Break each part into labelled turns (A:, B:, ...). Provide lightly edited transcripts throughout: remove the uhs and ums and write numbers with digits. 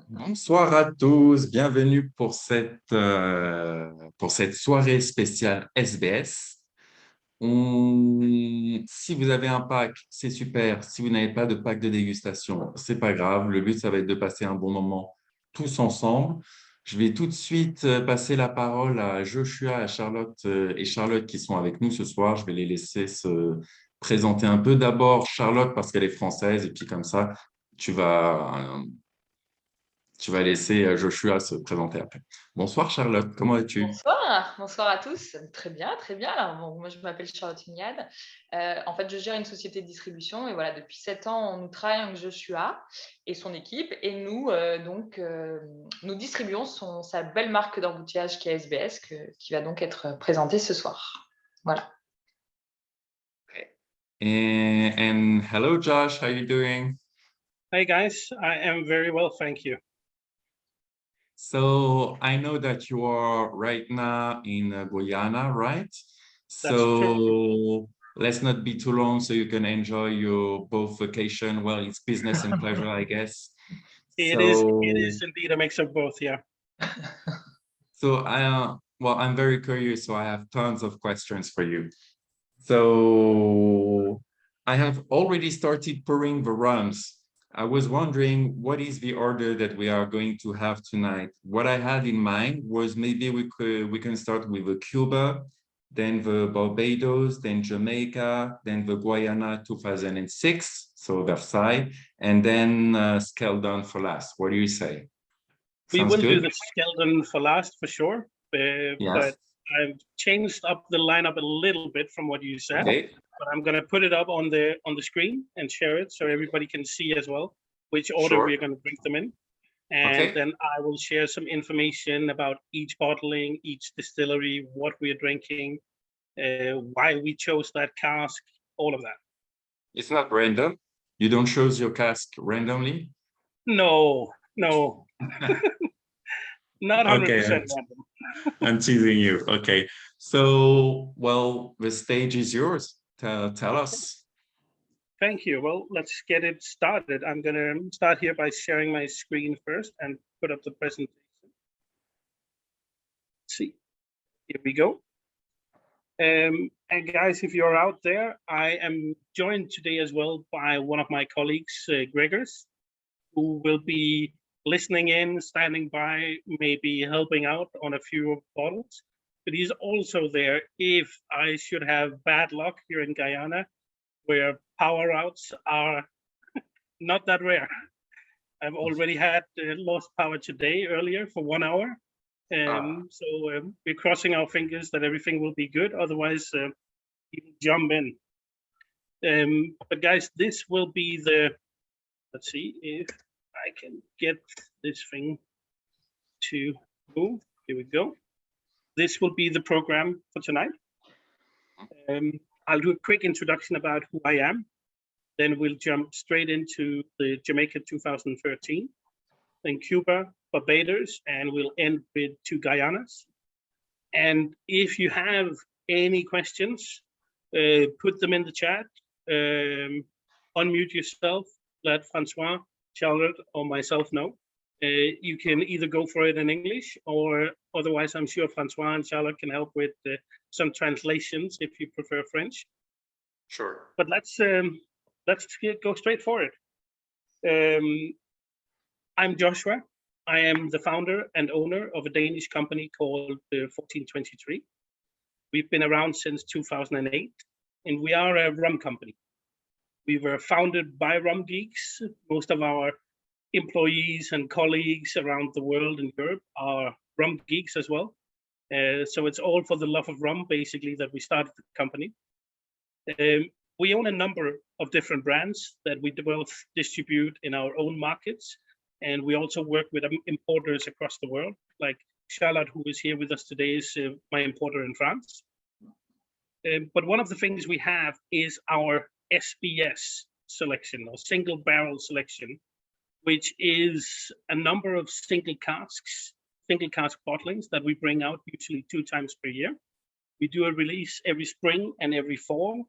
A: Bonsoir à tous, bienvenue pour cette soirée spéciale SBS. Si vous avez un pack, c'est super. Si vous n'avez pas de pack de dégustation, c'est pas grave. Le but, ça va être de passer un bon moment tous ensemble. Je vais tout de suite passer la parole à Joshua, à Charlotte et Charlotte qui sont avec nous ce soir. Je vais les laisser se présenter un peu. D'abord, Charlotte, parce qu'elle est française, et puis comme ça, tu vas tu vas laisser Joshua se présenter après. Bonsoir Charlotte, comment vas-tu?
B: Bonsoir à tous. Très bien, très bien. Alors, bon, moi, je m'appelle Charlotte Milhade. En fait, je gère une société de distribution et voilà, depuis 7 ans, nous travaillons avec Joshua et son équipe et nous, nous distribuons sa belle marque d'embouteillage qui est SBS, qui va donc être présentée ce soir. Voilà.
A: And hello Josh, how are you doing?
C: Hey guys, I am very well, thank you.
A: So I know that you are right now in Guyana, right?
C: That's true.
A: Let's not be too long so you can enjoy your both vacation. Well, it's business and pleasure, I guess.
C: It is indeed a mix of both, yeah.
A: I'm very curious, so I have tons of questions for you. So I have already started pouring the rhums. I was wondering what is the order that we are going to have tonight. What I had in mind was maybe we can start with the Cuba, then the Barbados, then Jamaica, then the Guyana 2006, so Versailles, and then Skeldon for last. What do you say?
C: We
A: Sounds
C: will
A: good?
C: do the Skeldon for last for sure,
A: Yes.
C: but I've changed up the lineup a little bit from what you said.
A: Okay.
C: But I'm going to put it up on the screen and share it so everybody can see as well which order
A: Sure.
C: we're going to drink them in. And then I will share some information about each bottling, each distillery, what we're drinking, why we chose that cask, all of that.
A: It's not random. You don't choose your cask randomly?
C: No. Not 100%
A: Okay,
C: random.
A: I'm teasing you. Okay. So, well, the stage is yours. Tell us.
C: Thank you. Well, let's get it started. I'm going to start here by sharing my screen first and put up the presentation. Let's see. Here we go. And guys, if you're out there, I am joined today as well by one of my colleagues, Gregors, who will be listening in, standing by, maybe helping out on a few bottles. But he's also there if I should have bad luck here in Guyana, where power outs are not that rare. I've already had lost power today earlier for 1 hour. So we're crossing our fingers that everything will be good. Otherwise, you jump in. But guys, this will be let's see if I can get this thing to move. Here we go. This will be the program for tonight. I'll do a quick introduction about who I am. Then we'll jump straight into the Jamaica 2013, then Cuba, Barbados, and we'll end with 2 Guyanas. And if you have any questions, put them in the chat, unmute yourself, let François, Charlotte, or myself know. You can either go for it in English, or otherwise I'm sure François and Charlotte can help with some translations if you prefer French.
A: Sure.
C: But let's go straight for it. I'm Joshua. I am the founder and owner of a Danish company called 1423. We've been around since 2008, and we are a rum company. We were founded by rum geeks. Most of our employees and colleagues around the world in Europe are rum geeks as well. So it's all for the love of rum, basically, that we started the company. We own a number of different brands that we both distribute in our own markets. And we also work with importers across the world, like Charlotte, who is here with us today, is my importer in France. But one of the things we have is our SBS selection, or single barrel selection, which is a number of single cask bottlings that we bring out usually 2 times per year. We do a release every spring and every fall.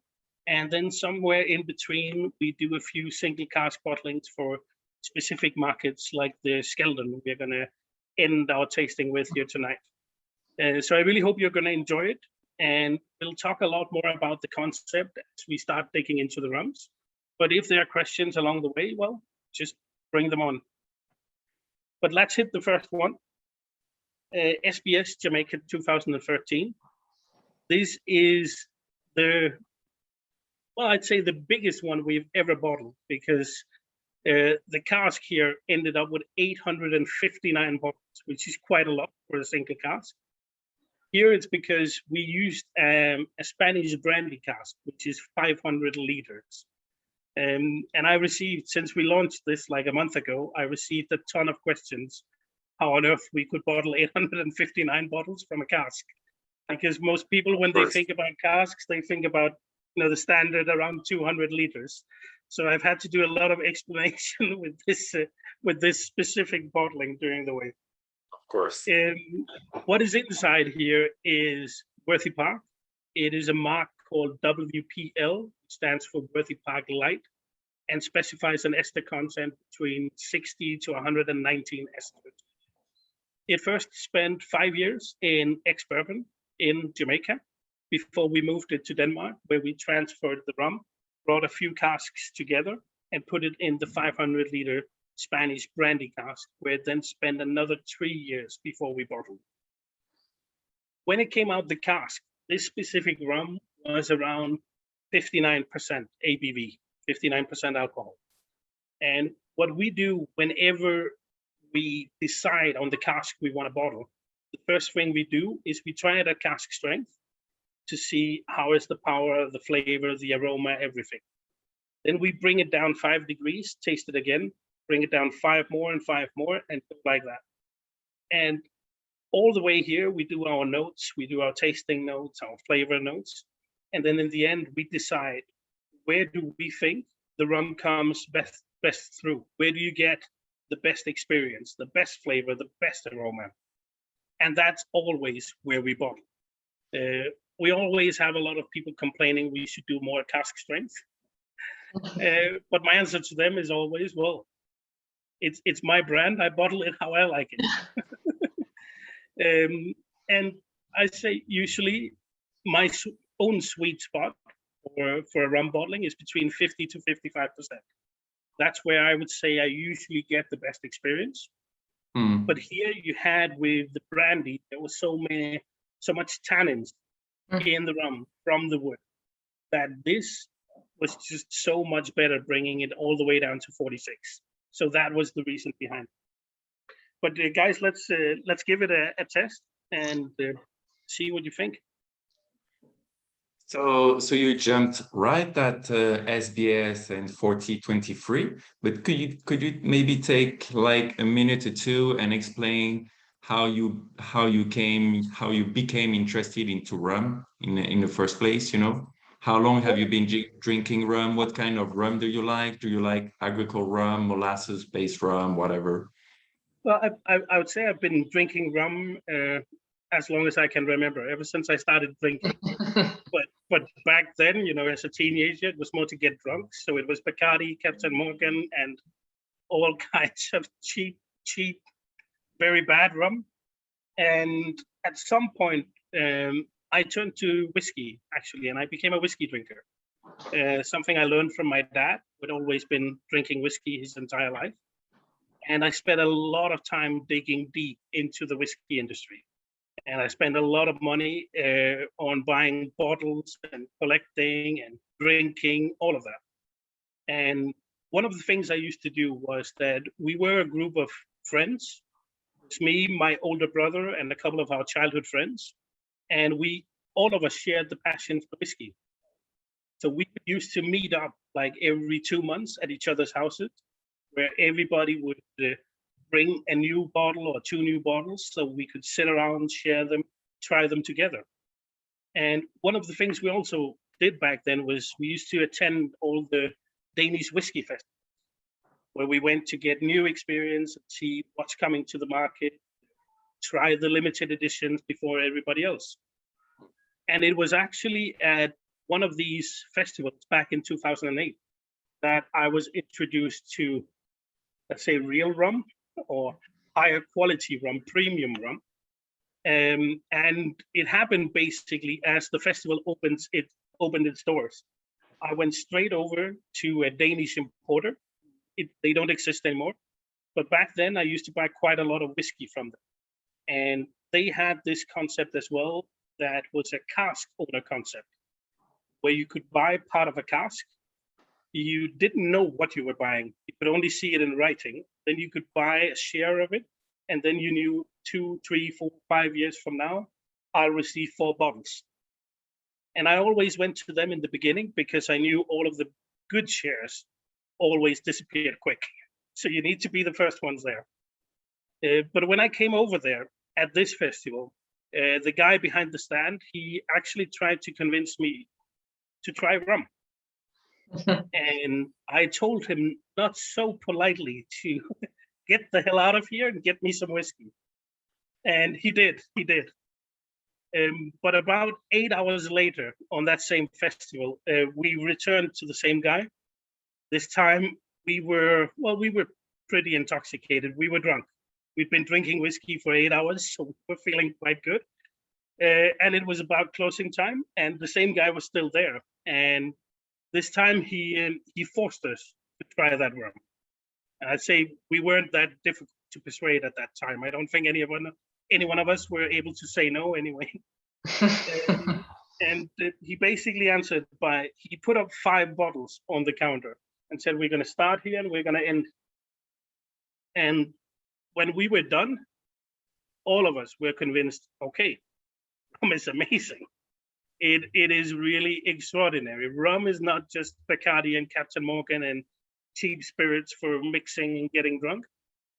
C: And then somewhere in between, we do a few single cask bottlings for specific markets like the Skeldon we're going to end our tasting with here tonight. So I really hope you're going to enjoy it. And we'll talk a lot more about the concept as we start digging into the rums. But if there are questions along the way, well, just bring them on. But let's hit the first one. SBS Jamaica 2013. This is I'd say the biggest one we've ever bottled, because the cask here ended up with 859 bottles, which is quite a lot for a single cask. Here it's because we used a Spanish brandy cask, which is 500 liters. And I received, since we launched this like a month ago, I received a ton of questions how on earth we could bottle 859 bottles from a cask. Because most people, when they think about casks, they think about, the standard around 200 liters. So I've had to do a lot of explanation with this specific bottling during the way.
A: Of course.
C: What is inside here is Worthy Park. It is a mark called WPL, which stands for Worthy Park Light, and specifies an ester content between 60 to 119 esters. It first spent 5 years in ex-bourbon in Jamaica before we moved it to Denmark, where we transferred the rum, brought a few casks together, and put it in the 500-liter Spanish brandy cask, where it then spent another 3 years before we bottled. When it came out the cask, this specific rum was around 59% ABV, 59% alcohol. And what we do whenever we decide on the cask we want to bottle, the first thing we do is we try it at cask strength to see how is the power, the flavor, the aroma, everything. Then we bring it down 5 degrees, taste it again, bring it down 5 more and 5 more, and go like that. And all the way here, we do our notes, we do our tasting notes, our flavor notes. And then in the end, we decide, where do we think the rum comes best through? Where do you get the best experience, the best flavor, the best aroma? And that's always where we bottle. We always have a lot of people complaining we should do more cask strength. But my answer to them is always, well, it's my brand. I bottle it how I like it. And I say usually my own sweet spot for a rum bottling is between 50 to 55%. That's where I would say I usually get the best experience. But here you had with the brandy, there was so much tannins in the rum from the wood that this was just so much better, bringing it all the way down to 46. So that was the reason behind it. But guys, let's give it a test and see what you think.
A: So you jumped right at SBS and 4023, but could you maybe take like a minute or two and explain how you became interested into rum in the first place? How long have you been drinking rum? What kind of rum do you like? Do you like agricole rum, molasses-based rum, whatever?
C: Well, I would say I've been drinking rum as long as I can remember, ever since I started drinking. But back then, as a teenager, it was more to get drunk. So it was Bacardi, Captain Morgan, and all kinds of cheap, very bad rum. And at some point, I turned to whiskey, actually, and I became a whiskey drinker. Something I learned from my dad, who had always been drinking whiskey his entire life. And I spent a lot of time digging deep into the whiskey industry. And I spent a lot of money on buying bottles and collecting and drinking, all of that. And one of the things I used to do was that we were a group of friends. It's me, my older brother, and a couple of our childhood friends. And all of us shared the passion for whiskey. So we used to meet up like every 2 months at each other's houses, where everybody would bring a new bottle or 2 new bottles so we could sit around, share them, try them together. And one of the things we also did back then was we used to attend all the Danish whiskey festivals, where we went to get new experience and see what's coming to the market, try the limited editions before everybody else. And it was actually at one of these festivals back in 2008 that I was introduced to let's say, real rum or higher quality rum, premium rum. And it happened basically as the festival opened its doors. I went straight over to a Danish importer. They don't exist anymore. But back then, I used to buy quite a lot of whiskey from them. And they had this concept as well that was a cask owner concept, where you could buy part of a cask. You didn't know what you were buying. You could only see it in writing. Then you could buy a share of it. And then you knew 2, 3, 4, 5 years from now, I'll receive 4 bottles. And I always went to them in the beginning because I knew all of the good shares always disappeared quick. So you need to be the first ones there. But when I came over there at this festival, the guy behind the stand, he actually tried to convince me to try rum. And I told him not so politely to get the hell out of here and get me some whiskey. And he did. But about 8 hours later on that same festival, we returned to the same guy. This time we were pretty intoxicated. We were drunk. We'd been drinking whiskey for 8 hours, so we were feeling quite good. And it was about closing time, and the same guy was still there. And this time he forced us to try that rum. And I'd say we weren't that difficult to persuade at that time. I don't think any one of us were able to say no anyway. And he basically answered he put up 5 bottles on the counter and said, we're going to start here and we're going to end. And when we were done, all of us were convinced, okay, rum is amazing. It is really extraordinary. Rum is not just Bacardi and Captain Morgan and cheap spirits for mixing and getting drunk.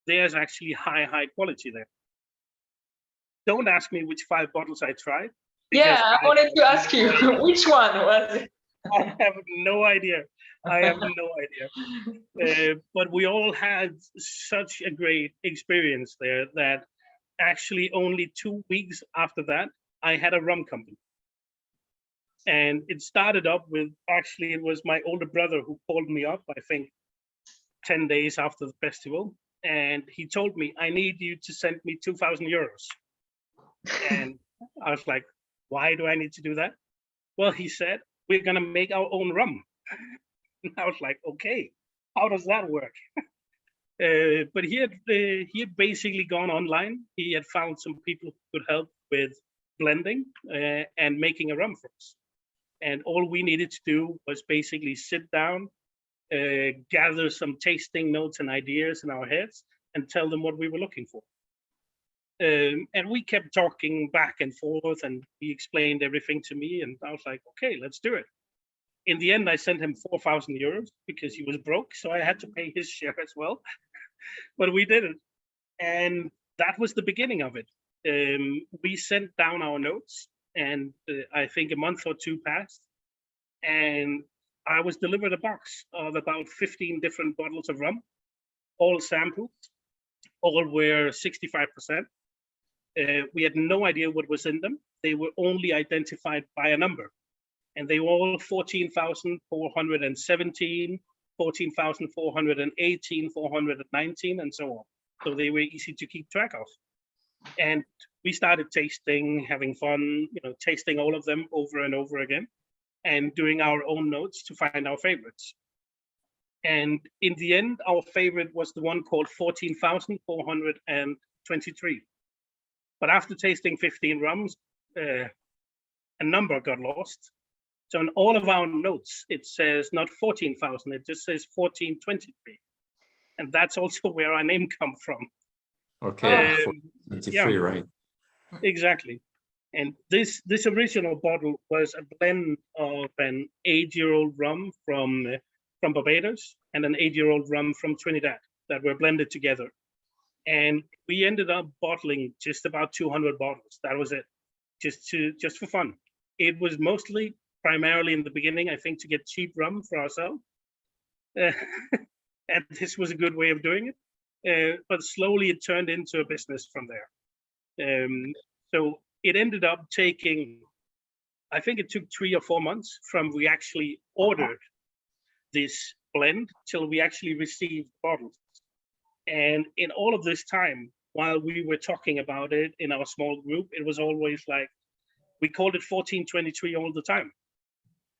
C: There's actually high quality there. Don't ask me which 5 bottles I tried.
B: Yeah, I wanted to ask you, which one was it?
C: I have no idea. But we all had such a great experience there that actually only 2 weeks after that, I had a rum company. And it started up with, actually, it was my older brother who called me up, I think, 10 days after the festival. And he told me, I need you to send me 2,000 euros. And I was like, why do I need to do that? Well, he said, we're going to make our own rum. And I was like, okay, how does that work? But he had basically gone online. He had found some people who could help with blending and making a rum for us. And all we needed to do was basically sit down, gather some tasting notes and ideas in our heads, and tell them what we were looking for. And we kept talking back and forth, and he explained everything to me, and I was like, okay, let's do it. In the end, I sent him 4,000 euros because he was broke, so I had to pay his share as well. But we did it, and that was the beginning of it. We sent down our notes, and I think a month or 2 passed, and I was delivered a box of about 15 different bottles of rum, all samples, all were 65%. We had no idea what was in them. They were only identified by a number, and they were all 14,417, 14,418, 419, and so on. So they were easy to keep track of. And we started tasting, having fun, tasting all of them over and over again, and doing our own notes to find our favorites. And in the end, our favorite was the one called 14,423. But after tasting 15 rums, a number got lost. So in all of our notes, it says not 14,000, it just says 1423. And that's also where our name comes from.
A: Okay, 23, right?
C: Exactly. And this original bottle was a blend of an 8-year-old rum from Barbados and an 8-year-old rum from Trinidad that were blended together. And we ended up bottling just about 200 bottles. That was it, just for fun. It was primarily in the beginning, I think, to get cheap rum for ourselves. And this was a good way of doing it. But slowly it turned into a business from there. So it ended up taking, I think it took 3 or 4 months from we actually ordered this blend till we actually received bottles. And in all of this time, while we were talking about it in our small group, it was always like, we called it 1423 all the time.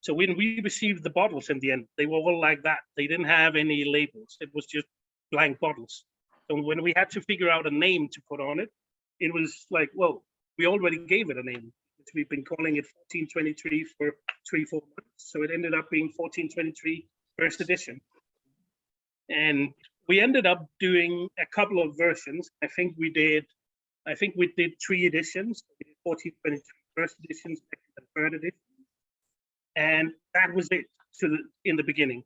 C: So when we received the bottles in the end, they were all like that. They didn't have any labels. It was just blank bottles. So when we had to figure out a name to put on it, it was like, well, we already gave it a name. We've been calling it 1423 for 3-4 months. So it ended up being 1423 first edition. And we ended up doing a couple of versions. I think we did 3 editions. We did 1423 first edition, second and third edition. And that was it in the beginning.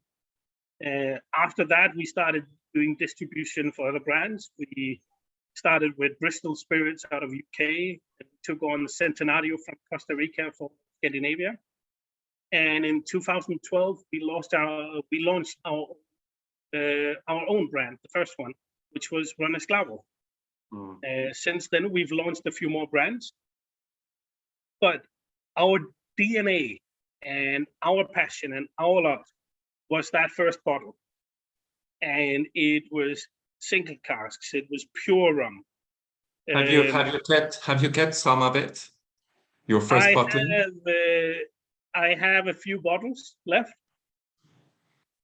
C: After that, we started doing distribution for other brands. We started with Bristol Spirits out of UK, and took on Centenario from Costa Rica for Scandinavia. And in 2012, we launched our own brand, the first one, which was Ron Esclavo. Since then, we've launched a few more brands. But our DNA and our passion and our love was that first bottle. And it was single casks, it was pure rum.
A: Have you kept some of it? Your first bottle?
C: I have a few bottles left.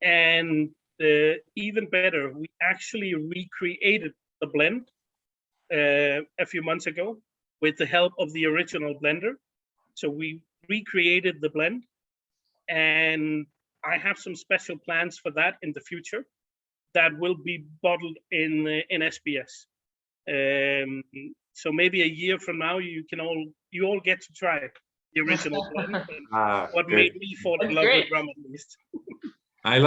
C: And even better, we actually recreated the blend a few months ago with the help of the original blender. So we recreated the blend, and I have some special plans for that in the future that will be bottled in SBS. So maybe a year from now, you all get to try the original blend. What made me fall in love with rum, at least.
A: I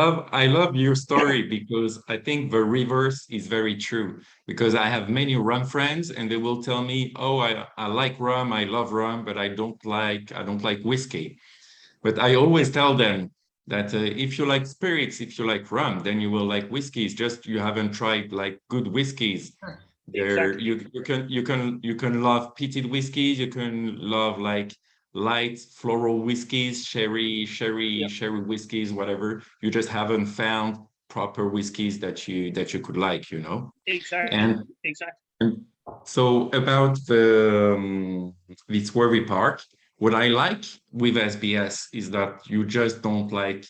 A: love your story, because I think the reverse is very true, because I have many rum friends and they will tell me, oh, I like rum, I love rum, but I don't like whiskey. But I always tell them that if you like spirits, if you like rum, then you will like whiskeys. Just you haven't tried like good whiskeys.
C: Exactly.
A: You can love peated whiskeys, you can love like light floral whiskeys, sherry whiskeys, whatever. You just haven't found proper whiskeys that you could like, you know.
C: Exactly.
A: And so about the this Warby Park, what I like with SBS is that you just don't like,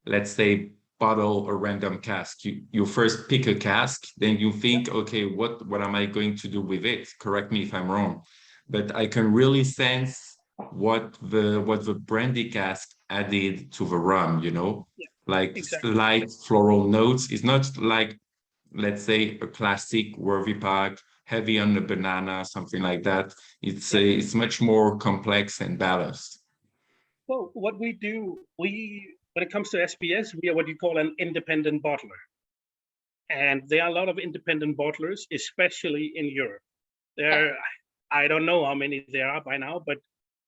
A: let's say, bottle a random cask. You first pick a cask, then you think, okay, what am I going to do with it? Correct me if I'm wrong, but I can really sense what the brandy cask added to the rum, you know, like slight floral notes. It's not like, let's say, a classic Warby Park, heavy on the banana, something like that. It's much more complex and balanced.
C: Well, what we do, when it comes to SBS, we are what you call an independent bottler. And there are a lot of independent bottlers, especially in Europe. I don't know how many there are by now, but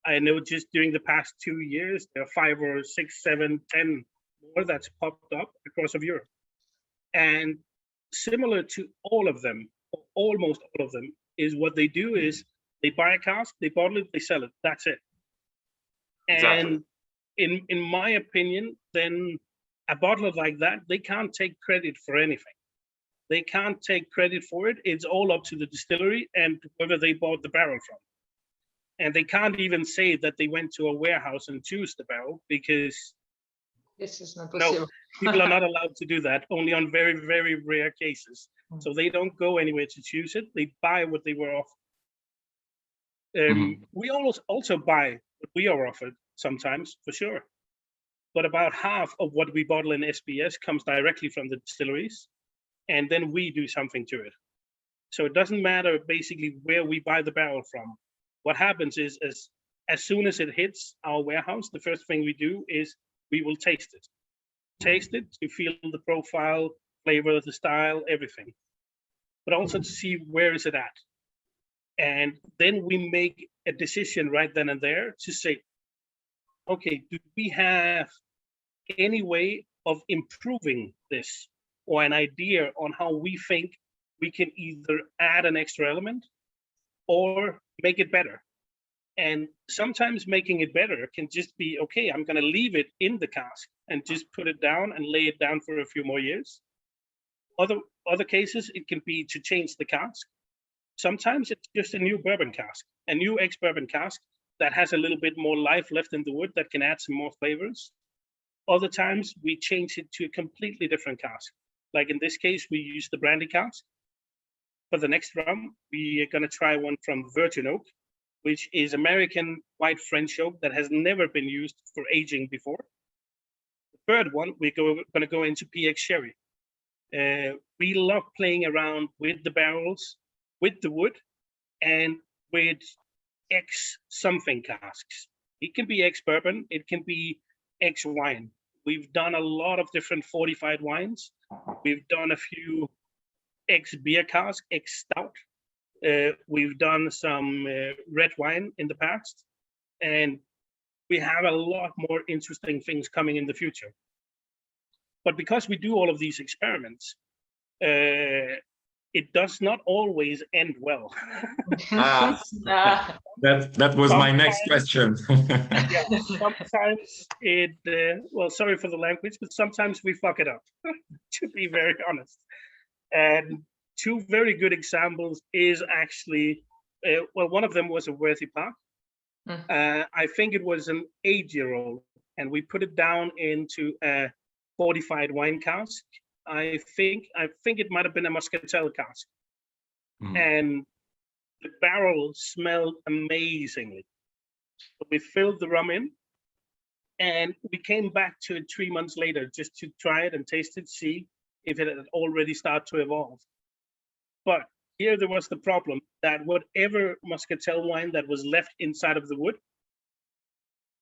C: I know just during the past 2 years, there are 5 or 6, 7, 10 more that's popped up across of Europe. And similar to all of them, or almost all of them, is what they do is they buy a cask, they bottle it, they sell it. That's it.
A: Exactly.
C: And in my opinion, then a bottler like that, they can't take credit for anything. They can't take credit for it. It's all up to the distillery and whoever they bought the barrel from. And they can't even say that they went to a warehouse and choose the barrel, because
B: this is not possible.
C: No, people are not allowed to do that, only on very, very rare cases. So they don't go anywhere to choose it. They buy what they were offered. We also buy what we are offered sometimes, for sure. But about half of what we bottle in SBS comes directly from the distilleries, and then we do something to it. So it doesn't matter basically where we buy the barrel from. What happens is, as soon as it hits our warehouse, the first thing we do is we will taste it. Taste it to feel the profile, flavor, the style, everything. But also to see where is it at. And then we make a decision right then and there to say, okay, do we have any way of improving this, or an idea on how we think we can either add an extra element or make it better? And sometimes making it better can just be, okay, I'm going to leave it in the cask and just put it down and lay it down for a few more years. Other cases, it can be to change the cask. Sometimes it's just a new bourbon cask, a new ex-bourbon cask that has a little bit more life left in the wood that can add some more flavors. Other times we change it to a completely different cask. Like in this case, we use the brandy cask. For the next rum, we are going to try one from Virgin Oak, which is American white French oak that has never been used for aging before. The third one, we're going to go into PX Sherry. We love playing around with the barrels, with the wood, and with X something casks. It can be X bourbon, it can be X wine. We've done a lot of different fortified wines. We've done a few X beer cask, X stout. We've done some red wine in the past, and we have a lot more interesting things coming in the future. But because we do all of these experiments, it does not always end well.
A: That was my next question.
C: Yeah, sometimes well, sorry for the language, but sometimes we fuck it up, to be very honest. And two very good examples is actually, well, one of them was a Worthy Park. I think it was an 8-year-old, and we put it down into a fortified wine cask. I think it might have been a Muscatel cask. And the barrel smelled amazingly. So we filled the rum in, and we came back to it 3 months later just to try it and taste it, see if it had already started to evolve. But here there was the problem that whatever Muscatel wine that was left inside of the wood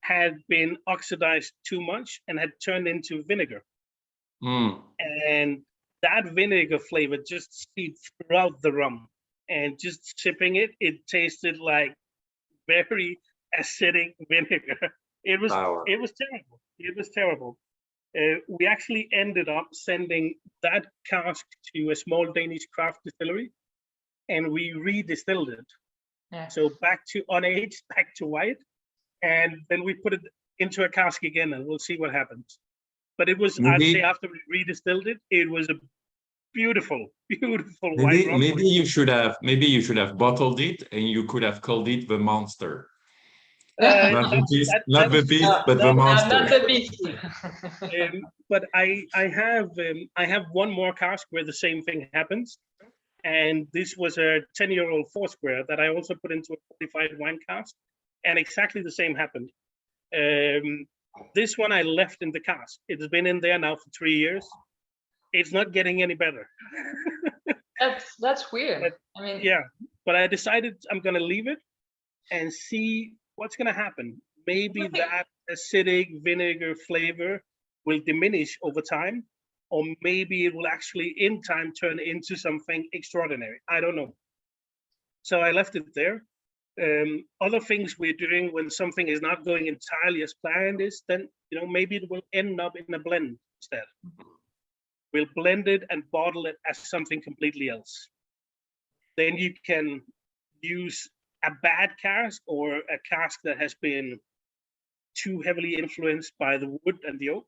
C: had been oxidized too much and had turned into vinegar. And that vinegar flavor just seeped throughout the rum. And just sipping it, it tasted like very acidic vinegar. It was terrible. It was terrible. We actually ended up sending that cask to a small Danish craft distillery, and we redistilled it.
B: Yeah.
C: So back to unaged, back to white, and then we put it into a cask again, and we'll see what happens. But it was, I'd say, after we redistilled it, it was a beautiful, beautiful white rum.
A: Maybe you should have bottled it, and you could have called it the Monster. Not the beast, but the Monster.
B: Not the beast.
C: But I have one more cask where the same thing happens, and this was a 10-year-old Foursquare that I also put into a fortified wine cask, and exactly the same happened. This one I left in the cask. It's been in there now for 3 years. It's not getting any better.
B: That's weird.
C: But,
B: I mean,
C: yeah, but I decided I'm going to leave it and see what's going to happen. Maybe that acidic vinegar flavor will diminish over time, or maybe it will actually in time turn into something extraordinary. I don't know. So I left it there. Other things we're doing when something is not going entirely as planned is then, maybe it will end up in a blend instead. We'll blend it and bottle it as something completely else. Then you can use a bad cask or a cask that has been too heavily influenced by the wood and the oak.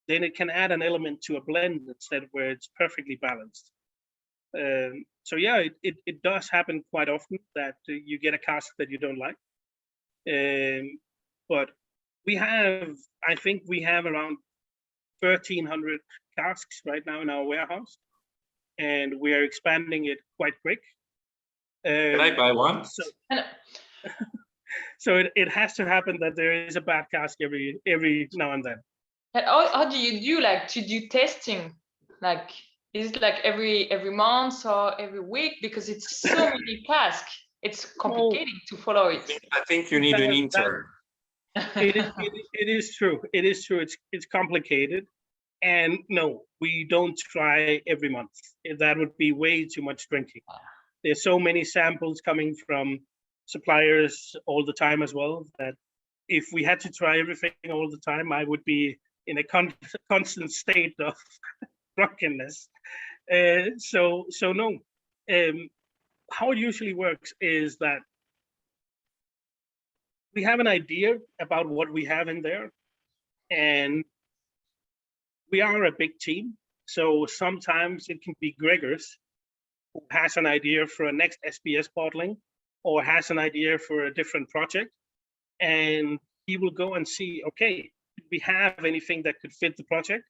C: Then it can add an element to a blend instead where it's perfectly balanced. So yeah, it does happen quite often that you get a cask that you don't like. But I think we have around 1,300 casks right now in our warehouse, and we are expanding it quite quick.
A: Can I buy one?
C: So it has to happen that there is a bad cask every now and then.
B: And how do you do to do testing? Like, is it like every month or every week? Because it's so many casks. It's complicated to follow it.
A: I think you need an intern.
C: It is true. It is true. It's complicated. And no, we don't try every month. That would be way too much drinking. There's so many samples coming from suppliers all the time as well, that if we had to try everything all the time, I would be in a constant state of drunkenness. So no. How it usually works is that we have an idea about what we have in there, and we are a big team. So sometimes it can be Gregor's who has an idea for a next SBS bottling or has an idea for a different project. And he will go and see, okay, do we have anything that could fit the project?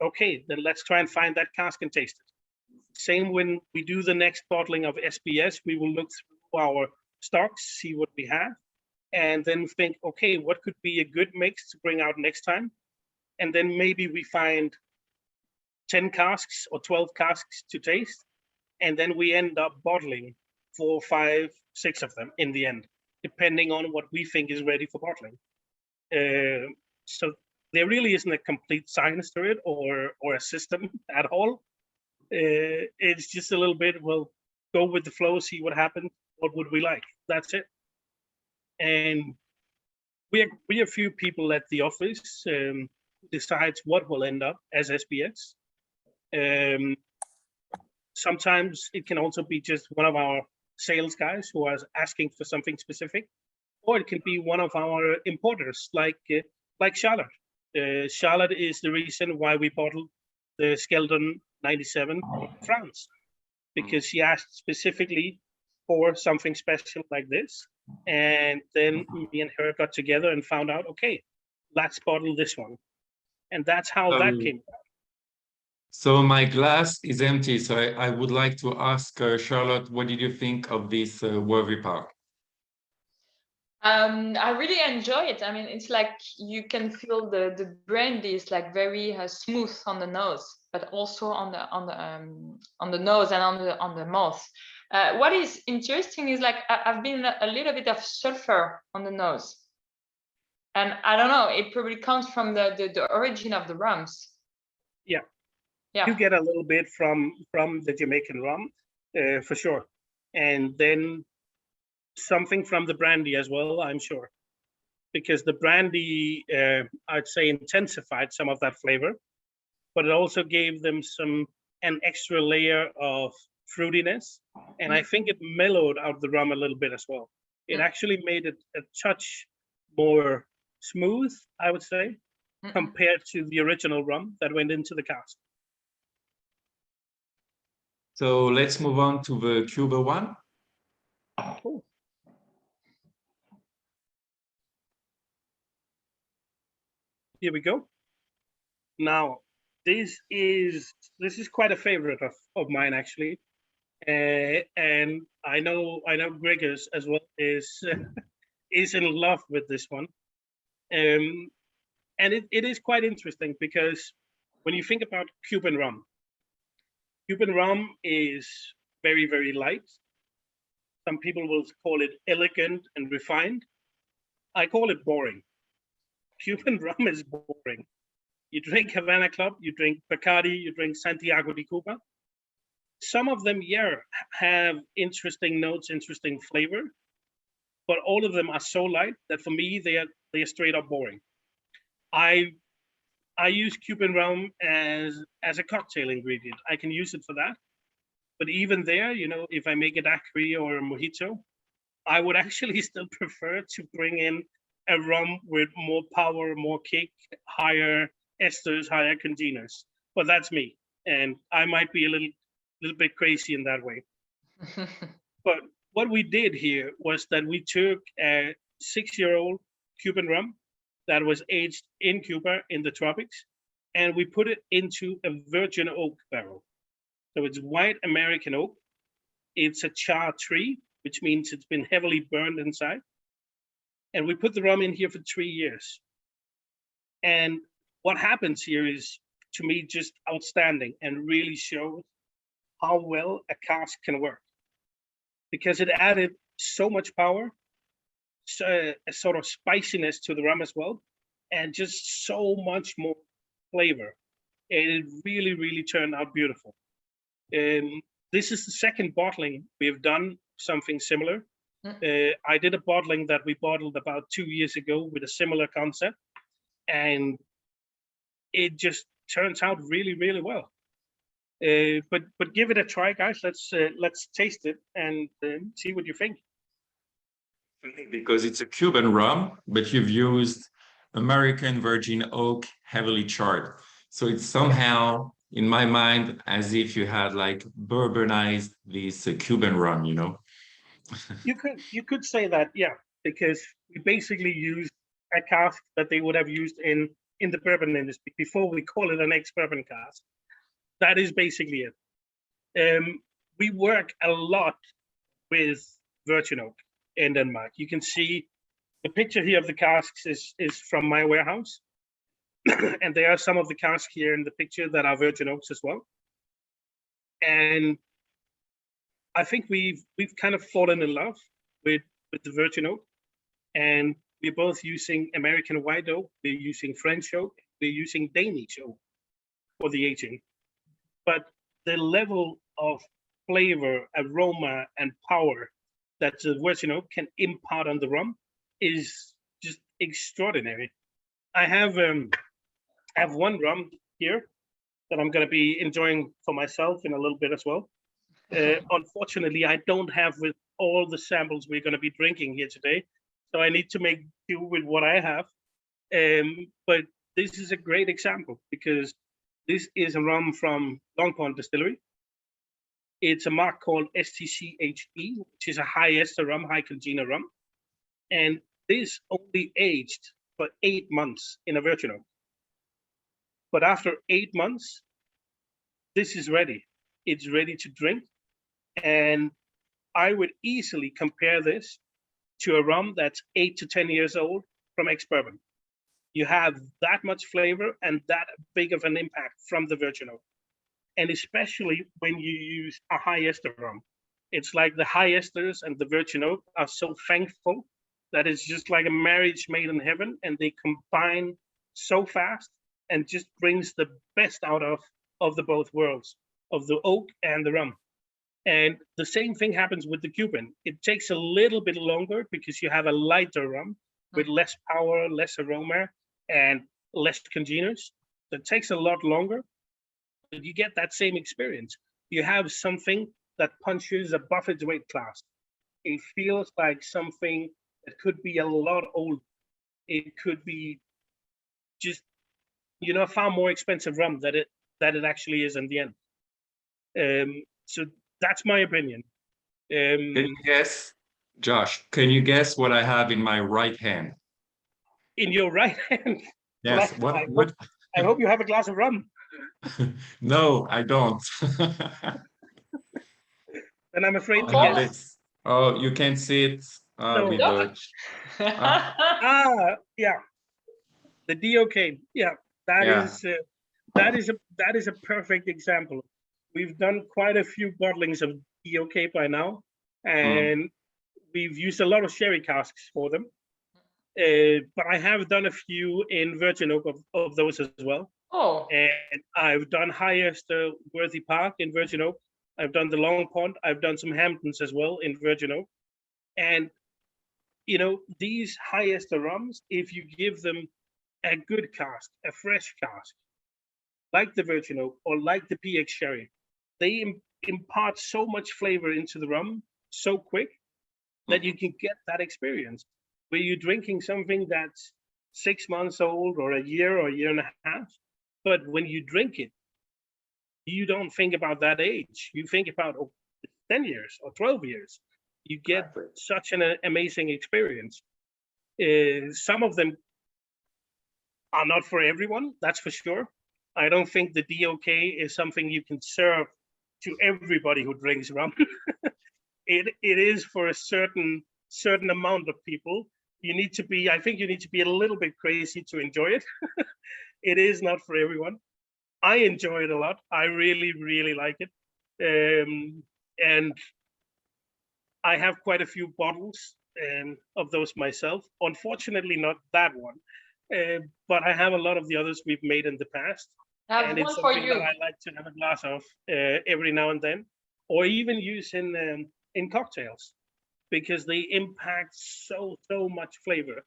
C: Okay, then let's try and find that cask and taste it. Same when we do the next bottling of SBS, we will look through our stocks, see what we have, and then think, okay, what could be a good mix to bring out next time? And then maybe we find 10 casks or 12 casks to taste, and then we end up bottling 4, 5, 6 of them in the end, depending on what we think is ready for bottling. So there really isn't a complete science to it or a system at all. It's just a little bit, well, go with the flow, see what happens, what would we like? That's it. And we are a few people at the office decides what will end up as SBS. Sometimes it can also be just one of our sales guys who is asking for something specific, or it can be one of our importers, like Charlotte. Charlotte is the reason why we bottled the Skeldon 97 from France, because she asked specifically for something special like this. And then me and her got together and found out, okay, let's bottle this one. And that's how that came about.
A: So my glass is empty. So I would like to ask Charlotte, what did you think of this worthy park?
B: I really enjoy it. I mean, it's like you can feel the brandy is like very smooth on the nose, but also on the nose and on the mouth. What is interesting is like I've been a little bit of sulfur on the nose, and I don't know. It probably comes from the origin of the rums.
C: Yeah.
B: Yeah.
C: You get a little bit from the Jamaican rum, for sure, and then something from the brandy as well, I'm sure, because the brandy, I'd say, intensified some of that flavor, but it also gave them an extra layer of fruitiness, and I think it mellowed out the rum a little bit as well. It actually made it a touch more smooth, I would say, compared to the original rum that went into the cask.
A: So let's move on to the Cuba one.
C: Cool. Here we go. Now, this is quite a favorite of mine, actually, and I know Gregor's as well is in love with this one, and it is quite interesting because when you think about Cuban rum is very, very light. Some people will call it elegant and refined. I call it boring. Cuban rum is boring. You drink Havana Club, you drink Bacardi, you drink Santiago de Cuba. Some of them, yeah, have interesting notes, interesting flavor, but all of them are so light that for me they are straight up boring. I use Cuban rum as a cocktail ingredient. I can use it for that. But even there, you know, if I make a daiquiri or a mojito, I would actually still prefer to bring in a rum with more power, more kick, higher esters, higher congeners. But that's me. And I might be a little bit crazy in that way. But what we did here was that we took a 6-year-old Cuban rum that was aged in Cuba in the tropics, and we put it into a virgin oak barrel. So it's white American oak. It's a char tree, which means it's been heavily burned inside. And we put the rum in here for 3 years. And what happens here is, to me, just outstanding and really shows how well a cask can work. Because it added so much power, a sort of spiciness to the rum as well, and just so much more flavor. And it really, really turned out beautiful. This is the second bottling we've done something similar. I did a bottling that we bottled about 2 years ago with a similar concept, and it just turns out really, really well. But give it a try, guys. Let's taste it and see what you think.
A: Because it's a Cuban rum, but you've used American virgin oak heavily charred. So it's somehow in my mind as if you had like bourbonized this Cuban rum, you know?
C: You could say that, yeah, because we basically use a cask that they would have used in the bourbon industry before we call it an ex-bourbon cask. That is basically it. We work a lot with virgin oak in Denmark. You can see the picture here of the casks is from my warehouse. And there are some of the casks here in the picture that are virgin oaks as well. And I think we've kind of fallen in love with the virgin oak, and we're both using American white oak, we're using French oak, we're using Danish oak for the aging. But the level of flavor, aroma, and power that the virgin oak can impart on the rum is just extraordinary. I have one rum here that I'm going to be enjoying for myself in a little bit as well. Unfortunately, I don't have with all the samples we're going to be drinking here today, so I need to make do with what I have. But this is a great example because this is a rum from Long Pond Distillery. It's a marque called STCHE, which is a high ester rum, high congener rum. And this only aged for 8 months in a virgin oak. But after 8 months, this is ready. It's ready to drink. And I would easily compare this to a rum that's 8 to 10 years old from ex-bourbon. You have that much flavor and that big of an impact from the virgin oak. And especially when you use a high ester rum. It's like the high esters and the virgin oak are so thankful that it's just like a marriage made in heaven, and they combine so fast and just brings the best out of the both worlds, of the oak and the rum. And the same thing happens with the Cuban. It takes a little bit longer because you have a lighter rum with less power, less aroma, and less congeners. So it takes a lot longer, but you get that same experience. You have something that punches above its weight class. It feels like something that could be a lot older. It could be just, far more expensive rum that it actually is in the end. So that's my opinion.
A: Can you guess, Josh, can you guess what I have in my right hand?
C: In your right hand?
A: Yes.
C: Well, I hope you have a glass of rum.
A: No, I don't.
C: And I'm afraid to guess.
A: Oh, you can't see it.
C: No. Yeah. The DOK. Yeah, that is a perfect example. We've done quite a few bottlings of DOK by now, and we've used a lot of sherry casks for them. But I have done a few in virgin oak of those as well.
B: Oh.
C: And I've done high ester Worthy Park in virgin oak. I've done the Long Pond. I've done some Hamptons as well in virgin oak. And these high ester rums, if you give them a good cask, a fresh cask, like the virgin oak or like the PX sherry, they impart so much flavor into the rum so quick that you can get that experience where you're drinking something that's 6 months old or a year and a half. But when you drink it, you don't think about that age. You think about 10 years or 12 years. You get such an amazing experience. Some of them are not for everyone, that's for sure. I don't think the DOK is something you can serve to everybody who drinks rum. It is for a certain amount of people. I think you need to be a little bit crazy to enjoy it. It is not for everyone. I enjoy it a lot. I really, really like it. And I have quite a few bottles of those myself. Unfortunately, not that one. But I have a lot of the others we've made in the past. And it's something that I like to have a glass of every now and then, or even use in cocktails, because they impact so much flavor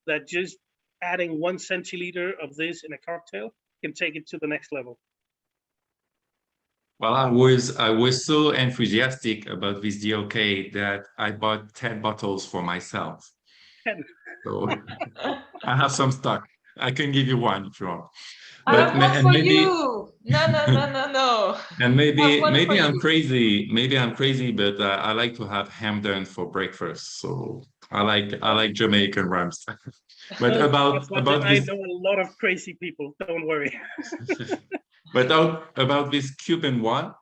C: that just adding 1 centiliter of this in a cocktail can take it to the next level.
A: Well, I was so enthusiastic about this DOK that I bought 10 bottles for myself.
C: 10.
A: So I have some stock. I can give you one if you want.
B: I have one for you. No.
A: And maybe
B: One for
A: I'm
B: you.
A: crazy, but I like to have ham done for breakfast. So I like Jamaican rhums. But about
C: I
A: this,
C: know a lot of crazy people. Don't worry.
A: but about this Cuban one,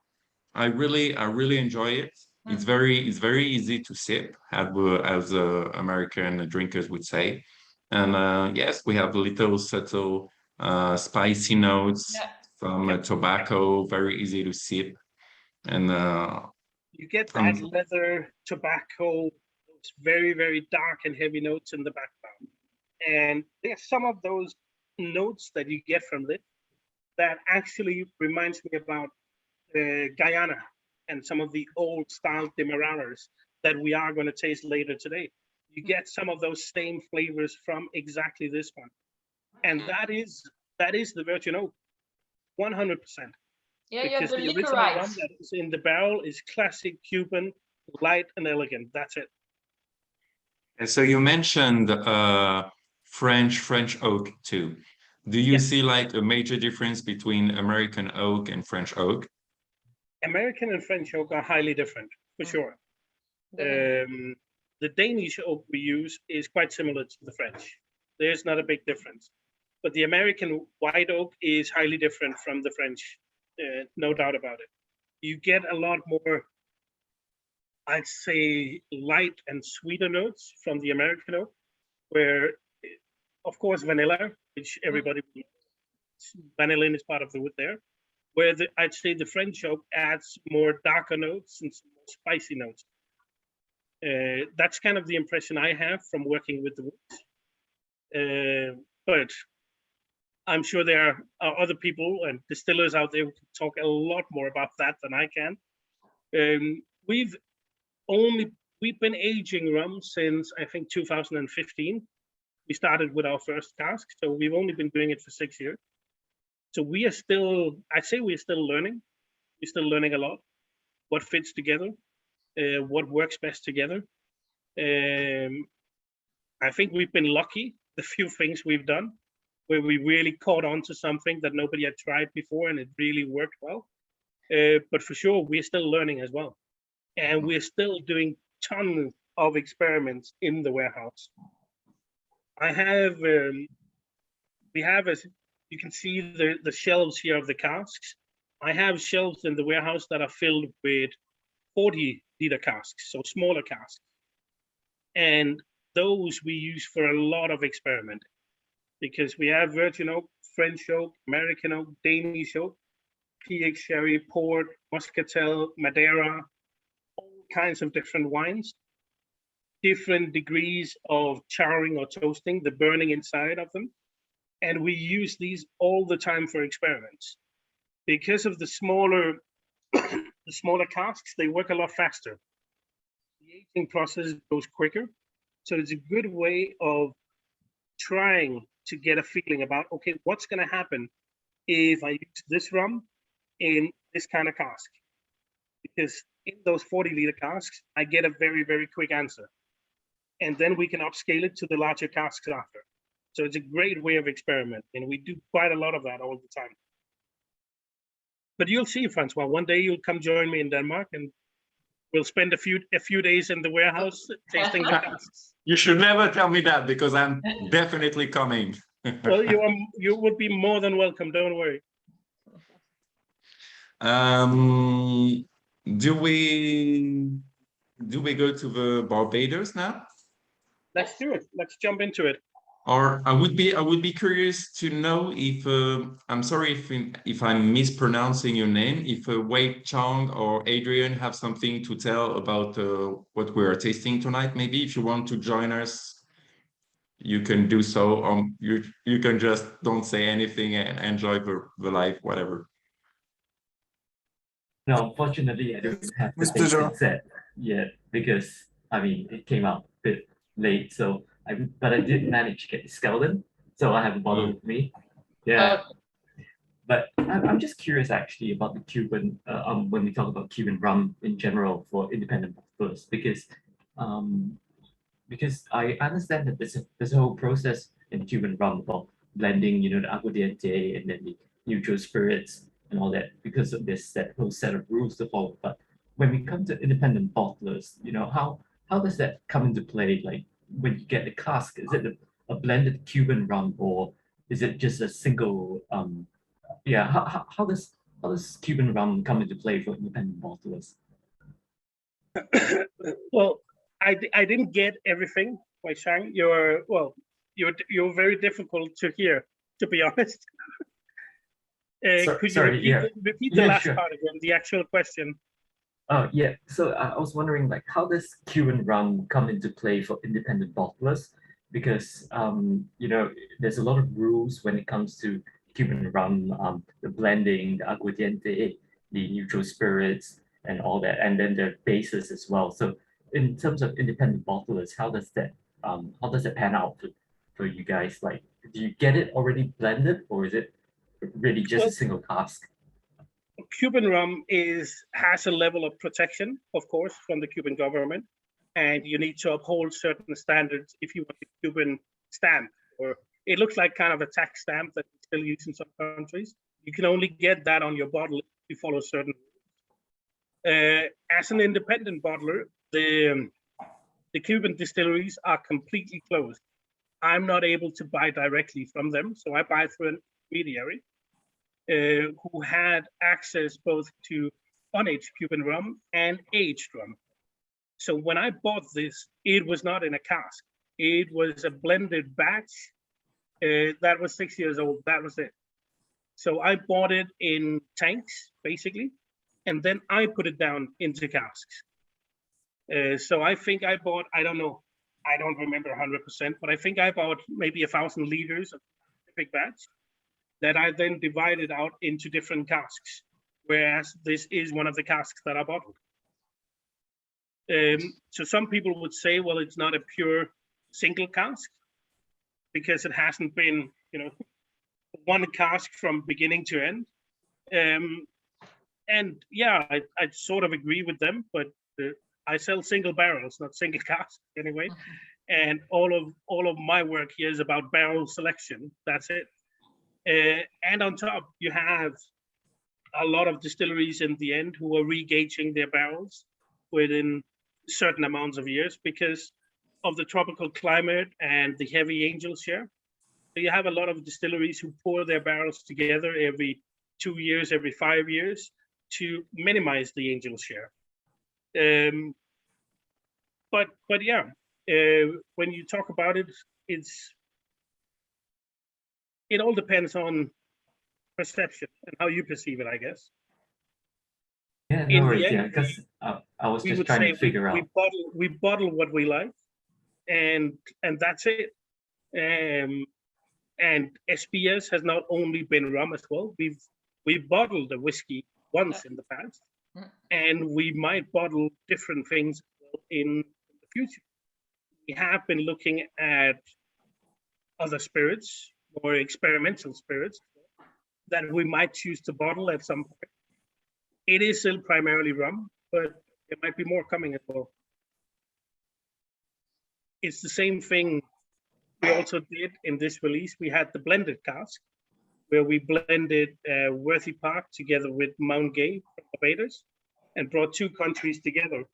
A: I really enjoy it. It's very easy to sip, as American drinkers would say. And yes, we have little subtle spicy notes,
B: Yeah.
A: some tobacco, very easy to sip. And
C: you get that leather, tobacco, those very, very dark and heavy notes in the background. And there's some of those notes that you get from this that actually reminds me about Guyana and some of the old style demararas that we are going to taste later today. You get some of those same flavors from exactly this one. And that is the virgin oak, 100%.
B: Yeah, you have
C: Because
B: the
C: the
B: liquor
C: original rum
B: rights.
C: that is in the barrel is classic Cuban, light and elegant. That's it.
A: And so you mentioned French oak too. Do you see like a major difference between American oak and French oak?
C: American and French oak are highly different, for sure. The Danish oak we use is quite similar to the French. There's not a big difference. But the American white oak is highly different from the French, no doubt about it. You get a lot more, I'd say, light and sweeter notes from the American oak, where, of course, vanilla, which everybody vanillin is part of the wood there, where I'd say the French oak adds more darker notes and some more spicy notes. That's kind of the impression I have from working with the woods. But I'm sure there are other people and distillers out there who can talk a lot more about that than I can. We've been aging rum since, I think, 2015. We started with our first cask, so we've only been doing it for 6 years. So we are still, I'd say we're still learning. We're still learning a lot. What fits together, what works best together. I think we've been lucky, the few things we've done, where we really caught on to something that nobody had tried before and it really worked well. But for sure, we're still learning as well. And we're still doing tons of experiments in the warehouse. We have, as you can see, the shelves here of the casks. I have shelves in the warehouse that are filled with 40-liter casks, so smaller casks. And those we use for a lot of experimenting, because we have virgin oak, French oak, American oak, Danish oak, PX sherry, port, muscatel, Madeira, all kinds of different wines, different degrees of charring or toasting, the burning inside of them. And we use these all the time for experiments. Because of the smaller casks, they work a lot faster. The aging process goes quicker. So it's a good way of trying to get a feeling about, okay, what's going to happen if I use this rum in this kind of cask? Because in those 40-liter casks, I get a very, very quick answer. And then we can upscale it to the larger casks after. So it's a great way of experimenting. And we do quite a lot of that all the time. But you'll see, Francois, one day you'll come join me in Denmark and we'll spend a few days in the warehouse tasting the casks.
A: You should never tell me that, because I'm definitely coming.
C: Well, you would be more than welcome. Don't worry.
A: Do we go to the Barbados now?
C: Let's do it. Let's jump into it.
A: Or I would be curious to know if I'm sorry if I'm mispronouncing your name. If Wei Chang or Adrian have something to tell about what we are tasting tonight. Maybe if you want to join us, you can do so. You can just don't say anything and enjoy the live, whatever.
D: No, unfortunately, I don't have the things to say yet, because I mean it came out a bit late. So but I did manage to get the Skeldon, so I have a bottle with me. Yeah. But I'm just curious actually about the Cuban, when we talk about Cuban rum in general for independent brewers, because I understand that there's a whole process in Cuban rum about blending, the aguardiente and then the neutral spirits and all that because of this whole set of rules to follow. But when we come to independent bottlers, how does that come into play? Like when you get the cask, is it a blended Cuban rum, or is it just a single? How does Cuban rum come into play for independent bottlers?
C: Well, I didn't get everything, Wai Shang. You're very difficult to hear, to be honest. Could you repeat the last part again, the actual question?
D: Oh, yeah. So I was wondering, like, how does Cuban rum come into play for independent bottlers? Because, there's a lot of rules when it comes to Cuban rum, the blending, the aguardiente, the neutral spirits, and all that, and then the bases as well. So in terms of independent bottlers, how does that pan out for you guys? Like, do you get it already blended, or is it really just a single cask?
C: Cuban rum has a level of protection, of course, from the Cuban government, and you need to uphold certain standards if you want a Cuban stamp, or it looks like kind of a tax stamp that we still use in some countries. You can only get that on your bottle if you follow certain rules. As an independent bottler, the Cuban distilleries are completely closed. I'm not able to buy directly from them, so I buy through an intermediary who had access both to unaged Cuban rum and aged rum. So when I bought this, it was not in a cask. It was a blended batch that was 6 years old. That was it. So I bought it in tanks, basically, and then I put it down into casks. So I think I bought, I don't know, I don't remember 100%, but I think I bought maybe 1,000 liters of a big batch that I then divided out into different casks, whereas this is one of the casks that I bottled. So some people would say, well, it's not a pure single cask because it hasn't been, one cask from beginning to end. And yeah, I sort of agree with them, but I sell single barrels, not single casks anyway. And all of my work here is about barrel selection. That's it. And on top, you have a lot of distilleries in the end who are regauging their barrels within certain amounts of years because of the tropical climate and the heavy angel share. So you have a lot of distilleries who pour their barrels together every 2 years, every 5 years to minimize the angel share. But yeah, when you talk about it, it all depends on perception and how you perceive it, I guess.
D: Yeah, no worries. Yeah, because I was just trying to figure out.
C: We bottle what we like, and that's it. And SBS has not only been rum as well. We've bottled the whiskey once in the past, and we might bottle different things in the future. We have been looking at other spirits or experimental spirits that we might choose to bottle at some point. It is still primarily rum, but there might be more coming as well. It's the same thing we also did in this release. We had the blended cask, where we blended Worthy Park together with Mount Gay from Barbados and brought two countries together.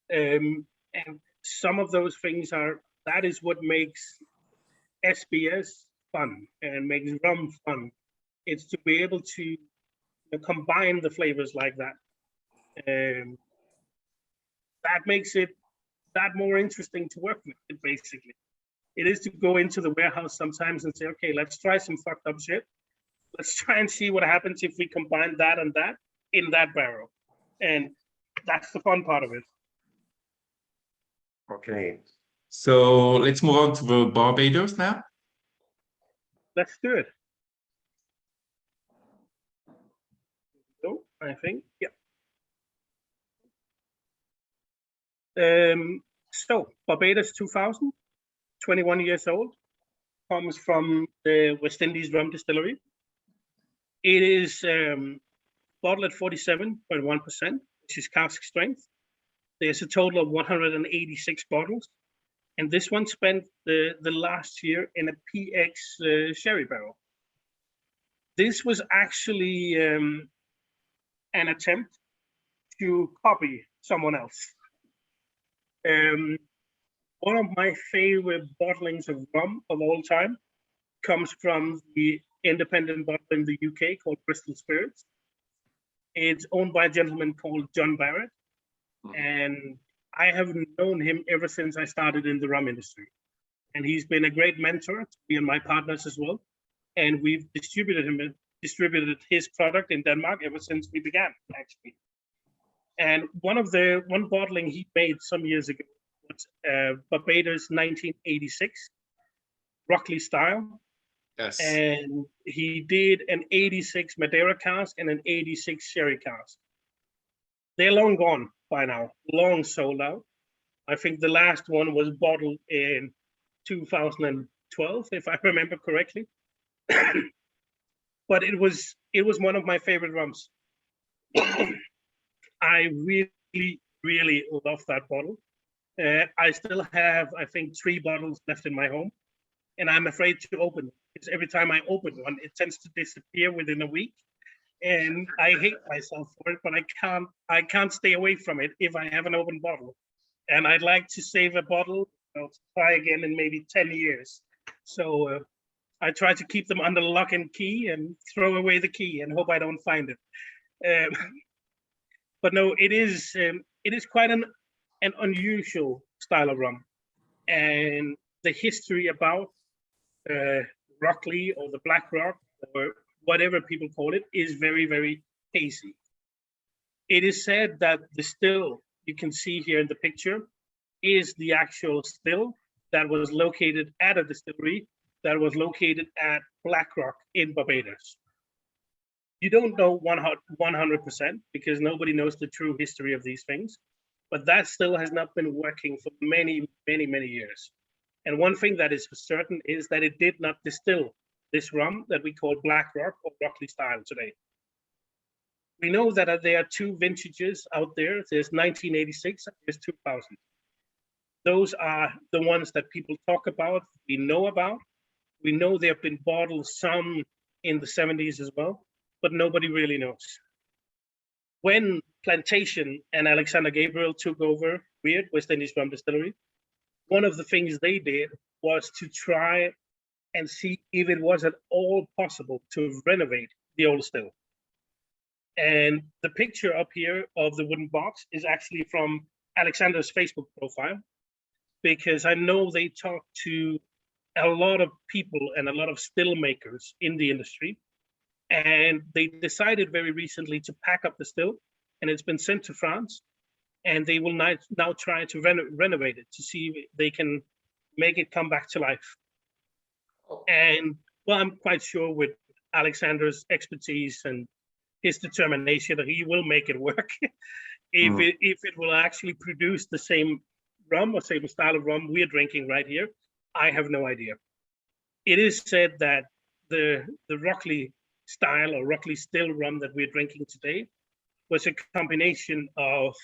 C: And some of those things that is what makes SBS fun and makes rum fun. It's to be able to combine the flavors like that. That makes it that more interesting to work with, basically. It is to go into the warehouse sometimes and say, okay, let's try some fucked up shit. Let's try and see what happens if we combine that and that in that barrel. And that's the fun part of it.
A: Okay. So let's move on to the Barbados now.
C: Let's do it. So I think, yeah. So Barbados 2000, 21 years old, comes from the West Indies Rum Distillery. It is bottled at 47.1%, which is cask strength. There's a total of 186 bottles. And this one spent the last year in a PX sherry barrel. This was actually an attempt to copy someone else. One of my favorite bottlings of rum of all time comes from the independent bottler in the UK called Bristol Spirits. It's owned by a gentleman called John Barrett, and I have known him ever since I started in the rum industry. And he's been a great mentor to me and my partners as well. And we've distributed his product in Denmark ever since we began, actually. And one bottling he made some years ago was Barbados 1986, Rockley style.
A: Yes.
C: And he did an 86 Madeira cask and an 86 sherry cask. They're long gone by now, long sold out. I think the last one was bottled in 2012, if I remember correctly. But it was one of my favorite rums. I really, really love that bottle. I still have, I think, 3 bottles left in my home, and I'm afraid to open it because every time I open one, it tends to disappear within a week, and I hate myself for it. But I can't stay away from it if I have an open bottle, and I'd like to save a bottle. I'll try again in maybe 10 years. So I try to keep them under lock and key and throw away the key and hope I don't find it. But no, it is quite an unusual style of rum, and the history about Rockley or the Black Rock or whatever people call it is very, very hazy. It is said that the still you can see here in the picture is the actual still that was located at a distillery that was located at Black Rock in Barbados. You don't know 100% because nobody knows the true history of these things, but that still has not been working for many, many, many years. And one thing that is for certain is that it did not distill this rum that we call Black Rock or Rockley style today. We know that there are 2 vintages out there. There's 1986 and there's 2000. Those are the ones that people talk about, we know about. We know there have been bottled some in the 70s as well, but nobody really knows. When Plantation and Alexander Gabriel took over Weird West Indies Rum Distillery, one of the things they did was to try and see if it was at all possible to renovate the old still. And the picture up here of the wooden box is actually from Alexander's Facebook profile, because I know they talk to a lot of people and a lot of still makers in the industry. And they decided very recently to pack up the still, and it's been sent to France. And they will now try to renovate it to see if they can make it come back to life. And well, I'm quite sure with Alexander's expertise and his determination that he will make it work. If it will actually produce the same rum or same style of rum we're drinking right here, I have no idea. It is said that the Rockley style or Rockley still rum that we're drinking today was a combination of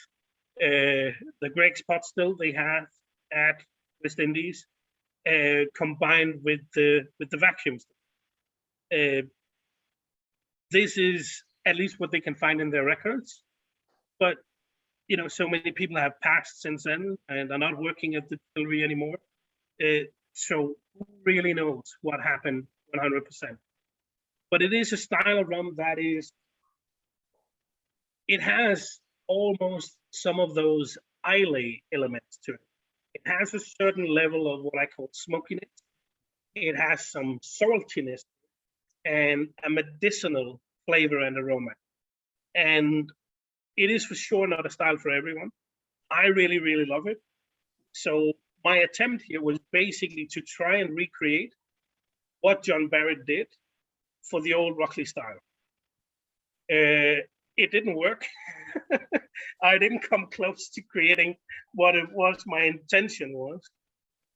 C: the Greg's pot still they have at West Indies combined with the vacuum still. This is at least what they can find in their records, but you know, so many people have passed since then and are not working at the distillery anymore. So who really knows what happened 100%? But it is a style of rum that it has almost some of those Islay elements to it. It has a certain level of what I call smokiness. It has some saltiness and a medicinal flavor and aroma. And it is for sure not a style for everyone. I really, really love it. So my attempt here was basically to try and recreate what John Barrett did for the old Rockley style. It didn't work. I didn't come close to creating what it was my intention was.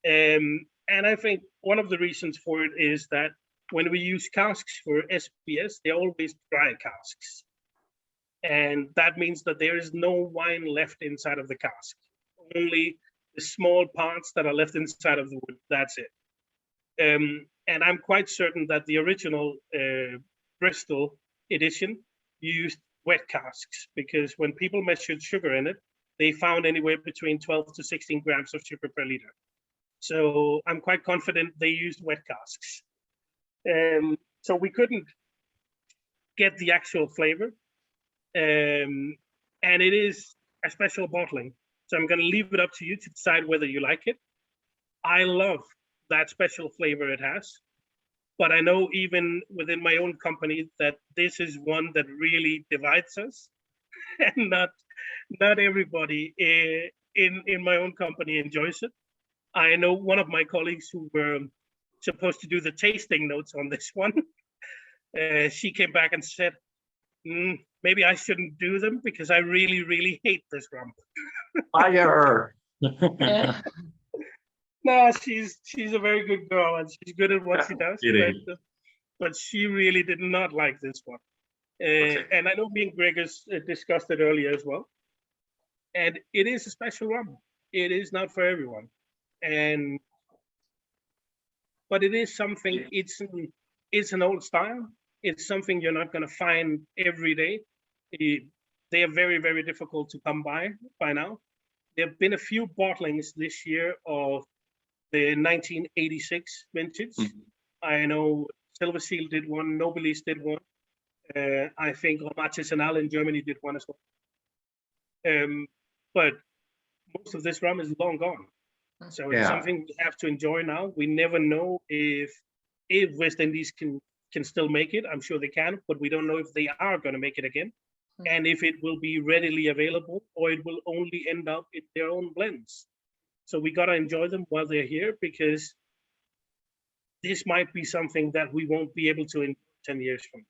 C: And I think one of the reasons for it is that when we use casks for SBS, they're always dry casks. And that means that there is no wine left inside of the cask. Only the small parts that are left inside of the wood, that's it. And I'm quite certain that the original Bristol edition used wet casks, because when people measured sugar in it, they found anywhere between 12 to 16 grams of sugar per liter. So I'm quite confident they used wet casks. So we couldn't get the actual flavor. And it is a special bottling. So I'm going to leave it up to you to decide whether you like it. I love that special flavor it has. But I know even within my own company that this is one that really divides us. And not everybody in my own company enjoys it. I know one of my colleagues who were supposed to do the tasting notes on this one. She came back and said, maybe I shouldn't do them because I really, really hate this rum.
A: Fire!
C: No, she's a very good girl and she's good at what she does. But she really did not like this one. Okay. And I know me and Gregors discussed it earlier as well. And it is a special rum. It is not for everyone. But it is something, it's an old style. It's something you're not going to find every day. They are very, very difficult to come by now. There have been a few bottlings this year of the 1986 vintage. Mm-hmm. I know Silver Seal did one, Nobilis did one. I think Artisanal in Germany did one as well. But most of this rum is long gone. So it's something we have to enjoy now. We never know if West Indies can still make it. I'm sure they can, but we don't know if they are going to make it again. And if it will be readily available or it will only end up in their own blends. So we got to enjoy them while they're here, because this might be something that we won't be able to in 10 years from.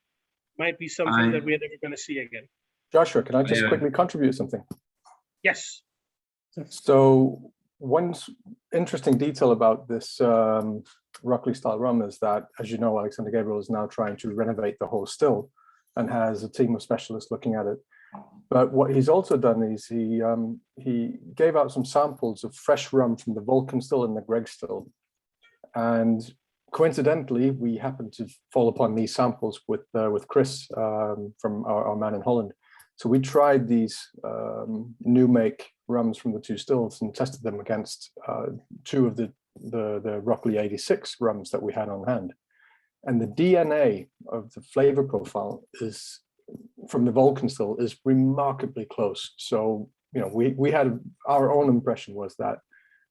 C: Might be something that we're never going to see again.
E: Joshua, can I just quickly contribute something?
C: Yes.
E: So one interesting detail about this Rockley style rum is that, as you know, Alexander Gabriel is now trying to renovate the whole still and has a team of specialists looking at it. But what he's also done is he gave out some samples of fresh rum from the Vulcan still and the Greg still. And coincidentally, we happened to fall upon these samples with Chris from our man in Holland. So we tried these new make rums from the two stills and tested them against two of the Rockley 86 rums that we had on hand. And the DNA of the flavor profile is from the Vulcan still is remarkably close. So, you know, we had our own impression was that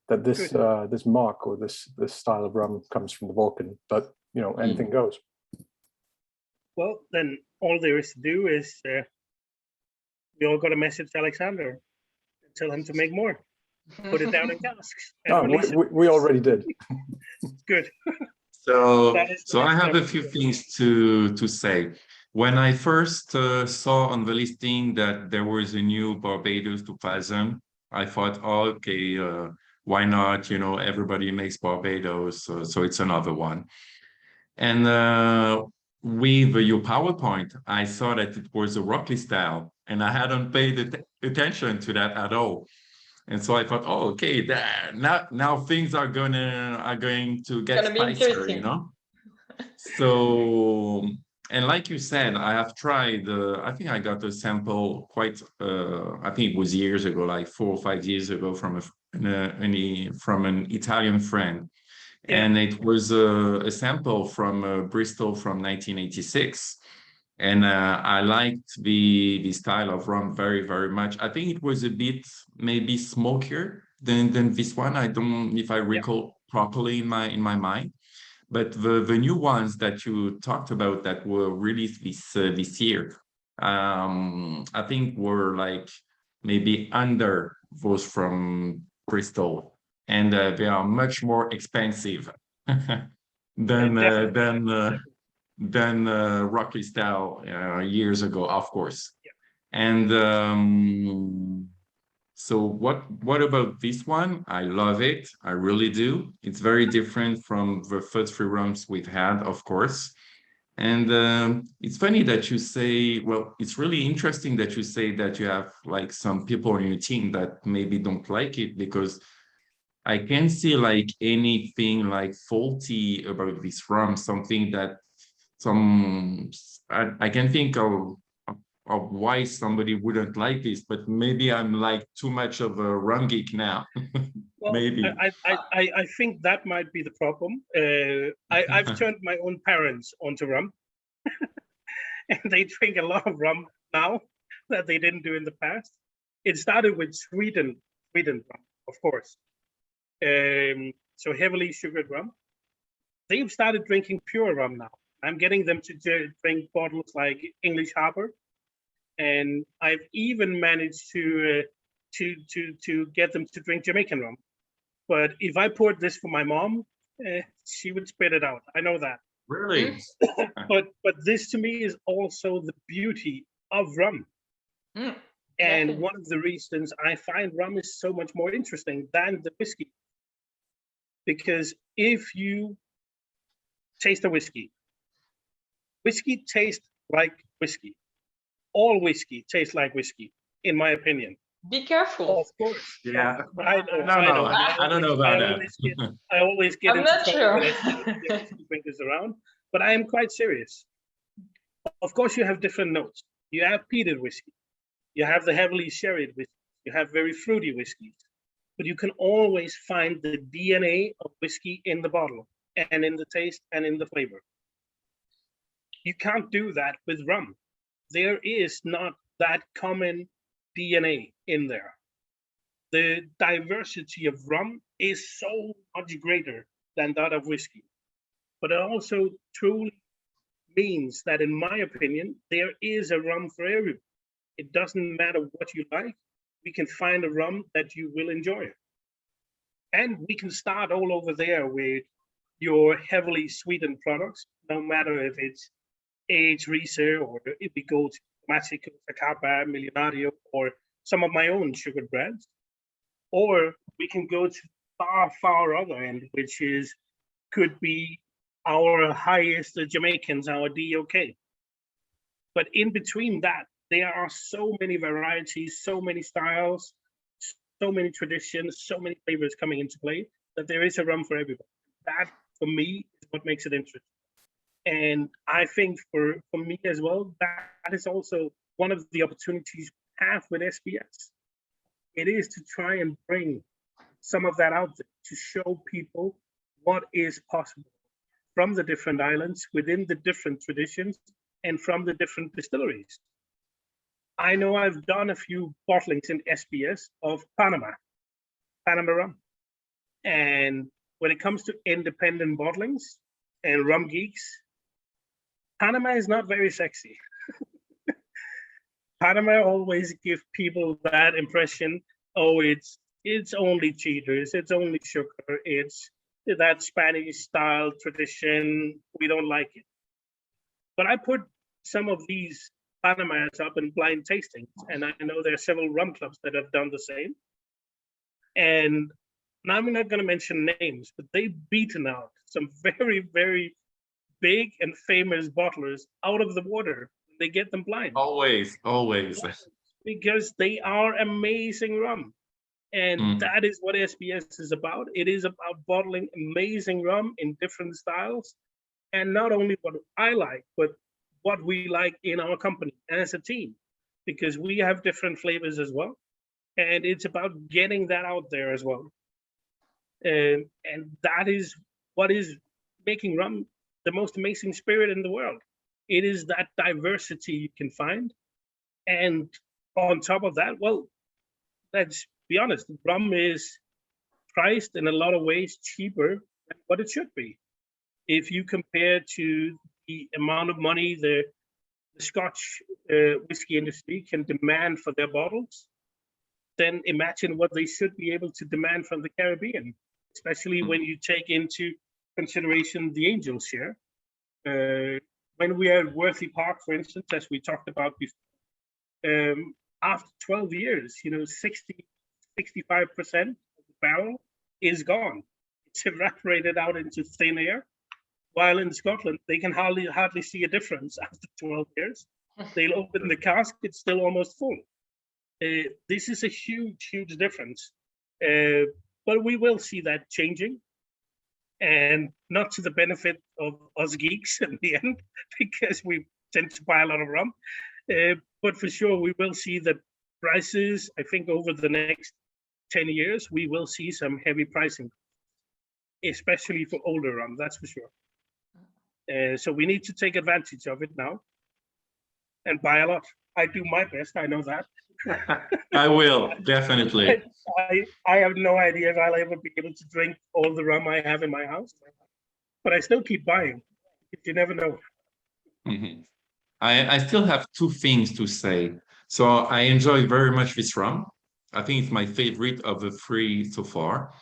E: this this mark or this style of rum comes from the Vulcan, but you know, anything goes.
C: Well, then all there is to do is we all got to message Alexander and tell him to make more. Put it down in casks.
E: Oh, we already did.
C: Good.
A: So I have a few things to say. When I first saw on the listing that there was a new Barbados 2000, I thought, oh, okay, why not? You know, everybody makes Barbados, so it's another one. And with your PowerPoint, I saw that it was a Rockley style, and I hadn't paid attention to that at all. And so I thought, oh, okay, now things are going to get spicier, you know. So, and like you said, I have tried. I think I got a sample quite. I think it was years ago, like 4 or 5 years ago, from an Italian friend, and it was a sample from Bristol from 1986. And I liked the style of rum very, very much. I think it was a bit maybe smokier than this one. I don't, if I recall properly in my mind. But the new ones that you talked about that were released this year, I think were like maybe under those from Bristol, and they are much more expensive than Rockley style years ago, of course. And so what about this one? I love it. I really do. It's very different from the first three rums we've had, of course. And it's funny that you say, well, it's really interesting that you say that you have like some people on your team that maybe don't like it, because I can't see like anything like faulty about this rum, something that I can think of why somebody wouldn't like this, but maybe I'm like too much of a rum geek now.
C: Well,
A: maybe.
C: I think that might be the problem. I've turned my own parents onto rum, and they drink a lot of rum now that they didn't do in the past. It started with Sweden rum, of course. So heavily sugared rum. They've started drinking pure rum now. I'm getting them to drink bottles like English Harbor, and I've even managed to get them to drink Jamaican rum. But if I poured this for my mom, she would spit it out. I know that.
A: Really?
C: But this to me is also the beauty of rum. And one of the reasons I find rum is so much more interesting than the whiskey. Because if you taste a whiskey tastes like whiskey. All whiskey tastes like whiskey, in my opinion.
B: Be careful.
C: Of course.
A: Yeah.
C: I
A: don't know about that.
C: I always get
B: I'm not sure.
C: drinkers around, but I am quite serious. Of course, you have different notes. You have peated whiskey. You have the heavily sherried whiskey. You have very fruity whiskeys. But you can always find the DNA of whiskey in the bottle and in the taste and in the flavor. You can't do that with rum. There is not that common DNA in there. The diversity of rum is so much greater than that of whiskey. But it also truly means that, in my opinion, there is a rum for everyone. It doesn't matter what you like. We can find a rum that you will enjoy. And we can start all over there with your heavily sweetened products, no matter if it's age research or if we go to Mexico, Zacapa, Milhade, or some of my own sugar brands. Or we can go to far other end, which could be our highest Jamaicans, our DOK. But in between that, there are so many varieties, so many styles, so many traditions, so many flavors coming into play that there is a rum for everybody. That, for me, is what makes it interesting. And I think for me as well, that is also one of the opportunities we have with SBS. It is to try and bring some of that out there, to show people what is possible from the different islands, within the different traditions, and from the different distilleries. I know I've done a few bottlings in SBS of Panama rum. And when it comes to independent bottlings and rum geeks, Panama is not very sexy. Panama always give people that impression, oh, it's only cheaters, it's only sugar, it's that Spanish style tradition, we don't like it. But I put some of these Panamas up in blind tastings, and I know there are several rum clubs that have done the same. And now I'm not going to mention names, but they've beaten out some very, very big and famous bottlers out of the water. They get them blind.
A: Always.
C: Because they are amazing rum. And that is what SBS is about. It is about bottling amazing rum in different styles. And not only what I like, but what we like in our company as a team, because we have different flavors as well. And it's about getting that out there as well. And that is what is making rum the most amazing spirit in the world. It is that diversity you can find. And on top of that, well, let's be honest, rum is priced in a lot of ways cheaper than what it should be. If you compare to the amount of money the Scotch whiskey industry can demand for their bottles, then imagine what they should be able to demand from the Caribbean, especially when you take into consideration the angel share. When we are at Worthy Park, for instance, as we talked about before, after 12 years, 65% of the barrel is gone. It's evaporated out into thin air. While in Scotland, they can hardly see a difference after 12 years. They'll open the cask, it's still almost full. This is a huge difference. But we will see that changing. and not to the benefit of us geeks in the end, because we tend to buy a lot of rum. But for sure, we will see that prices, I think over the next 10 years, we will see some heavy pricing, especially for older rum, that's for sure. So we need to take advantage of it now and buy a lot. I do my best, I know that.
A: I will, definitely.
C: I have no idea if I'll ever be able to drink all the rum I have in my house, but I still keep buying. You never know.
A: Mm-hmm. I still have two things to say. So I enjoy very much this rum. I think it's my favorite of the three so far.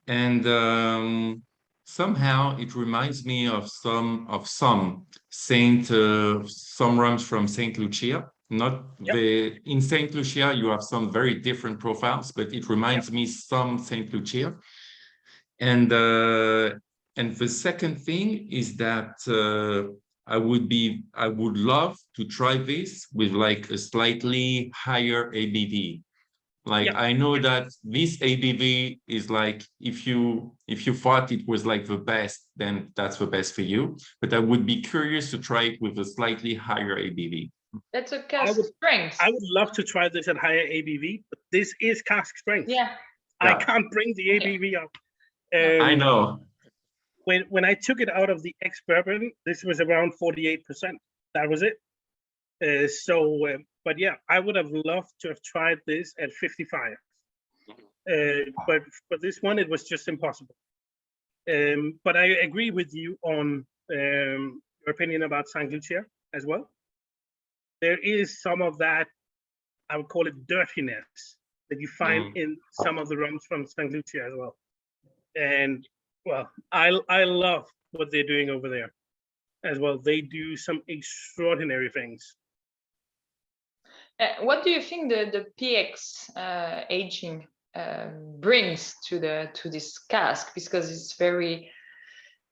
A: And somehow it reminds me of some rums from Saint Lucia. In Saint Lucia, you have some very different profiles, but it reminds me some Saint Lucia. And the second thing is that I would love to try this with like a slightly higher ABV. I know that this ABV is like, if you thought it was like the best, then that's the best for you. But I would be curious to try it with a slightly higher ABV.
B: That's a cask strength.
C: I would love to try this at higher ABV, but this is cask strength.
B: Yeah.
C: I can't bring the ABV up.
A: I know.
C: When I took it out of the ex-bourbon, this was around 48%. That was it. But yeah, I would have loved to have tried this at 55. But for this one, it was just impossible. But I agree with you on your opinion about Saint Lucia as well. There is some of that, I would call it dirtiness, that you find in some of the rums from Saint Lucia as well. And well, I love what they're doing over there as well. They do some extraordinary things.
B: What do you think the PX aging brings to this cask? Because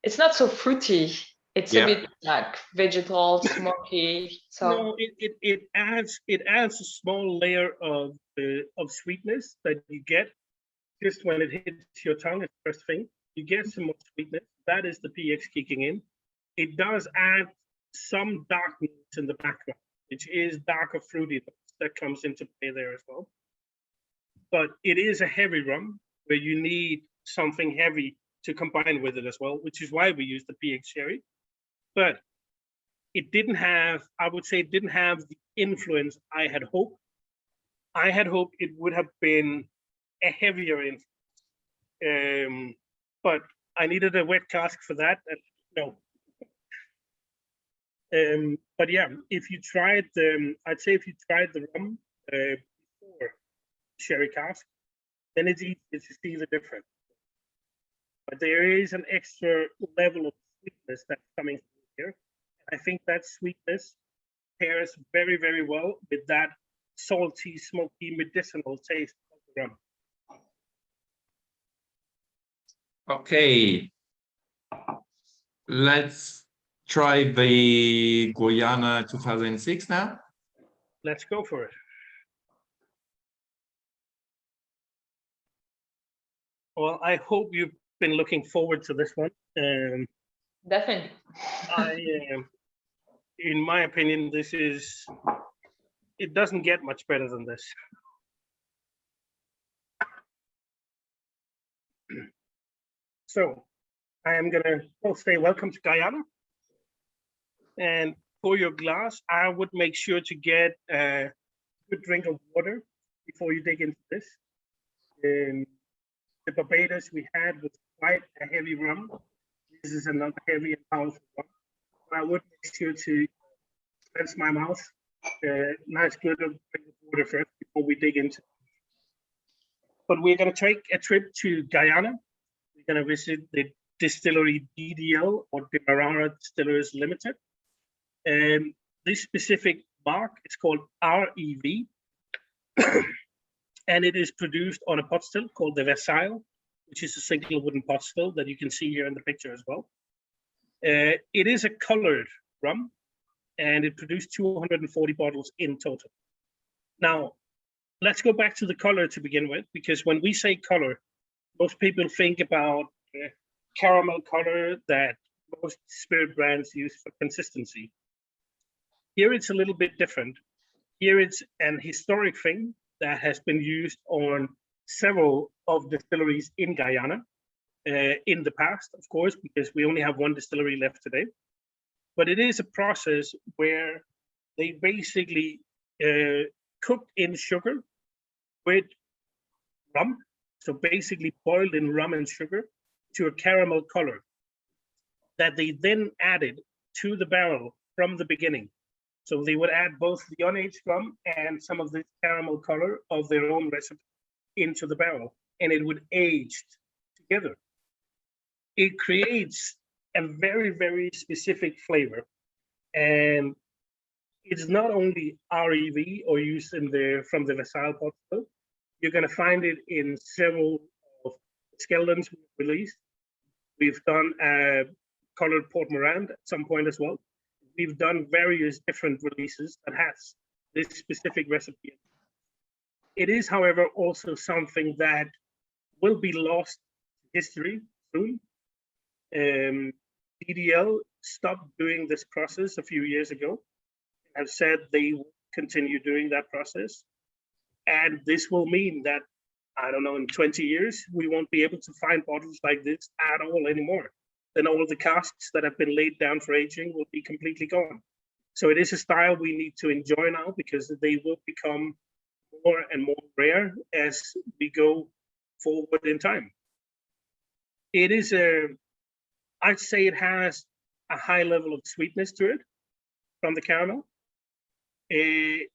B: it's not so fruity. It's a bit like vegetal, smoky. So
C: no, it adds a small layer of sweetness that you get just when it hits your tongue. It's the first thing. You get some more sweetness. That is the PX kicking in. It does add some darkness in the background, which is darker fruity that comes into play there as well. But it is a heavy rum where you need something heavy to combine with it as well, which is why we use the PX sherry. But it didn't have, I would say, it didn't have the influence I had hoped. I had hoped it would have been a heavier influence. But I needed a wet cask for that. No. But yeah, if you tried, I'd say if you tried the rum before sherry cask, then it's easy to see the difference. But there is an extra level of sweetness that's coming through here. I think that sweetness pairs very, very well with that salty, smoky, medicinal taste of the rum.
A: Okay, let's try the Guyana 2006 now.
C: Let's go for it. Well, I hope you've been looking forward to this one.
B: Definitely.
C: In my opinion, it doesn't get much better than this. So I am gonna say welcome to Guyana. And for your glass, I would make sure to get a good drink of water before you dig into this. The Barbados we had was quite a heavy rum. This is another heavy and powerful rum. But I would make sure to cleanse my mouth. Nice good drink of water first before we dig into it. But we're going to take a trip to Guyana. We're going to visit the distillery DDL, or Demerara Distillers Limited. This specific mark is called REV. And it is produced on a pot still called the Versailles, which is a single wooden pot still that you can see here in the picture as well. It is a colored rum, and it produced 240 bottles in total. Now, let's go back to the color to begin with, because when we say color, most people think about caramel color that most spirit brands use for consistency. Here it's a little bit different. Here it's an historic thing that has been used on several of distilleries in Guyana in the past, of course, because we only have one distillery left today. But it is a process where they basically cooked in sugar with rum, so basically boiled in rum and sugar to a caramel color that they then added to the barrel from the beginning. So they would add both the unaged rum and some of this caramel color of their own recipe into the barrel, and it would age together. It creates a very, very specific flavor. And it's not only REV or used in from the Vassal portfolio. You're going to find it in several of Skeldons we've released. We've done a colored Port Morand at some point as well. We've done various different releases that has this specific recipe. It is, however, also something that will be lost to history soon. DDL stopped doing this process a few years ago, have said they will continue doing that process. And this will mean that, I don't know, in 20 years, we won't be able to find bottles like this at all anymore. Then all the casks that have been laid down for aging will be completely gone. So it is a style we need to enjoy now because they will become more and more rare as we go forward in time. It is I'd say it has a high level of sweetness to it from the caramel. It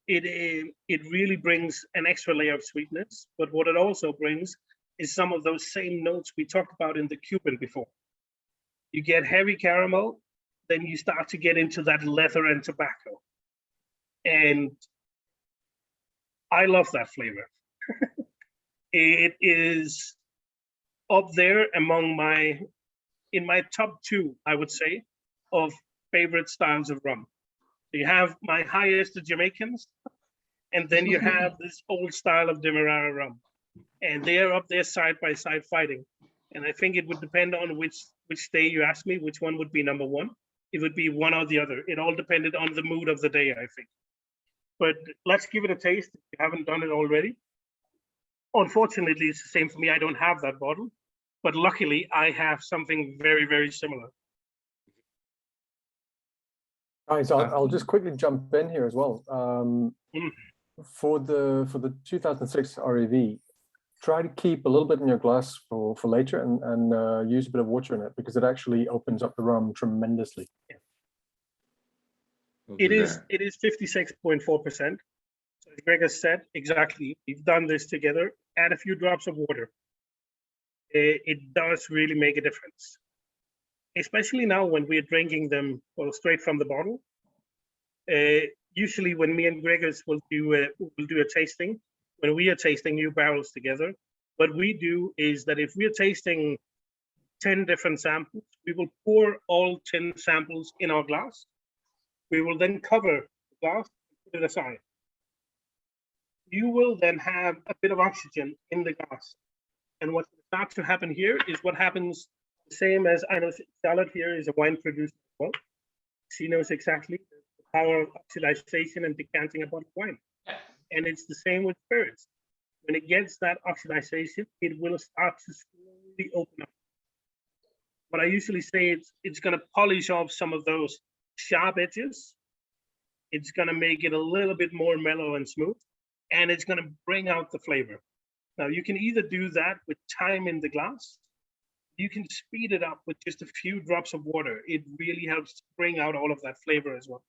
C: really brings an extra layer of sweetness, but what it also brings is some of those same notes we talked about in the Cuban before. You get heavy caramel, then you start to get into that leather and tobacco. And I love that flavor. It is up there among in my top 2, I would say, of favorite styles of rum. You have my highest, the Jamaicans, and then you have this old style of Demerara rum. And they are up there side by side fighting. And I think it would depend on which day you ask me, which one would be number 1. It would be one or the other. It all depended on the mood of the day, I think. But let's give it a taste if you haven't done it already. Unfortunately, it's the same for me. I don't have that bottle, but luckily I have something very, very similar.
E: Guys, I'll just quickly jump in here as well. For the 2006 REV, try to keep a little bit in your glass for later and use a bit of water in it because it actually opens up the rum tremendously.
C: It is 56.4%. So as Greg has said, exactly, we've done this together. Add a few drops of water. It does really make a difference. Especially now when we're drinking them straight from the bottle. Usually when me and Gregors will do a tasting, when we are tasting new barrels together, what we do is that if we're tasting 10 different samples, we will pour all 10 samples in our glass. We will then cover the glass and put it aside. You will then have a bit of oxygen in the glass. And what starts to happen here is what happens the same as I know Charlotte here is a wine producer as well. She knows exactly the power of oxidization and decanting a bottle of wine. And it's the same with spirits. When it gets that oxidization, it will start to slowly open up. What I usually say is it's going to polish off some of those sharp edges. It's going to make it a little bit more mellow and smooth, and it's going to bring out the flavor. Now, you can either do that with time in the glass. You can speed it up with just a few drops of water. It really helps to bring out all of that flavor as well.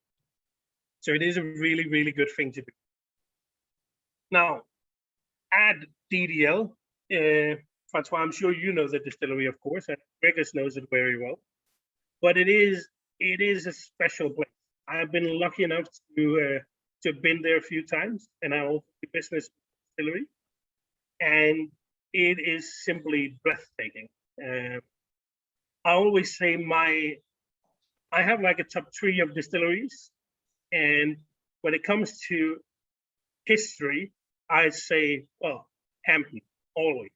C: So it is a really, really good thing to do. Now, add DDL. Francois, I'm sure you know the distillery, of course, and Gregors knows it very well. But it is a special place. I've been lucky enough to have been there a few times, and I also do business distillery, and it is simply breathtaking. I always say I have like a top 3 of distilleries, and when it comes to history, I say, well, Hampton, always.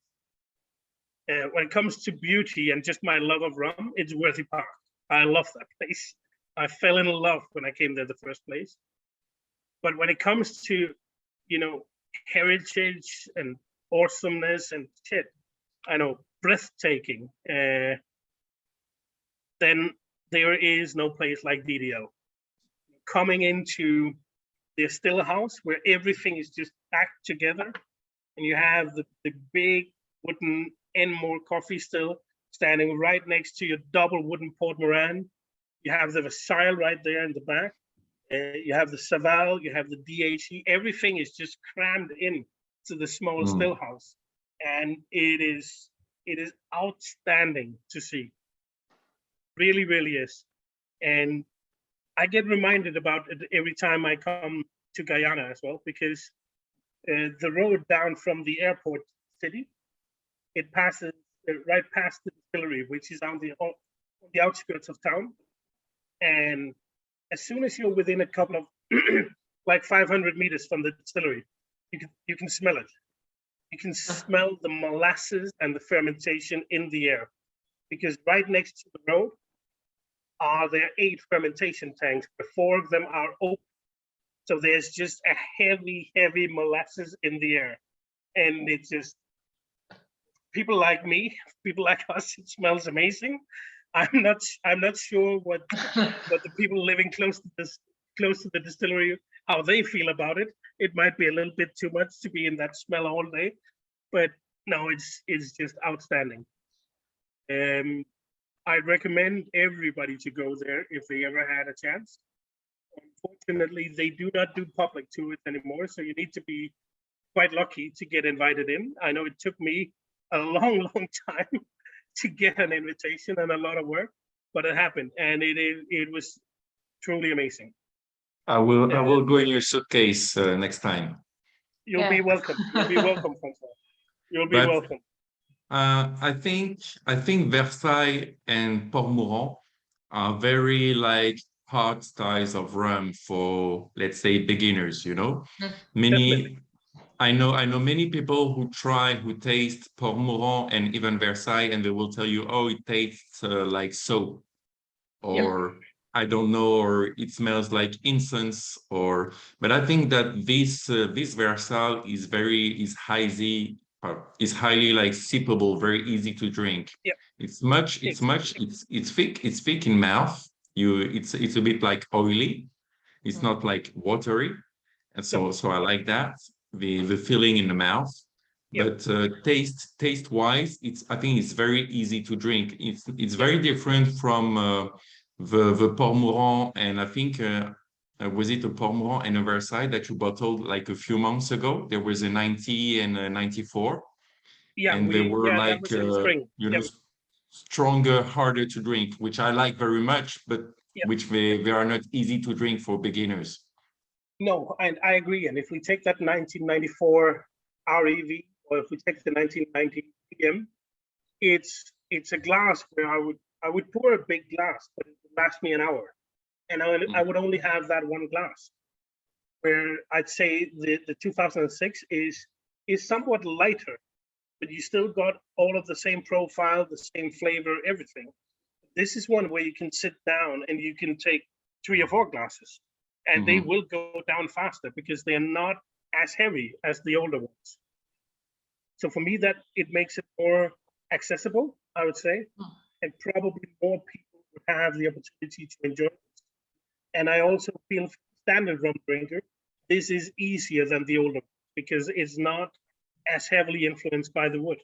C: When it comes to beauty and just my love of rum, it's Worthy Park. I love that place. I fell in love when I came there the first place. But when it comes to, you know, heritage and awesomeness and shit, I know, breathtaking, then there is no place like DDO. Coming into the still house where everything is just packed together, and you have the big wooden Enmore coffee still standing right next to your double wooden Port Moran. You have the Versailles right there in the back. You have the Saval, you have the DHE. Everything is just crammed in to the small still house, and it is outstanding to see. Really, really is. And I get reminded about it every time I come to Guyana as well, because the road down from the airport city, it passes right past the distillery, which is on the outskirts of town. And as soon as you're within a couple of like 500 meters from the distillery, you can smell it. You can smell the molasses and the fermentation in the air, because right next to the road are there 8 fermentation tanks, but 4 of them are open. So there's just a heavy, heavy molasses in the air. And it's just, people like me, people like us, it smells amazing. I'm not sure what the people living close to the distillery, how they feel about it. It might be a little bit too much to be in that smell all day, but no, it's just outstanding. I'd recommend everybody to go there if they ever had a chance. Unfortunately, they do not do public tours anymore, so you need to be quite lucky to get invited in. I know it took me a long, long time to get an invitation and a lot of work, but it happened, and it was truly amazing.
A: I will go in your suitcase next time.
C: You'll be welcome. You'll be welcome, François. You'll be welcome.
A: I think Versailles and Port Moran are very like hard styles of rum for, let's say, beginners. You know, I know many people who taste Port Moran and even Versailles, and they will tell you, oh, it tastes like soap, or I don't know, or it smells like incense, but I think that this Versailles is highly like sippable, very easy to drink. It's thick in mouth. It's a bit like oily. It's not like watery, and so I like that, the feeling in the mouth. But taste wise, I think it's very easy to drink. It's very different from the Port Moran, and I think was it a Port Moran and a Versailles that you bottled like a few months ago? There was a 90 and a 94. And they were like you know, stronger, harder to drink, which I like very much, but which they are not easy to drink for beginners.
C: No, and I agree. And if we take that 1994 REV, or if we take the 1990 PM, it's a glass where I would pour a big glass, but it would last me an hour, and I would only have that one glass. Where I'd say the 2006 is somewhat lighter, but you still got all of the same profile, the same flavor, everything. This is one where you can sit down and you can take 3 or 4 glasses, and they will go down faster because they're not as heavy as the older ones. So for me, that it makes it more accessible, I would say, and probably more people would have the opportunity to enjoy it. And I also feel, for standard rum drinker, this is easier than the older ones because it's not as heavily influenced by the wood.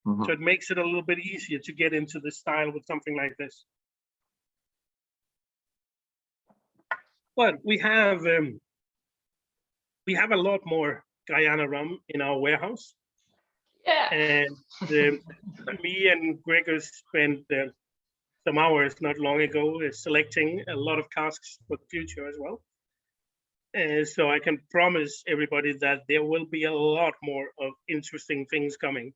C: So it makes it a little bit easier to get into the style with something like this. But we have a lot more Guyana rum in our warehouse. And me and Gregor spent some hours not long ago selecting a lot of casks for the future as well. So I can promise everybody that there will be a lot more of interesting things coming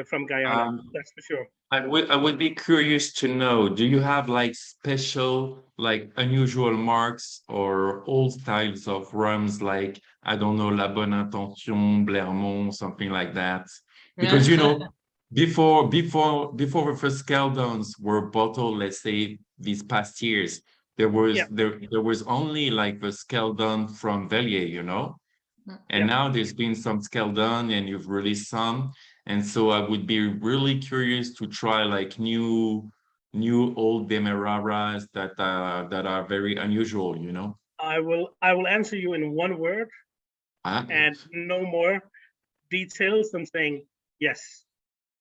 C: from Guyana, that's for sure.
A: I would be curious to know, do you have like special, like unusual marks or old styles of rums, like, I don't know, La Bonne Intention, Blermont, something like that? Because, you know, before the first Skeldons were bottled, let's say these past years, there was only like the Skeldon from Velier, you know, and now there's been some Skeldon and you've released some, and so I would be really curious to try like new old Demerara's that are very unusual, you know.
C: I will answer you in one word and no more details than saying yes.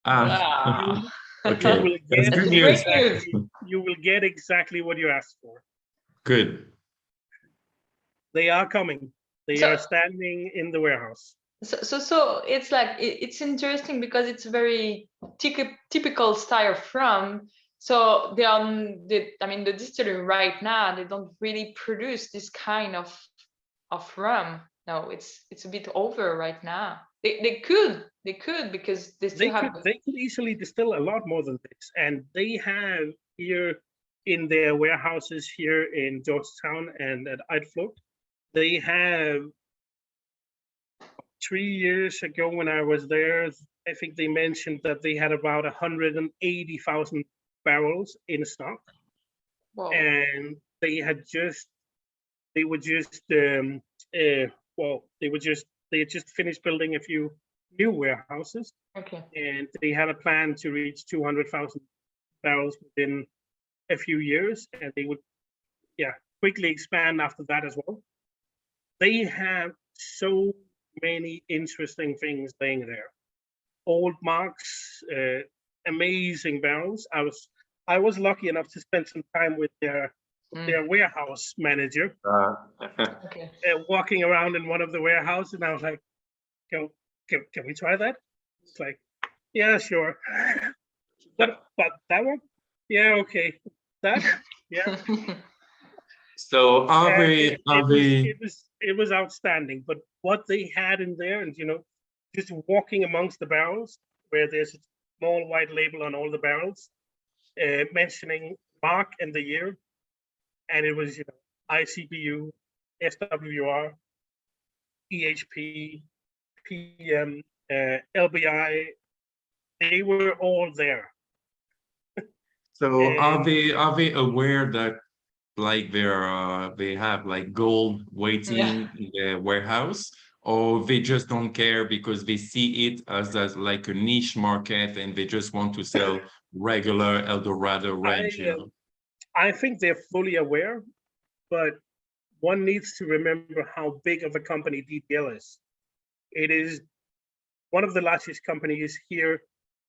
B: Wow.
A: Okay, that's good news.
C: You will get exactly what you asked for.
A: Good.
C: They are coming. They are standing in the warehouse.
B: So it's like it's interesting because it's a very typical style of rum. So the distillery right now, they don't really produce this kind of rum. No, it's a bit over right now. They could because they still
C: they could easily distill a lot more than this, and they have here in their warehouses here in Georgetown and at Eidflot. They have 3 years ago when I was there, I think they mentioned that they had about 180,000 barrels in stock.
B: Wow.
C: And they had just finished building a few new warehouses.
B: Okay.
C: And they had a plan to reach 200,000 barrels within a few years, and they would quickly expand after that as well. They have so many interesting things laying there. Old marques, amazing barrels. I was lucky enough to spend some time with their warehouse manager, walking around in one of the warehouses, and I was like, can we try that? It's like, yeah, sure. But that one? Yeah, okay. That? Yeah.
A: So
C: it was outstanding, but what they had in there, and just walking amongst the barrels where there's a small white label on all the barrels, mentioning marque and the year, and it was ICBU, SWR, EHP, PM, LBI. They were all there.
A: So are they aware that like they have like gold waiting in their warehouse, or they just don't care because they see it as like a niche market and they just want to sell regular Eldorado range?
C: I think they're fully aware, but one needs to remember how big of a company DPL is. It is one of the largest companies here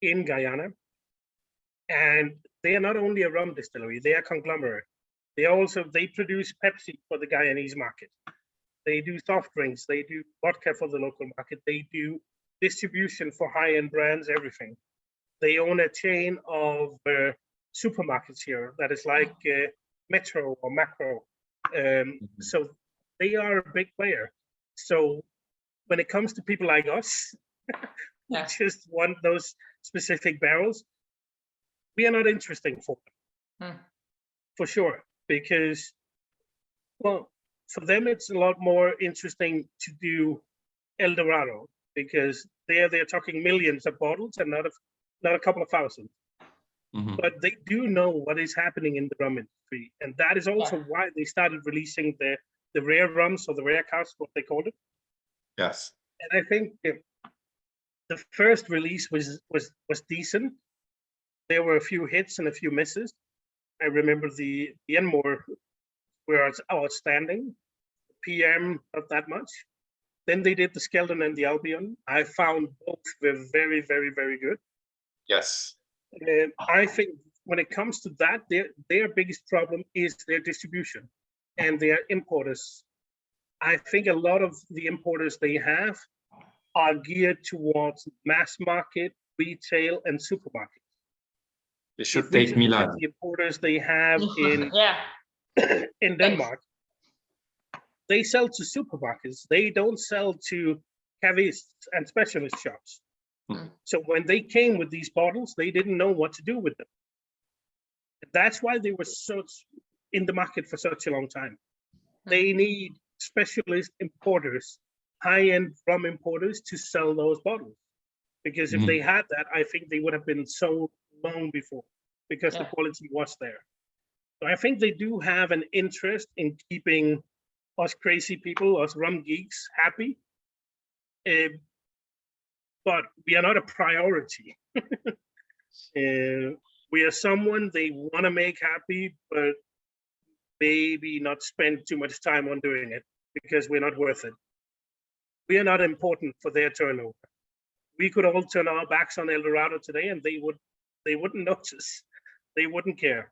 C: in Guyana, and they are not only a rum distillery, they are a conglomerate. They produce Pepsi for the Guyanese market. They do soft drinks, they do vodka for the local market, they do distribution for high-end brands, everything. They own a chain of supermarkets here that is like Metro or Macro. So they are a big player. So when it comes to people like us, who just want those specific barrels, we are not interesting for them, for sure. Because, well, for them, it's a lot more interesting to do Eldorado, because they're talking millions of bottles and not a couple of thousand. But they do know what is happening in the rum industry. And that is also why they started releasing the rare rums, or the rare casks, what they called it.
A: Yes.
C: And I think the first release was decent. There were a few hits and a few misses. I remember the Enmore were outstanding. PM, not that much. Then they did the Skeldon and the Albion. I found both were very, very, very good.
A: Yes.
C: I think when it comes to that, their biggest problem is their distribution and their importers. I think a lot of the importers they have are geared towards mass market, retail, and supermarkets.
A: They should take Milhade.
C: The importers they have in in Denmark, they sell to supermarkets. They don't sell to cavists and specialist shops. So when they came with these bottles, they didn't know what to do with them. That's why they were so in the market for such a long time. They need specialist importers, high-end rum importers, to sell those bottles. because if they had that, I think they would have been sold long before, because the quality was there. So I think they do have an interest in keeping us crazy people, us rum geeks, happy. But we are not a priority. We are someone they want to make happy, but maybe not spend too much time on doing it because we're not worth it. We are not important for their turnover. We could all turn our backs on El Dorado today and they wouldn't notice. They wouldn't care.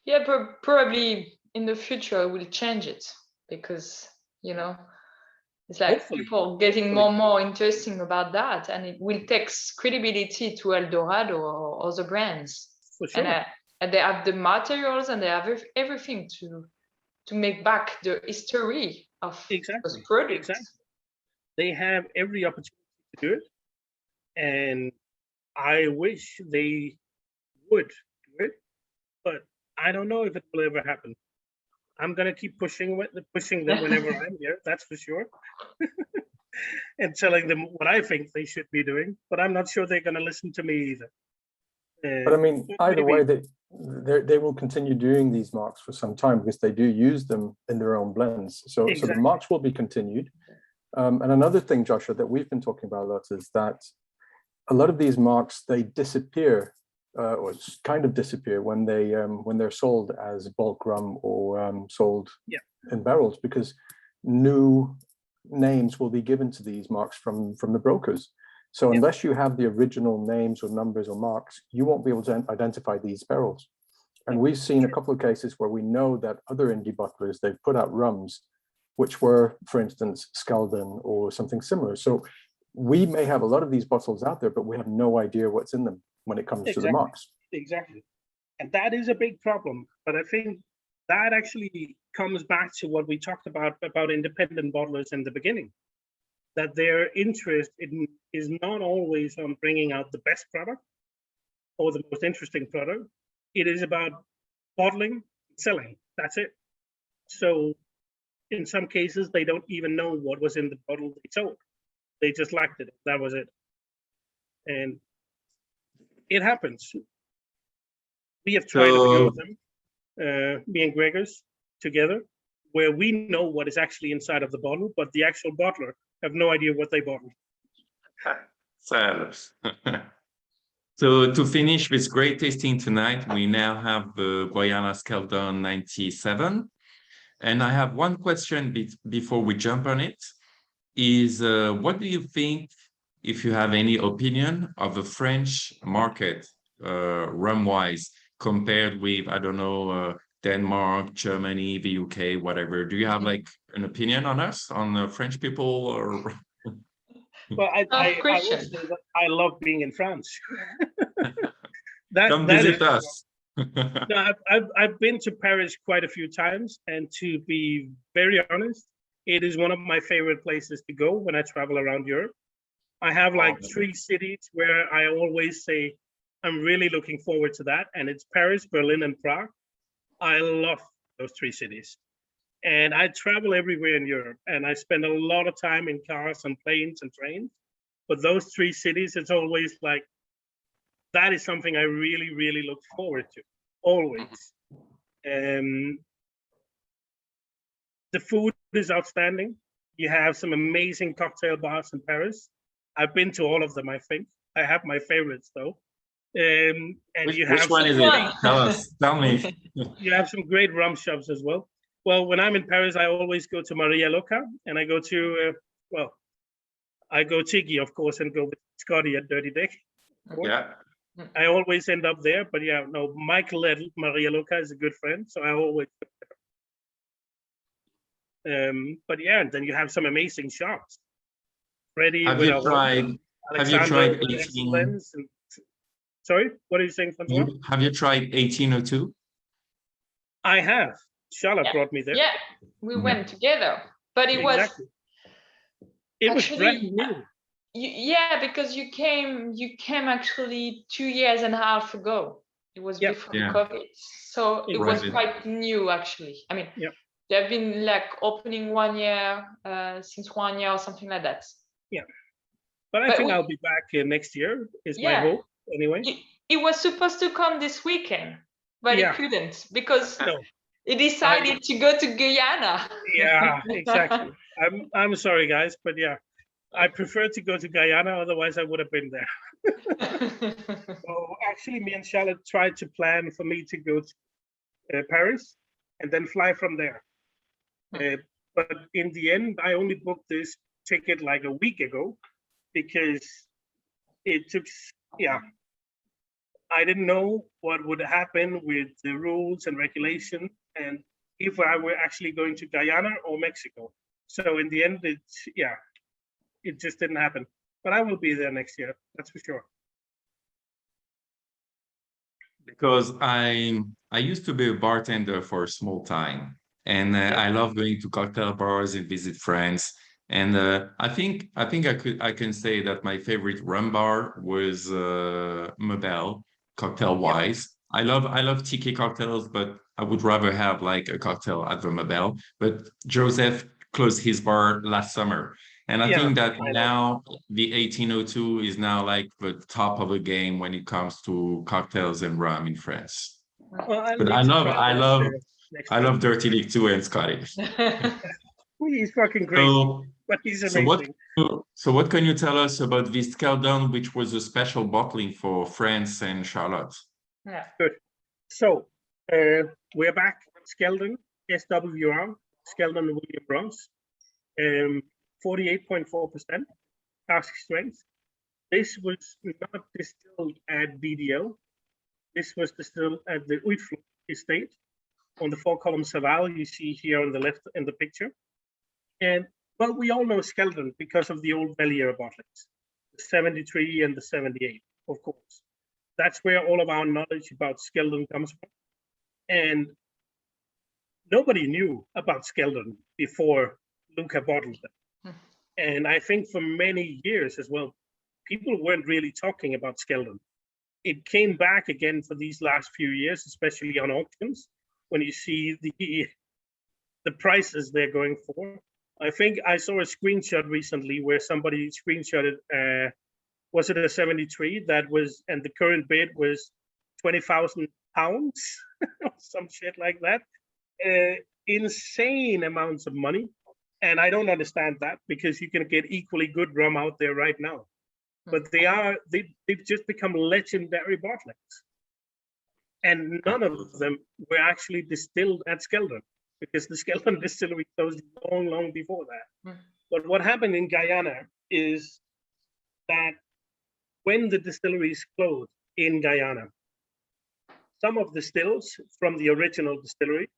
B: Yeah, probably in the future we'll change it, because it's like
C: Hopefully.
B: people getting more and more interesting about that, and it will take credibility to El Dorado or other brands.
C: For sure.
B: And they have the materials and they have everything to make back the history of those products.
C: Exactly. They have every opportunity to do it, and I wish they would do it, but I don't know if it will ever happen. I'm gonna keep pushing them whenever I'm here, that's for sure, and telling them what I think they should be doing. But I'm not sure they're gonna listen to me either.
E: But I mean, either way, they will continue doing these marks for some time because they do use them in their own blends. So the marks will be continued. And another thing, Joshua, that we've been talking about a lot is that a lot of these marks, they disappear or kind of disappear when they're sold as bulk rum or sold in barrels, because new names will be given to these marks from the brokers. So unless you have the original names or numbers or marks, you won't be able to identify these barrels. And we've seen a couple of cases where we know that other indie bottlers, they've put out rums which were, for instance, Skeldon or something similar. So we may have a lot of these bottles out there, but we have no idea what's in them when it comes to the marks.
C: Exactly. And that is a big problem. But I think that actually comes back to what we talked about independent bottlers in the beginning, that their interest is not always on bringing out the best product or the most interesting product. It is about bottling, selling. That's it. So in some cases, they don't even know what was in the bottle they sold. They just liked it. That was it. And it happens. We have tried a few of them, me and Gregors together, where we know what is actually inside of the bottle, but the actual bottler have no idea what they bottled.
A: So to finish this great tasting tonight, we now have the Guyana Skeldon 97. And I have one question before we jump on it, is what do you think, if you have any opinion, of the French market, rum-wise, compared with, I don't know, Denmark, Germany, the UK, whatever? Do you have like an opinion on us, on the French people, or?
C: Well, I love being in France.
A: Come visit us.
C: No, I've been to Paris quite a few times, and to be very honest, it is one of my favorite places to go when I travel around Europe. I have like 3 cities where I always say I'm really looking forward to that, and it's Paris, Berlin, and Prague. I love those 3 cities. And I travel everywhere in Europe, and I spend a lot of time in cars and planes and trains. But those 3 cities, it's always like, that is something I really, really look forward to, always. The food is outstanding. You have some amazing cocktail bars in Paris. I've been to all of them, I think. I have my favorites, though. And
A: which one is it? Tell me.
C: You have some great rum shops as well. Well, when I'm in Paris, I always go to Maria Loca, and I go to, I go Tiki, of course, and go with Scotty at Dirty Dick.
A: Yeah.
C: I always end up there, but yeah, no, Michael at Maria Loca is a good friend, so I always. But yeah, and then you have some amazing shops. Freddie,
A: have you tried 18?
C: Sorry, what are you saying, Francois?
A: Have you tried 1802?
C: I have. Charlotte brought me there.
B: Yeah, we went together, but it was
C: brand new.
B: Yeah, because you came actually 2.5 years ago. It was before COVID, so it was quite new actually. I mean, they've been like opening 1 year, since 1 year or something like that.
C: Yeah, But I think I'll be back next year, is my hope, anyway.
B: He was supposed to come this weekend, but he couldn't because he decided to go to Guyana.
C: Yeah, exactly. I'm sorry, guys, but yeah, I prefer to go to Guyana, otherwise I would have been there. So actually, me and Charlotte tried to plan for me to go to Paris and then fly from there. But in the end, I only booked this ticket like a week ago because it took, I didn't know what would happen with the rules and regulation and if I were actually going to Guyana or Mexico. So in the end, it just didn't happen. But I will be there next year, that's for sure.
A: Because I used to be a bartender for a small time, and I love going to cocktail bars and visit friends. And I think I can say that my favorite rum bar was Mabel, cocktail wise. I love tiki cocktails, but I would rather have like a cocktail at the Mabel. But Joseph closed his bar last summer. And I think that now the 1802 is now like the top of the game when it comes to cocktails and rum in France.
C: Well,
A: but I love Dirty League 2 and Scotty.
C: He's fucking great, but he's amazing.
A: So what can you tell us about this Skeldon, which was a special bottling for France and Charlotte?
C: Yeah, good. So we're back. Skeldon, SWR, Skeldon William Ross. 48.4% cask strength. This was not distilled at DDL. This was distilled at the Uitvloed estate on the 4-column Saval you see here on the left in the picture. And well, we all know Skeldon because of the old Bellier bottlings, the 73 and the 78, of course. That's where all of our knowledge about Skeldon comes from. And nobody knew about Skeldon before Luca bottled them. And I think for many years as well, people weren't really talking about Skeldon. It came back again for these last few years, especially on auctions, when you see the prices they're going for. I think I saw a screenshot recently where somebody screenshotted, was it a 73 that was, and the current bid was £20,000 or some shit like that. Insane amounts of money. And I don't understand that because you can get equally good rum out there right now. But they've just become legendary bottlings. And none of them were actually distilled at Skeldon because the Skeldon distillery closed long before that. But what happened in Guyana is that when the distilleries closed in Guyana, some of the stills from the original distillery,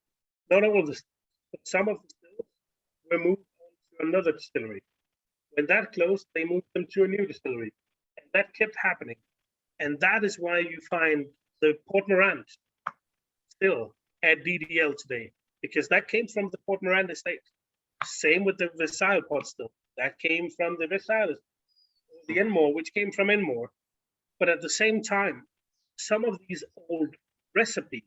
C: not all the stills, but some of the stills were moved on to another distillery. When that closed, they moved them to a new distillery. And that kept happening. And that is why you find the Port Morant still at DDL today, because that came from the Port Morant estate. Same with the Versailles pot still. That came from the Versailles, the Enmore, which came from Enmore. But at the same time, some of these old recipes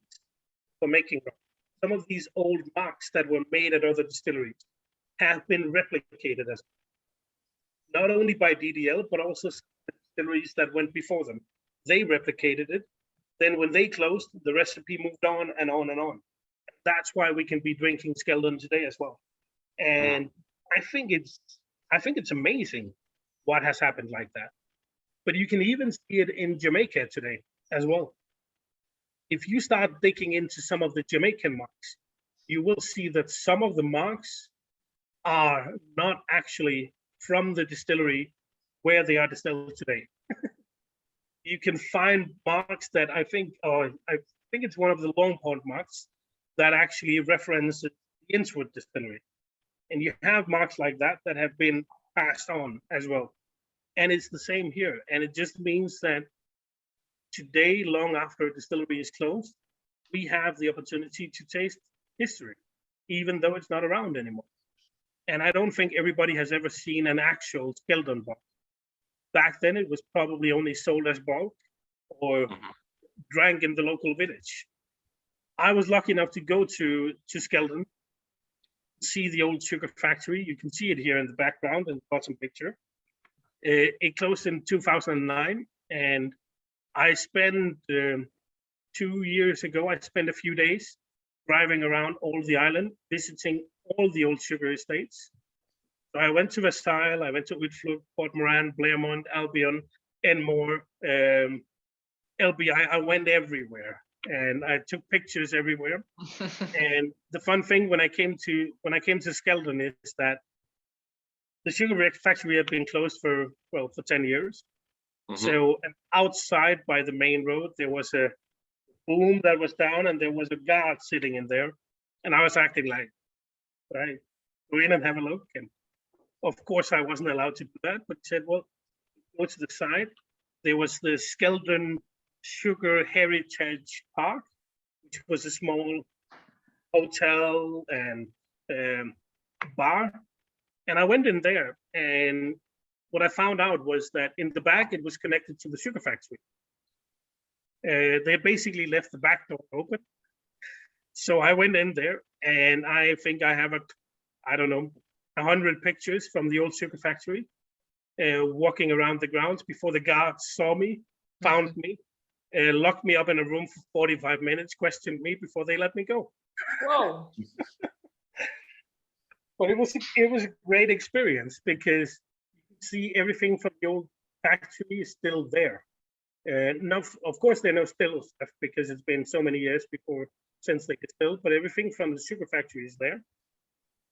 C: for making rum, some of these old marks that were made at other distilleries have been replicated as not only by DDL, but also distilleries that went before them. They replicated it. Then when they closed, the recipe moved on and on and on. That's why we can be drinking Skeldon today as well. And I think it's amazing what has happened like that. But you can even see it in Jamaica today as well. If you start digging into some of the Jamaican marks, you will see that some of the marks are not actually from the distillery where they are distilled today. You can find marks that I think it's one of the Long Pond marks that actually references the Innswood distillery. And you have marks like that that have been passed on as well. And it's the same here. And it just means that today, long after a distillery is closed, we have the opportunity to taste history, even though it's not around anymore. And I don't think everybody has ever seen an actual Skeldon bottle. Back then, it was probably only sold as bulk or drank in the local village. I was lucky enough to go to Skeldon, see the old sugar factory. You can see it here in the background in the bottom picture. It closed in 2009, and I spent 2 years ago, I spent a few days driving around all the island, visiting all the old sugar estates. So I went to Versailles, I went to Uitvlugt, Port Moran, Blairmont, Albion, Enmore, LBI. I went everywhere, and I took pictures everywhere. And the fun thing when I came to Skeldon is that the sugar factory had been closed for 10 years. So, and outside by the main road, there was a boom that was down, and there was a guard sitting in there. And I was acting like, right, go in and have a look. And of course, I wasn't allowed to do that, but said, well, go to the side. There was the Skeldon Sugar Heritage Park, which was a small hotel and bar. And I went in there, and what I found out was that in the back, it was connected to the sugar factory. They basically left the back door open. So I went in there, and I think I have 100 pictures from the old sugar factory, walking around the grounds before the guards saw me, found me, locked me up in a room for 45 minutes, questioned me before they let me go.
B: Whoa.
C: But it was a great experience because you can see everything from the old factory is still there. Now, of course, there are no still stuff because it's been so many years since they could still, but everything from the sugar factory is there.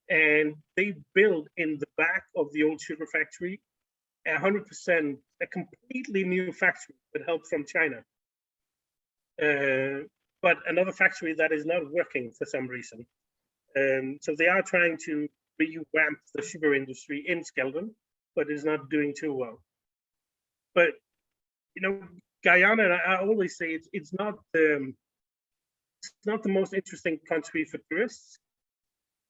C: And they built in the back of the old sugar factory 100% a completely new factory with help from China. But another factory that is not working for some reason. So they are trying to revamp the sugar industry in Skeldon, but it's not doing too well. But you know, Guyana, I always say it's not the most interesting country for tourists.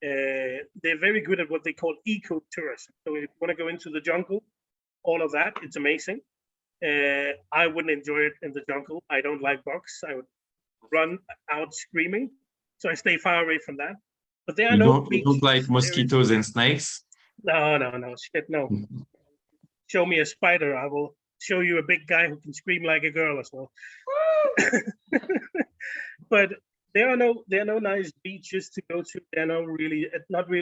C: They're very good at what they call eco-tourism. So if you want to go into the jungle, all of that, it's amazing. I wouldn't enjoy it in the jungle. I don't like bugs. I would run out screaming. So I stay far away from that. But there are no beaches.
A: You don't like mosquitoes and snakes?
C: No, shit, no. Show me a spider, I will show you a big guy who can scream like a girl as well. But there are no nice beaches to go to. They're not really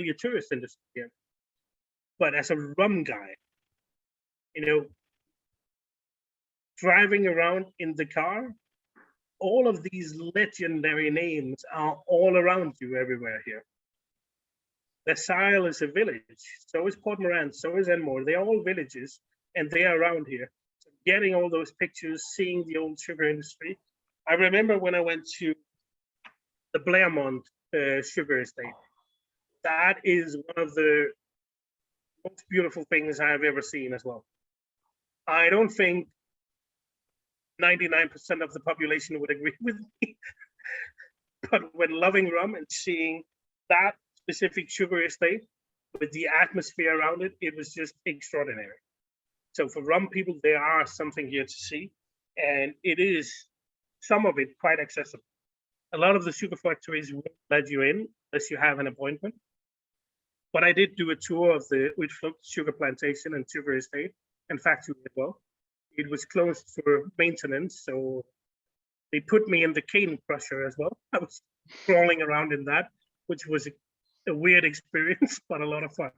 C: a tourist industry here. But as a rum guy, you know, driving around in the car, all of these legendary names are all around you everywhere here. Versailles is a village, so is Port Moran, so is Enmore. They're all villages, and they are around here. So getting all those pictures, seeing the old sugar industry. I remember when I went to the Blairmont sugar estate. That is one of the most beautiful things I have ever seen as well. I don't think 99% of the population would agree with me, but when loving rum and seeing that specific sugar estate with the atmosphere around it, it was just extraordinary. So for rum people, there are something here to see, and it is, some of it, quite accessible. A lot of the sugar factories won't let you in unless you have an appointment. But I did do a tour of the Uitvlugt sugar plantation and sugar estate and factory as well. It was closed for maintenance, so they put me in the cane crusher as well. I was crawling around in that, which was a weird experience, but a lot of fun.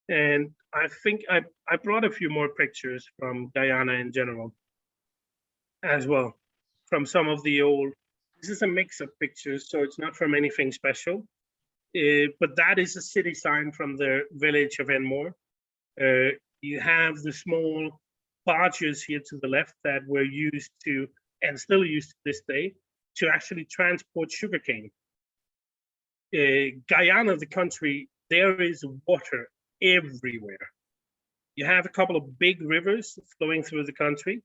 C: And I think I brought a few more pictures from Guyana in general as well, from some of the old. This is a mix of pictures, so it's not from anything special. But that is a city sign from the village of Enmore. You have the small barges here to the left that were used to, and still used to this day, to actually transport sugarcane. Guyana, the country, there is water everywhere. You have a couple of big rivers flowing through the country,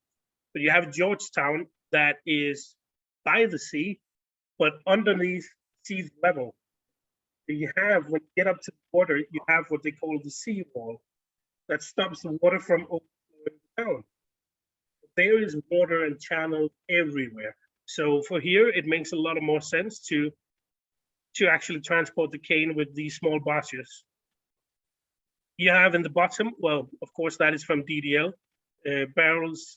C: but you have Georgetown that is by the sea, but underneath sea level. You have, when you get up to the water, you have what they call the seawall that stops the water from overflowing the town. There is water and channels everywhere. So for here, it makes a lot of more sense to actually transport the cane with these small barges. you have in the bottom, well, of course, that is from DDL, barrels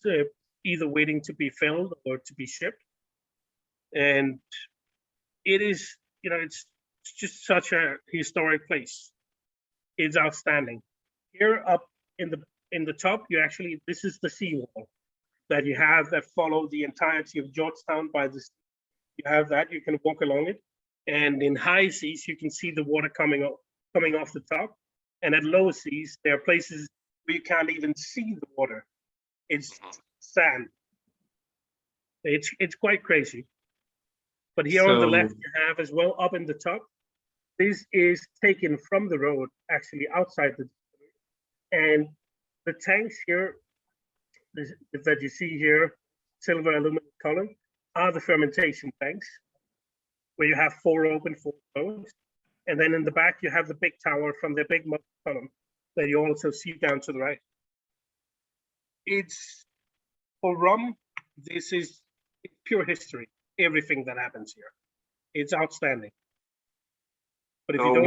C: either waiting to be filled or to be shipped. And it is, you know, it's just such a historic place. It's outstanding. Here up in the top, you actually, this is the seawall that you have that follow the entirety of Georgetown by the sea. You have that, you can walk along it. And in high seas, you can see the water coming off the top. And at low seas, there are places where you can't even see the water. It's sand. It's quite crazy. But here on the left, you have as well, up in the top, this is taken from the road, actually outside the distillery. And the tanks here that you see here, silver aluminum color, are the fermentation tanks, where you have 4 open, 4 closed. And then in the back, you have the big tower from the big column that you also see down to the right. It's, for rum, this is pure history, everything that happens here. It's outstanding. But if you don't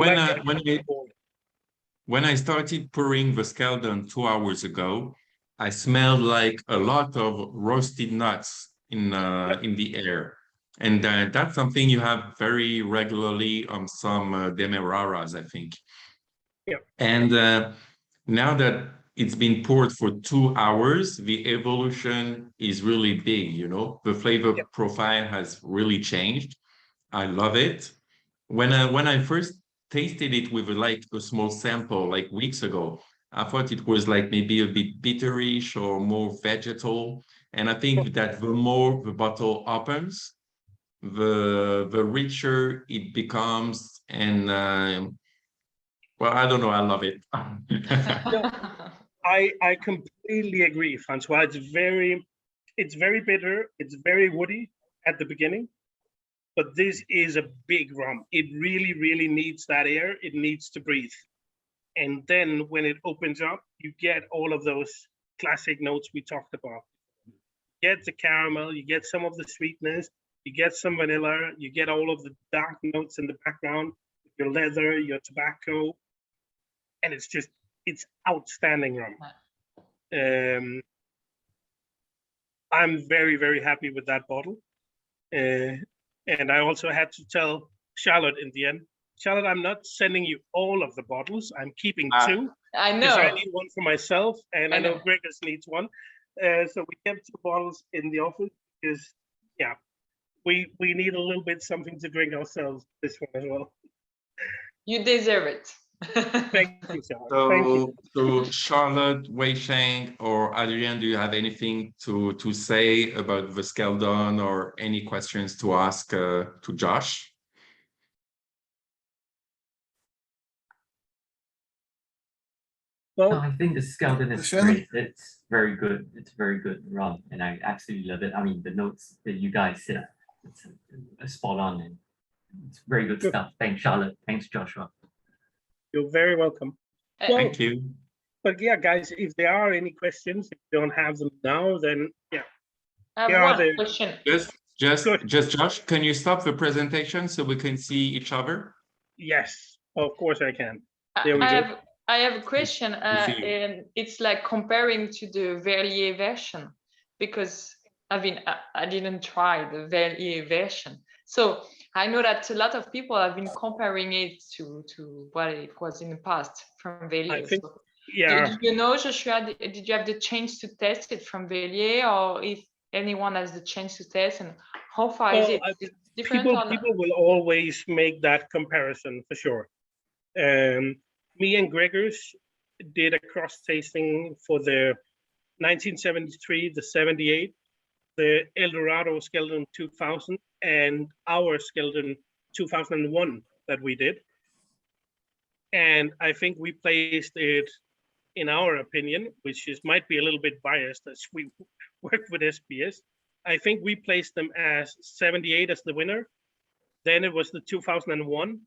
A: when I started pouring the Skeldon 2 hours ago, I smelled like a lot of roasted nuts in the air. And that's something you have very regularly on some Demeraras, I think.
C: Yeah.
A: And now that it's been poured for 2 hours, the evolution is really big, you know. The flavor profile has really changed. I love it. When I first tasted it with like a small sample like weeks ago, I thought it was like maybe a bit bitterish or more vegetal. And I think that the more the bottle opens, the richer it becomes. And well, I don't know, I love it.
C: I completely agree, Francois. It's very bitter. It's very woody at the beginning, but this is a big rum. It really, really needs that air. It needs to breathe. And then when it opens up, you get all of those classic notes we talked about. You get the caramel, you get some of the sweetness, you get some vanilla, you get all of the dark notes in the background, your leather, your tobacco, and it's outstanding rum. I'm very, very happy with that bottle. And I also had to tell Charlotte in the end, Charlotte, I'm not sending you all of the bottles. I'm keeping 2.
B: I know.
C: Because I need one for myself, and I know Gregors needs one. So we kept 2 bottles in the office because, yeah, we need a little bit something to drink ourselves, this one as well.
B: You deserve it.
C: Thank you, Charlotte. Thank you.
A: So Charlotte, Wei Sheng, or Adrien, do you have anything to say about the Skeldon or any questions to ask to Josh?
D: Well, no, I think the Skeldon is great. It's very good. It's very good rum, and I absolutely love it. I mean, the notes that you guys said, it's spot on, and it's very good stuff. Thanks, Charlotte. Thanks, Joshua.
C: You're very welcome. Well,
A: thank you.
C: But yeah, guys, if there are any questions, if you don't have them now, then yeah.
B: I have one question.
A: Just Josh, can you stop the presentation so we can see each other?
C: Yes, of course I can. There we go.
B: I have a question, and it's like comparing to the Verlier version, because I mean, I didn't try the Verlier version. So I know that a lot of people have been comparing it to what it was in the past from Verlier.
C: I think,
B: so,
C: yeah.
B: Did you know, Joshua, did you have the chance to test it from Verlier, or if anyone has the chance to test, and how far is it? Is it different?
C: People will always make that comparison for sure. Me and Gregors did a cross tasting for the 1973, the 78, the Eldorado Skeldon 2000, and our Skeldon 2001 that we did. And I think we placed it, in our opinion, which might be a little bit biased as we work with SBS, I think we placed them as 78 as the winner. Then it was the 2001.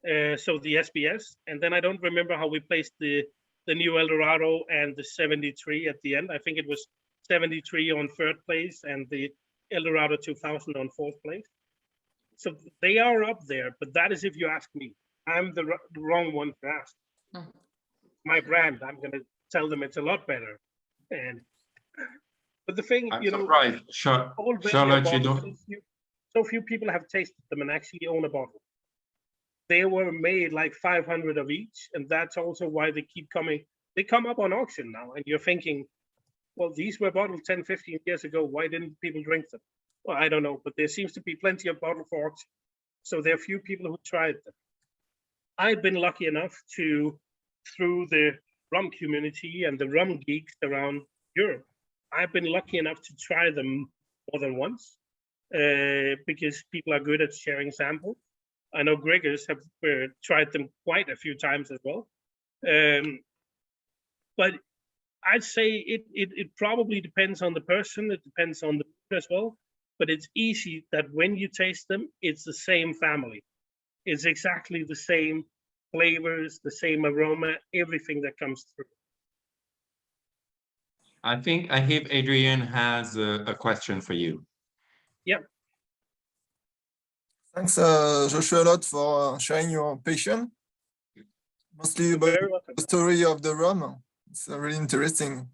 C: So the SBS, and then I don't remember how we placed the new Eldorado and the 73 at the end. I think it was 73 on 3rd place and the Eldorado 2000 on 4th place. So they are up there, but that is if you ask me. I'm the wrong one to ask. my brand, I'm going to tell them it's a lot better. But the thing,
A: I'm
C: you know,
A: surprised. Charlotte, you don't.
C: So few people have tasted them and actually own a bottle. They were made like 500 of each, and that's also why they keep coming. They come up on auction now, and you're thinking, well, these were bottled 10, 15 years ago. Why didn't people drink them? Well, I don't know, but there seems to be plenty of bottle for auction. So there are few people who tried them. I've been lucky enough to, through the rum community and the rum geeks around Europe, I've been lucky enough to try them more than once because people are good at sharing samples. I know Gregors have tried them quite a few times as well. But I'd say it probably depends on the person. It depends on the food as well. But it's easy that when you taste them, it's the same family. It's exactly the same flavors, the same aroma, everything that comes through.
A: I think Adrian has a question for you.
C: Yep.
F: Thanks, Joshua, a lot for sharing your passion. Mostly about the story of the rum. It's really interesting.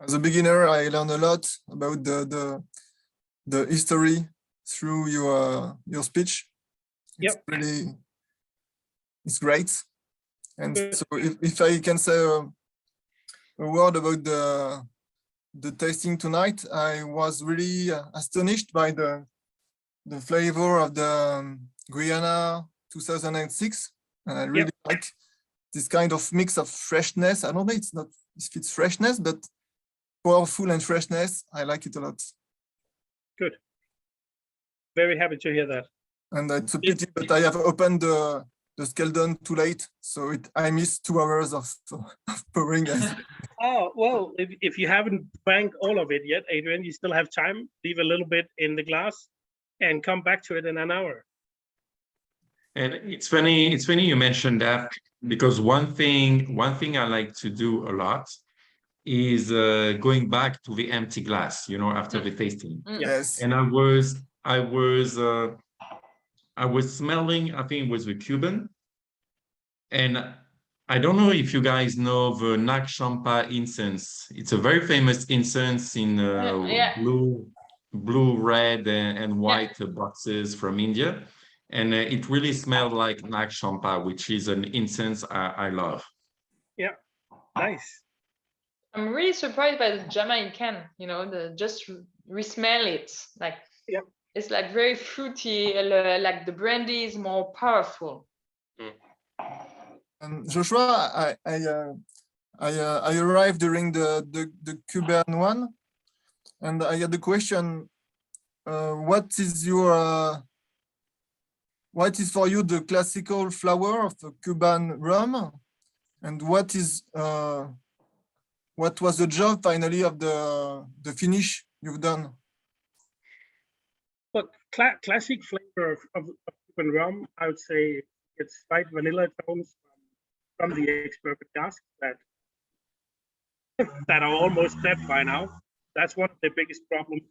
F: As a beginner, I learned a lot about the history through your speech. It's really, it's great. And so if I can say a word about the tasting tonight, I was really astonished by the flavor of the Guyana 2006. And I really like this kind of mix of freshness. I don't know if it's freshness, but powerful and freshness. I like it a lot.
C: Good. Very happy to hear that.
F: And it's a pity that I have opened the Skeldon too late, so I missed 2 hours of pouring.
C: Oh, well, if you haven't drank all of it yet, Adrian, you still have time. Leave a little bit in the glass and come back to it in an hour.
A: And it's funny you mentioned that, because one thing I like to do a lot is going back to the empty glass, you know, after the tasting.
F: Yes.
A: And I was smelling, I think it was the Cuban, and I don't know if you guys know the Nak Champa incense. It's a very famous incense in blue, red, and white boxes from India. And it really smelled like Nak Champa, which is an incense I love.
C: Yeah, nice.
B: I'm really surprised by the Jamaican, you know, just re-smell it. Like, it's like very fruity, like the brandy is more powerful.
F: And Joshua, I arrived during the Cuban one, and I had the question, what is for you the classical flower of the Cuban rum, and what was the job finally of the finish you've done?
C: But classic flavor of Cuban rum, I would say it's slight vanilla tones from the ex-bourbon cask that are almost dead by now. That's one of the biggest problems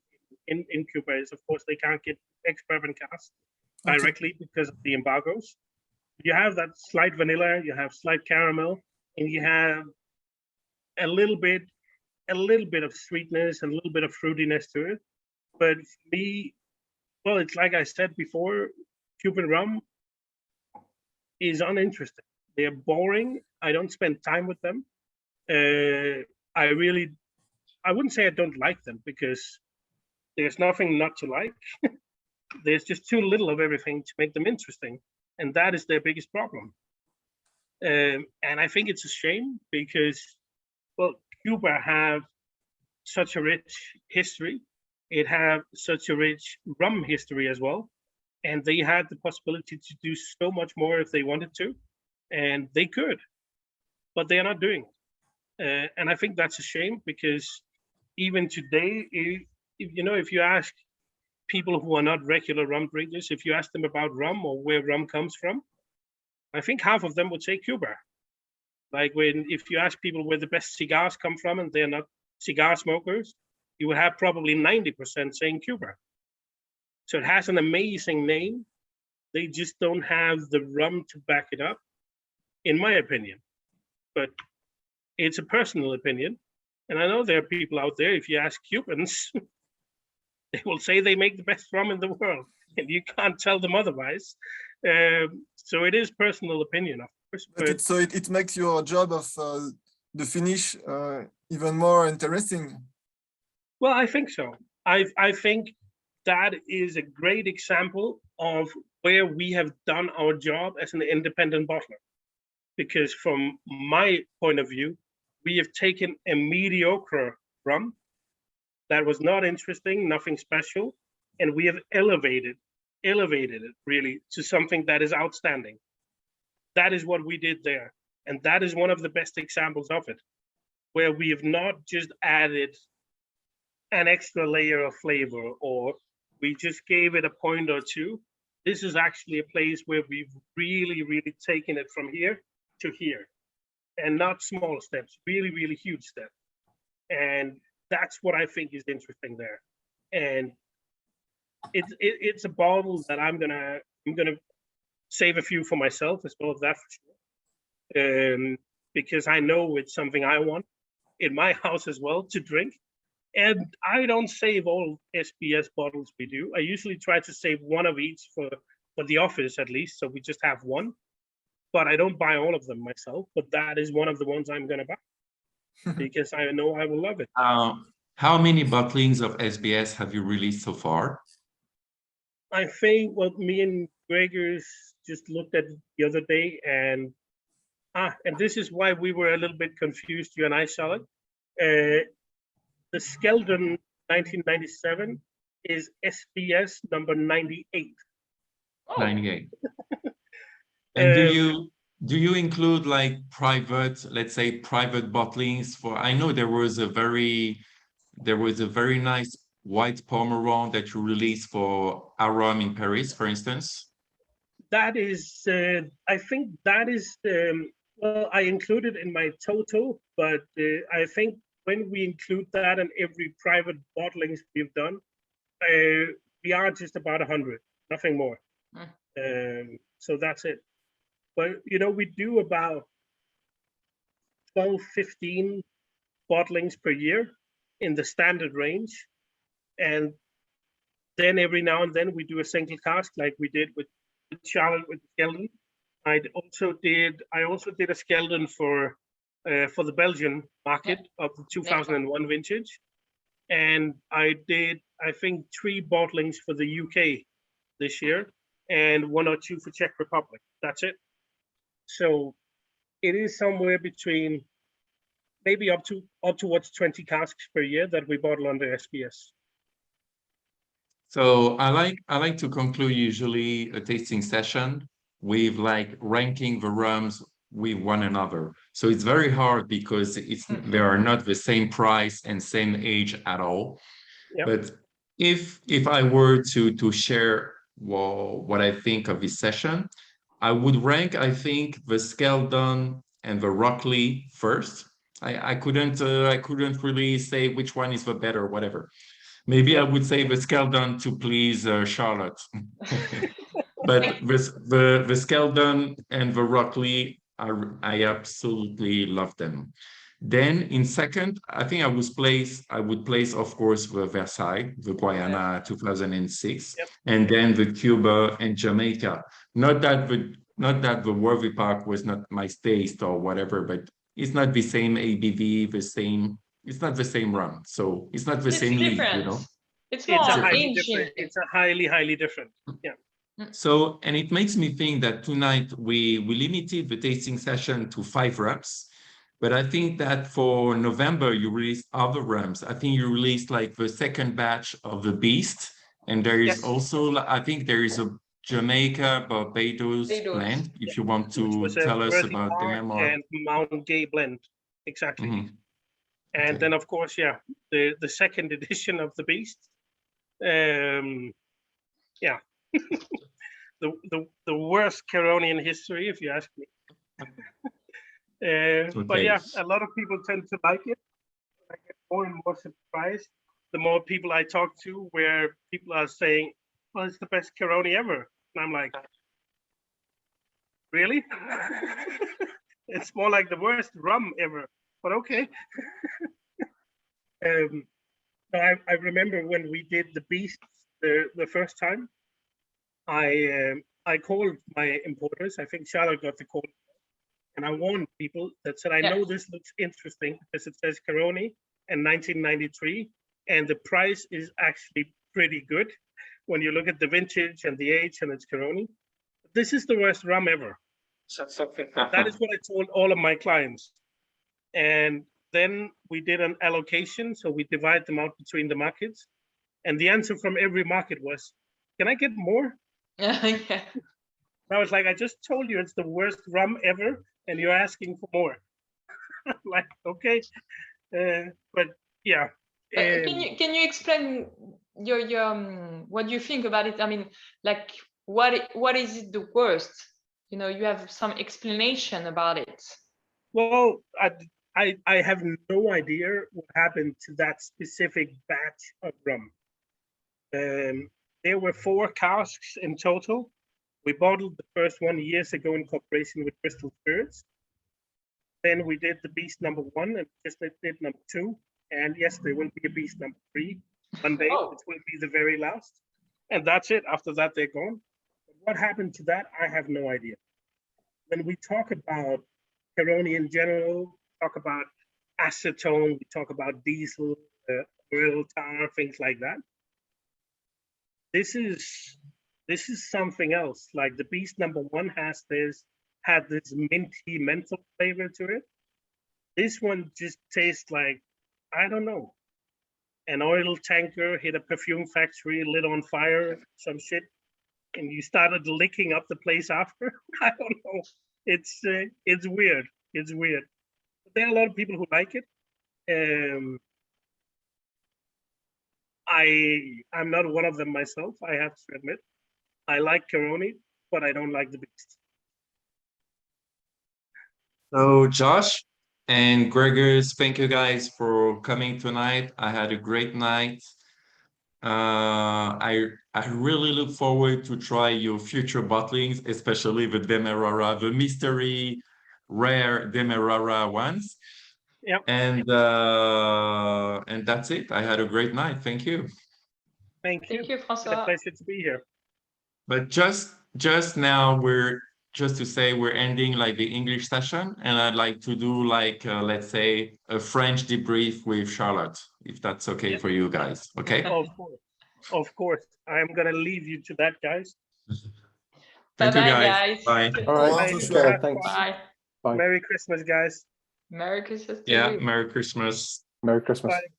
C: in Cuba is, of course, they can't get ex-bourbon cask directly because of the embargoes. You have that slight vanilla, you have slight caramel, and you have a little bit of sweetness and a little bit of fruitiness to it. But for me, well, it's like I said before, Cuban rum is uninteresting. They're boring. I don't spend time with them. I wouldn't say I don't like them, because there's nothing not to like. There's just too little of everything to make them interesting. And that is their biggest problem. And I think it's a shame because, well, Cuba have such a rich history. It have such a rich rum history as well. And they had the possibility to do so much more if they wanted to. And they could, but they are not doing it. And I think that's a shame, because even today, if you ask people who are not regular rum drinkers, if you ask them about rum or where rum comes from, I think half of them would say Cuba. Like if you ask people where the best cigars come from and they're not cigar smokers, you would have probably 90% saying Cuba. So it has an amazing name. They just don't have the rum to back it up, in my opinion. but it's a personal opinion. And I know there are people out there, if you ask Cubans, they will say they make the best rum in the world, and you can't tell them otherwise. So it is personal opinion, of course. But
F: so it makes your job of the finish even more interesting.
C: Well, I think so. I think that is a great example of where we have done our job as an independent bottler. Because from my point of view, we have taken a mediocre rum that was not interesting, nothing special, and we have elevated it really to something that is outstanding. That is what we did there. And that is one of the best examples of it, where we have not just added an extra layer of flavor, or we just gave it a point or two. This is actually a place where we've really, really taken it from here to here, and not small steps, really, really huge steps. And that's what I think is interesting there. And it's a bottle that I'm gonna save a few for myself as well as that for sure, because I know it's something I want in my house as well to drink. And I don't save all SBS bottles we do. I usually try to save one of each for the office at least, so we just have one. But I don't buy all of them myself, but that is one of the ones I'm gonna buy because I know I will love it.
A: How many bottlings of SBS have you released so far?
C: I think what me and Gregors just looked at the other day, and this is why we were a little bit confused, you and I, Charlotte. The Skeldon 1997 is SBS number 98.
B: Oh.
A: 98. And do you include like private, let's say private bottlings for? I know there was a very nice white Pomerol that you released for Arum in Paris, for instance.
C: That is, I think that is, well, I included in my total, but I think when we include that in every private bottlings we've done, we are just about 100, nothing more. So that's it. But, you know, we do about 12, 15 bottlings per year in the standard range. And then every now and then we do a single cask like we did with Charlotte with Skeldon. I also did a Skeldon for the Belgian market of the 2001 vintage. And I did, I think, 3 bottlings for the UK this year and 1 or 2 for Czech Republic. That's it. So it is somewhere between maybe up towards 20 casks per year that we bottle under SBS.
A: So I like to conclude usually a tasting session with like ranking the rums with one another. So it's very hard because they are not the same price and same age at all. Yep. But if I were to share what I think of this session, I would rank, I think, the Skeldon and the Rockley first. I couldn't really say which one is the better or whatever. Maybe I would say the Skeldon to please Charlotte. But the Skeldon and the Rockley, I absolutely love them. Then in second, I think I would place, of course, the Versailles, the Guyana 2006, yep. And then the Cuba and Jamaica. Not that the Worthy Park was not my taste or whatever, but it's not the same ABV, it's not the same rum, so it's not the same leaf, you know.
B: It's highly
C: different. It's a highly different. Yeah.
A: So, and it makes me think that tonight we limited the tasting session to 5 rums, but I think that for November you released other rums. I think you released like the second batch of the Beast, and there is also, I think there is a Jamaica Barbados blend. If you want to tell us about them, or
C: and Mount Gay blend, exactly. Mm-hmm. And then, of course, yeah, the second edition of the Beast. Yeah, the worst Caroni in history, if you ask me. But yeah, a lot of people tend to like it. I get more and more surprised the more people I talk to, where people are saying, "Well, it's the best Caroni ever," and I'm like, "Really?" It's more like the worst rum ever, but okay. I remember when we did the Beast the first time, I called my importers. I think Charlotte got the call, and I warned people that said, I know this looks interesting because it says Caroni and 1993, and the price is actually pretty good when you look at the vintage and the age and it's Caroni. This is the worst rum ever. That is what I told all of my clients. And then we did an allocation. So we divide them out between the markets. And the answer from every market was, can I get more?
B: Yeah.
C: I was like, I just told you it's the worst rum ever, and you're asking for more. Like, okay. But yeah.
B: Can you explain your what you think about it? I mean, like, what is it the worst? You know, you have some explanation about it.
C: Well, I have no idea what happened to that specific batch of rum. There were 4 casks in total. We bottled the first one years ago in cooperation with Bristol Spirits. Then we did the Beast number 1 and just did number 2. And yes, there will be a Beast number 3 one day, which will be the very last. And that's it. After that, they're gone. But what happened to that, I have no idea. When we talk about Caroni in general, talk about acetone, we talk about diesel, oil, tar, things like that. This is something else. Like the Beast number 1 had this minty menthol flavor to it. This one just tastes like, I don't know, an oil tanker hit a perfume factory, lit on fire, some shit, and you started licking up the place after. I don't know. It's weird. It's weird. But there are a lot of people who like it. I'm not one of them myself, I have to admit. I like Caroni, but I don't like the Beast.
A: So Josh and Gregors, thank you guys for coming tonight. I had a great night. I really look forward to try your future bottlings, especially the Demerara, the mystery rare Demerara ones.
C: Yep.
A: And that's it. I had a great night. Thank you.
C: Thank you.
B: Thank you,
C: It's a
B: François.
C: pleasure to be here.
A: But just now we're ending like the English session, and I'd like to do like let's say a French debrief with Charlotte, if that's okay for you guys. Okay.
C: Of course. I'm gonna leave you to that, guys.
A: Thank you,
B: Bye-bye,
A: guys. Bye.
E: All right.
F: Bye.
E: Okay, thanks.
B: Bye.
E: Bye.
C: Merry Christmas, guys.
B: Merry Christmas to
A: Yeah.
B: you.
A: Merry Christmas.
E: Merry Christmas.
C: Bye.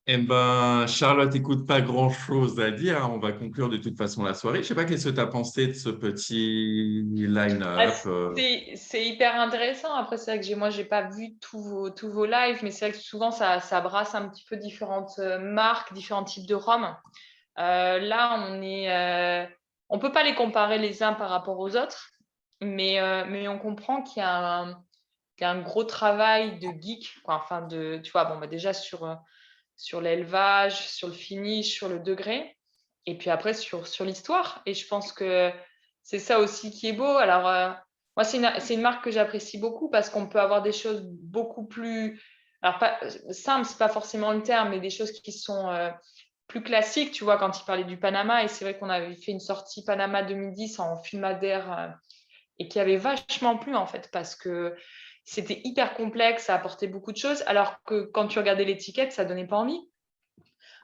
A: Eh ben, Charlotte, écoute, pas grand-chose à dire. On va conclure de toute façon la soirée. Je sais pas qu'est-ce que tu as pensé de ce petit line-up.
B: C'est hyper intéressant. Après, c'est vrai que moi, j'ai pas vu tous vos lives, mais c'est vrai que souvent, ça brasse un petit peu différentes marques, différents types de rhum. Là, on peut pas les comparer les uns par rapport aux autres, mais on comprend qu'il y a un gros travail de geek, quoi. Enfin, tu vois, bon, bah, déjà sur l'élevage, sur le finish, sur le degré, et puis après sur l'histoire. Et je pense que c'est ça aussi qui est beau. Alors, moi, c'est une marque que j'apprécie beaucoup parce qu'on peut avoir des choses beaucoup plus, alors pas simple, c'est pas forcément le terme, mais des choses qui sont plus classiques. Tu vois, quand il parlait du Panama, et c'est vrai qu'on avait fait une sortie Panama 2010 en fumadaire et qui avait vachement plu en fait, parce que c'était hyper complexe, ça apportait beaucoup de choses, alors que quand tu regardais l'étiquette, ça ne donnait pas envie.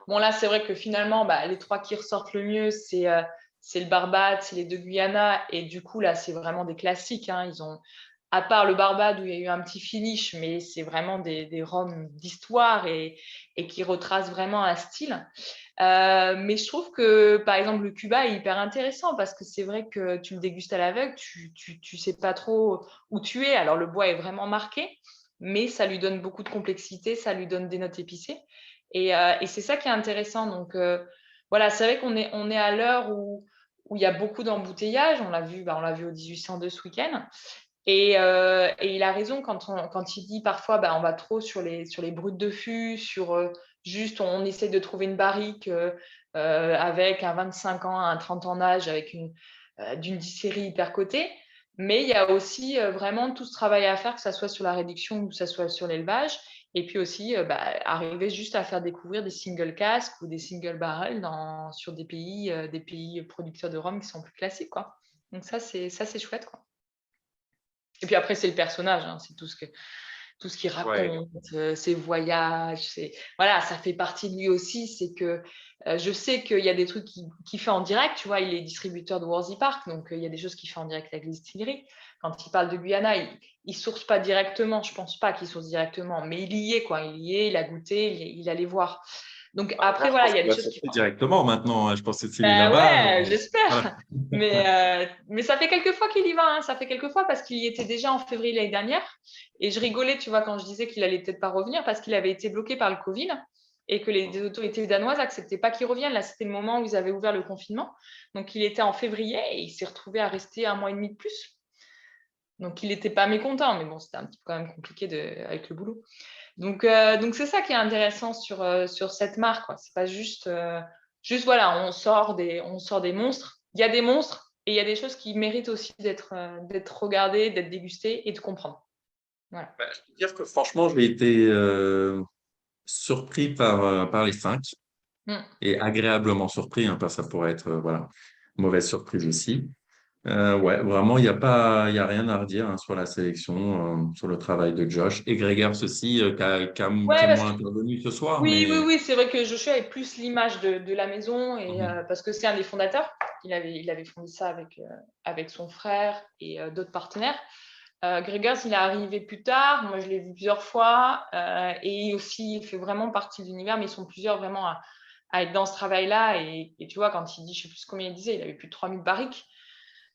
B: Bon, là, c'est vrai que finalement, les 3 qui ressortent le mieux, c'est le Barbade, c'est les 2 Guyana, et du coup, là, c'est vraiment des classiques. Hein. Ils ont, à part le Barbade où il y a eu un petit finish, mais c'est vraiment des rhums d'histoire et qui retracent vraiment un style. Mais je trouve que, par exemple, le Cuba est hyper intéressant parce que c'est vrai que tu le dégustes à l'aveugle, tu sais pas trop où tu es. Alors, le bois est vraiment marqué, mais ça lui donne beaucoup de complexité, ça lui donne des notes épicées. Et c'est ça qui est intéressant. Donc, voilà, c'est vrai qu'on est à l'heure où il y a beaucoup d'embouteillages. On l'a vu au 1802 ce week-end. Et il a raison quand il dit parfois on va trop sur les brutes de fût, juste on essaie de trouver une barrique avec un 25 ans, un 30 ans d'âge, avec d'une distillerie hyper cotée. Mais il y a aussi vraiment tout ce travail à faire, que ça soit sur la réduction ou que ça soit sur l'élevage. Et puis aussi, arriver juste à faire découvrir des single casks ou des single barrels sur des pays producteurs de rhum qui sont plus classiques, quoi. Donc ça, c'est chouette, quoi. Et puis après, c'est le personnage, hein, c'est tout ce qu'il raconte, ses voyages. Voilà, ça fait partie de lui aussi. C'est que je sais qu'il y a des trucs qu'il fait en direct. Tu vois, il est distributeur de Worsley Park, donc il y a des choses qu'il fait en direct avec les distilleries. Quand il parle de Guyana, il ne source pas directement. Je ne pense pas qu'il source directement, mais il y est, quoi. Il y est, il a goûté, il allait voir. Donc après, voilà, il y a des choses qui
A: directement maintenant, hein. Je pense que c'est
B: là-bas. Ouais,
A: donc,
B: j'espère. Voilà. Mais ça fait quelques fois qu'il y va. Hein. Ça fait quelques fois parce qu'il y était déjà en février l'année dernière. Et je rigolais, tu vois, quand je disais qu'il allait peut-être pas revenir parce qu'il avait été bloqué par le Covid et que les autorités danoises n'acceptaient pas qu'il revienne. Là, c'était le moment où ils avaient ouvert le confinement. Donc, il était en février et il s'est retrouvé à rester 1 mois et demi de plus. Donc, il n'était pas mécontent. Mais bon, c'était un petit peu quand même compliqué avec le boulot. Donc c'est ça qui est intéressant sur cette marque, quoi. C'est pas juste voilà, on sort des monstres. Il y a des monstres et il y a des choses qui méritent aussi d'être regardées, d'être dégustées et de comprendre. Voilà.
A: je peux dire que franchement, j'ai été surpris par les 5 et agréablement surpris, hein, parce que ça pourrait être voilà, mauvaise surprise aussi. Ouais, vraiment, il y a rien à redire, hein, sur la sélection, sur le travail de Josh. Et Gregor, ceci, qui est moins intervenu ce soir.
B: Oui, c'est vrai que Joshua est plus l'image de la maison et, parce que c'est un des fondateurs. Il avait fondé ça avec son frère et d'autres partenaires. Gregor, il est arrivé plus tard. Moi, je l'ai vu plusieurs fois. Et aussi, il fait vraiment partie de l'univers, mais ils sont plusieurs vraiment à être dans ce travail-là. Et tu vois, quand il dit, je ne sais plus combien il disait, il avait plus de 3000 barriques.